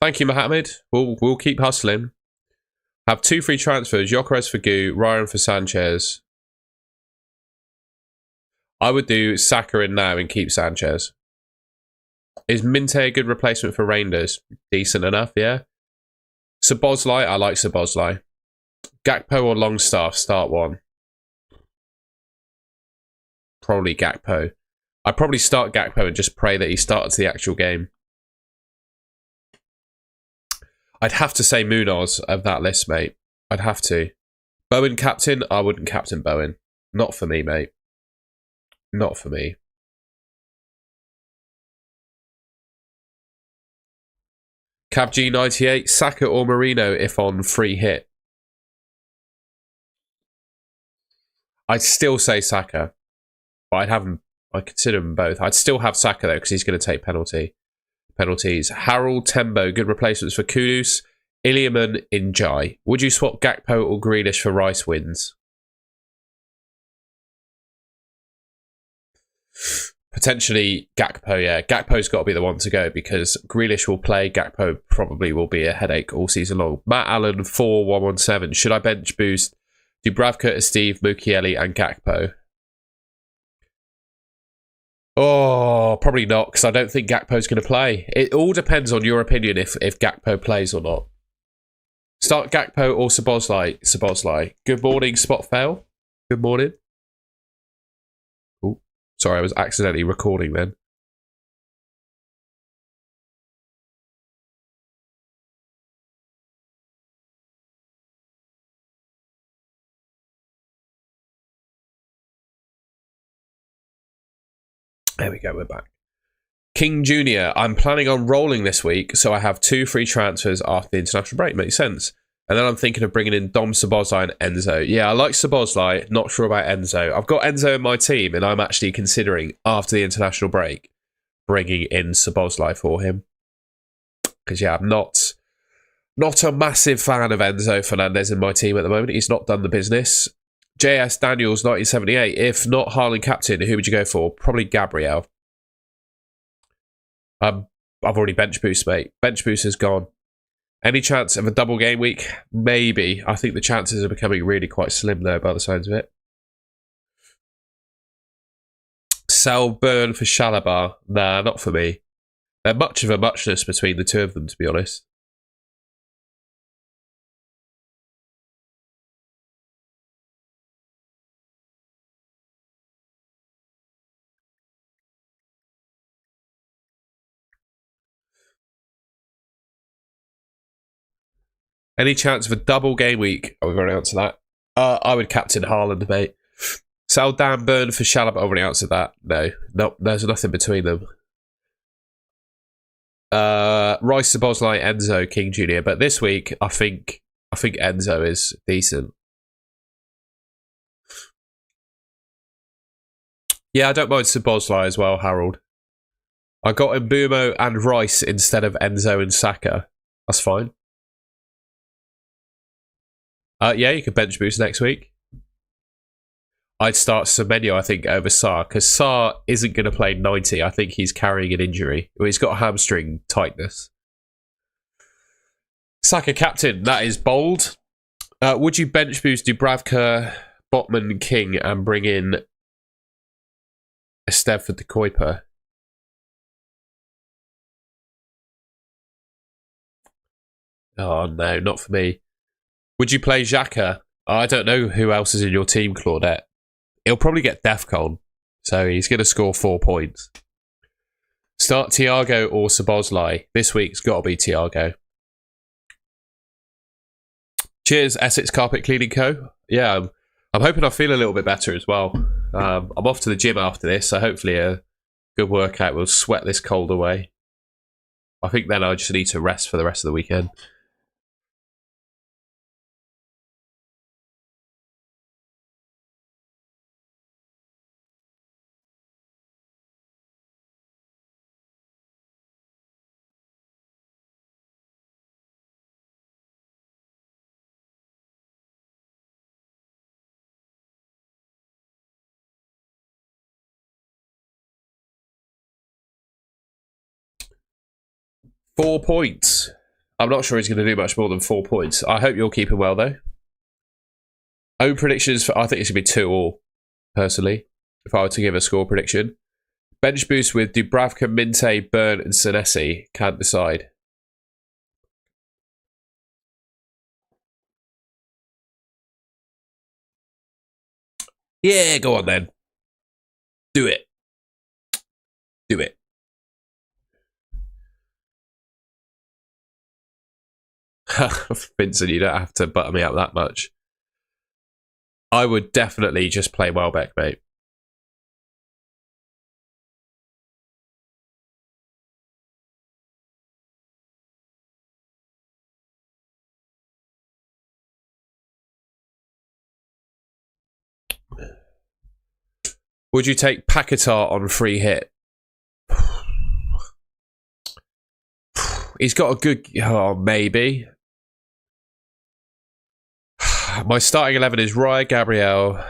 Thank you, Mohamed. We'll keep hustling. Have 2 free transfers. Gyökeres for Gu, Ryan for Sanchez. I would do Saka in now and keep Sanchez. Is Minte a good replacement for Reinders? Decent enough, yeah. Szoboszlai, I like Szoboszlai. Gakpo or Longstaff, start one. Probably Gakpo. I'd probably start Gakpo and just pray that he starts the actual game. I'd have to say Munoz of that list, mate. I'd have to. Bowen captain? I wouldn't captain Bowen. Not for me, mate. Not for me. CavG98, Saka or Marino if on free hit? I'd still say Saka. But I'd have them. I'd consider them both. I'd still have Saka though, because he's going to take penalties. Harold, Tembo, good replacements for Kudus. Iliaman, Njai. Would you swap Gakpo or Grealish for Rice wins? Potentially Gakpo, yeah. Gakpo's got to be the one to go because Grealish will play. Gakpo probably will be a headache all season long. Matt Allen, 4117. Should I bench boost Dubravka, Steve, Mukiele and Gakpo? Oh, probably not, because I don't think Gakpo's going to play. It all depends on your opinion if Gakpo plays or not. Start Gakpo or Szoboszlai. Szoboszlai. Good morning, Spot Fail. Good morning. Oh, sorry, I was accidentally recording then. There we go, we're back. King Jr., I'm planning on rolling this week, so I have 2 free transfers after the international break. Makes sense. And then I'm thinking of bringing in Dom Szoboszlai and Enzo. Yeah, I like Szoboszlai, not sure about Enzo. I've got Enzo in my team, and I'm actually considering, after the international break, bringing in Szoboszlai for him. Because, yeah, I'm not a massive fan of Enzo Fernandez in my team at the moment. He's not done the business. JS Daniels, 1978. If not Haaland captain, who would you go for? Probably Gabriel. I've already bench boost, mate. Bench boost is gone. Any chance of a double game week? Maybe. I think the chances are becoming really quite slim, though, by the signs of it. Sell Burn for Shalabar? Nah, not for me. They're much of a muchness between the two of them, to be honest. Any chance of a double game week? Oh, we've already answered that. I would captain Haaland, mate. Sell Dan Burn for Shalab. I've already answered that. No, there's nothing between them. Rice, Szoboszlai, Enzo, King Jr. But this week, I think Enzo is decent. Yeah, I don't mind Szoboszlai as well, Harold. I got Mbumo and Rice instead of Enzo and Saka. That's fine. Yeah, you could bench boost next week. I'd start Semenyo, I think, over Sarr, because Sarr isn't going to play 90. I think he's carrying an injury. Well, he's got a hamstring tightness. Saka captain, that is bold. Would you bench boost Dubravka, Botman, King, and bring in Esteve for De Kuiper? Oh, no, not for me. Would you play Xhaka? I don't know who else is in your team, Claudette. He'll probably get Defcon, so he's going to score 4 points. Start Thiago or Szoboszlai. This week's got to be Thiago. Cheers, Essex Carpet Cleaning Co. Yeah, I'm hoping I feel a little bit better as well. I'm off to the gym after this, so hopefully a good workout will sweat this cold away. I think then I just need to rest for the rest of the weekend. Four points. I'm not sure he's going to do much more than 4 points. I hope you're keeping well, though. Own predictions, I think it's going to be 2-2, personally, if I were to give a score prediction. Bench boost with Dubravka, Minte, Burn and Senesi. Can't decide. Yeah, go on then. Do it. Do it. Vincent, you don't have to butter me up that much. I would definitely just play Welbeck, mate. Would you take Paquetá on free hit? He's got a good... Oh, maybe. My starting 11 is Raya, Gabriel.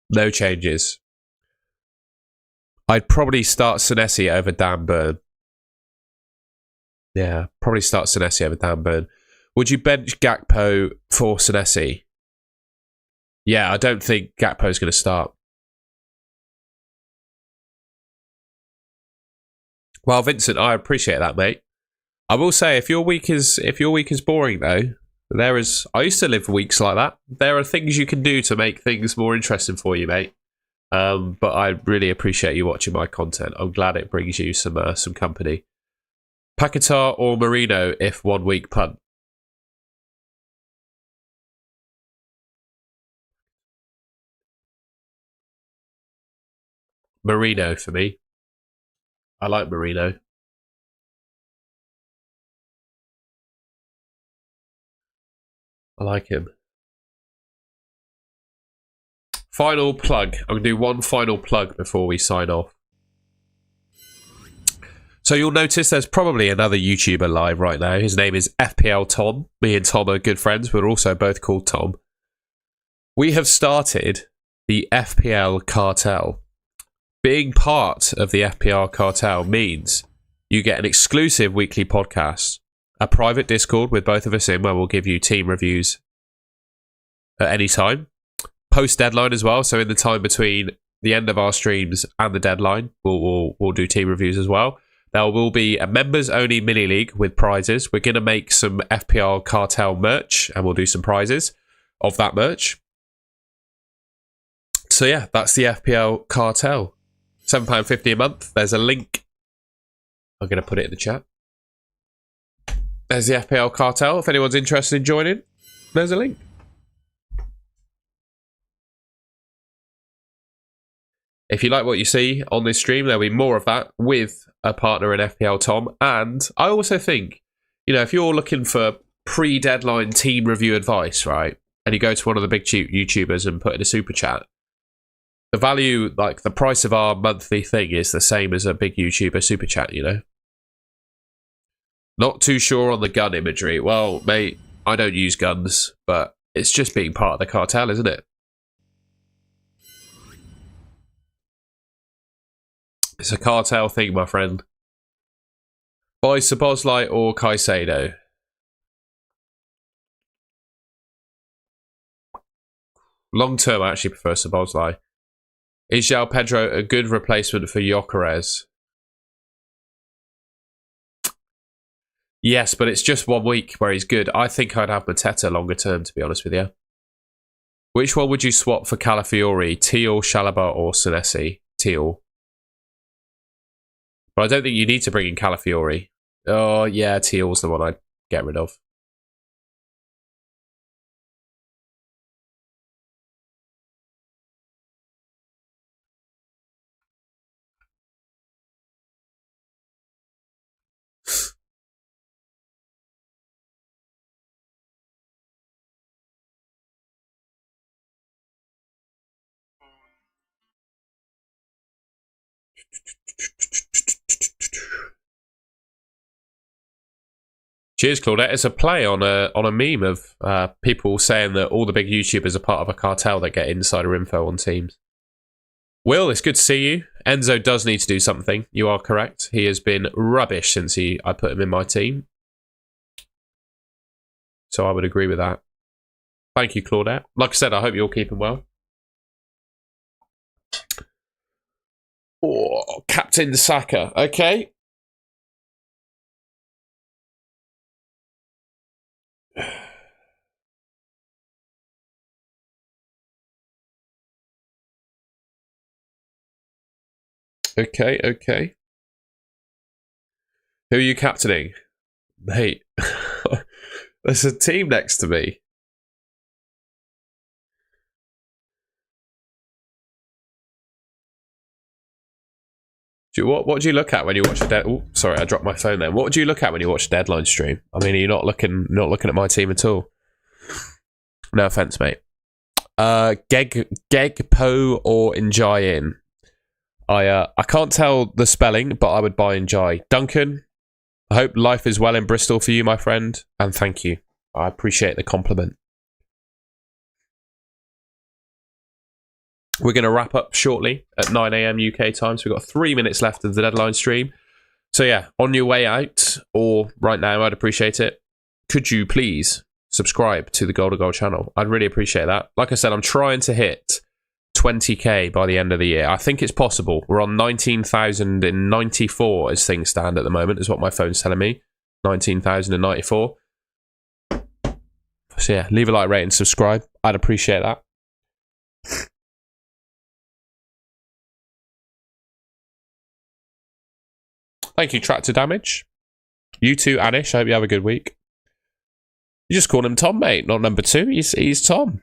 No changes. I'd probably start Senesi over Dan Burn. Yeah, probably start Senesi over Dan Burn. Would you bench Gakpo for Senesi? Yeah, I don't think Gakpo's going to start. Well, Vincent, I appreciate that, mate. I will say, if your week is boring though, I used to live weeks like that. There are things you can do to make things more interesting for you, mate. But I really appreciate you watching my content. I'm glad it brings you some company. Paquetá or Marino if 1 week punt? Marino for me. I like Marino. I like him. Final plug. I'm going to do one final plug before we sign off. So you'll notice there's probably another YouTuber live right now. His name is FPL Tom. Me and Tom are good friends. We're also both called Tom. We have started the FPL Cartel. Being part of the FPL Cartel means you get an exclusive weekly podcast, a private Discord with both of us in where we'll give you team reviews at any time. Post-deadline as well, so in the time between the end of our streams and the deadline, we'll do team reviews as well. There will be a members-only mini-league with prizes. We're going to make some FPL Cartel merch, and we'll do some prizes of that merch. So yeah, that's the FPL Cartel. £7.50 a month. There's a link. I'm going to put it in the chat. There's the FPL Cartel. If anyone's interested in joining, there's a link. If you like what you see on this stream, there'll be more of that with a partner in FPL Tom. And I also think, if you're looking for pre-deadline team review advice, right, and you go to one of the big YouTubers and put in a super chat, the value, like the price of our monthly thing is the same as a big YouTuber super chat, Not too sure on the gun imagery. Well, mate, I don't use guns, but it's just being part of the cartel, isn't it? It's a cartel thing, my friend. Buy Szoboszlai or Caicedo? Long term, I actually prefer Szoboszlai. Is João Pedro a good replacement for Gyökeres? Yes, but it's just 1 week where he's good. I think I'd have Mateta longer term, to be honest with you. Which one would you swap for Calafiori? Teal, Chalobah, or Senesi? Teal. But I don't think you need to bring in Calafiori. Oh, yeah, Teal's the one I'd get rid of. Cheers, Claudette. It's a play on a meme of people saying that all the big YouTubers are part of a cartel that get insider info on teams. Will, it's good to see you. Enzo does need to do something. You are correct. He has been rubbish since I put him in my team. So I would agree with that. Thank you, Claudette. Like I said, I hope you're keeping well. Oh, Captain Saka. Okay. Okay. Who are you captaining? Mate, there's a team next to me. What do you look at when you watch a Oh, sorry, I dropped my phone then. What do you look at when you watch a Deadline stream? I mean, are you not looking at my team at all? No offense, mate. Gegpo or Njayin? I can't tell the spelling, but I would buy Njai. Duncan, I hope life is well in Bristol for you, my friend, and thank you. I appreciate the compliment. We're going to wrap up shortly at 9 AM UK time, so we've got 3 minutes left of the Deadline stream. So yeah, on your way out, or right now, I'd appreciate it. Could you please subscribe to the Goal to Goal channel? I'd really appreciate that. Like I said, I'm trying to hit 20k by the end of the year. I think it's possible. We're on 19,094 as things stand at the moment, is what my phone's telling me. 19,094. So yeah, leave a like, rate, and subscribe. I'd appreciate that. Thank you, Tractor Damage. You too, Anish. I hope you have a good week. You just call him Tom, mate, not number 2. He's Tom.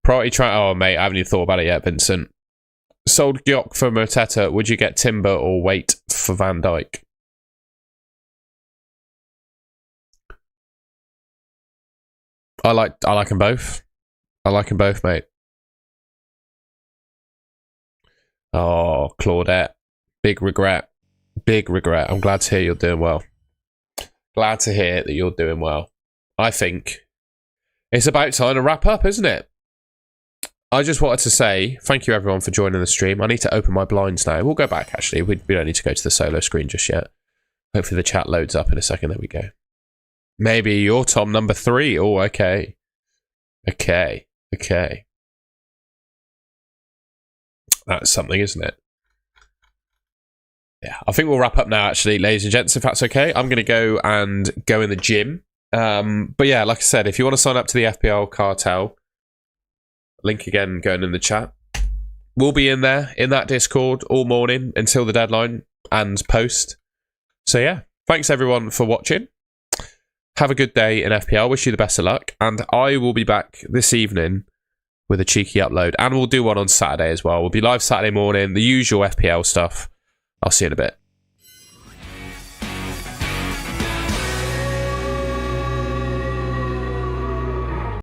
Priority try. Oh, mate, I haven't even thought about it yet, Vincent. Sold Gyok for Mateta. Would you get Timber or wait for Van Dijk? I like them both. I like them both, mate. Oh, Claudette. Big regret. Big regret. I'm glad to hear you're doing well. Glad to hear that you're doing well. I think it's about time to wrap up, isn't it? I just wanted to say thank you, everyone, for joining the stream. I need to open my blinds now. We'll go back, actually. We don't need to go to the solo screen just yet. Hopefully the chat loads up in a second. There we go. Maybe you're Tom number 3. Oh, okay. Okay. That's something, isn't it? Yeah, I think we'll wrap up now, actually, ladies and gents, if that's okay. I'm going to go in the gym. But yeah, like I said, if you want to sign up to the FPL Cartel, link again going in the chat. We'll be in there, in that Discord, all morning until the deadline and post. So yeah, thanks everyone for watching. Have a good day in FPL. Wish you the best of luck. And I will be back this evening with a cheeky upload. And we'll do one on Saturday as well. We'll be live Saturday morning, the usual FPL stuff. I'll see you in a bit.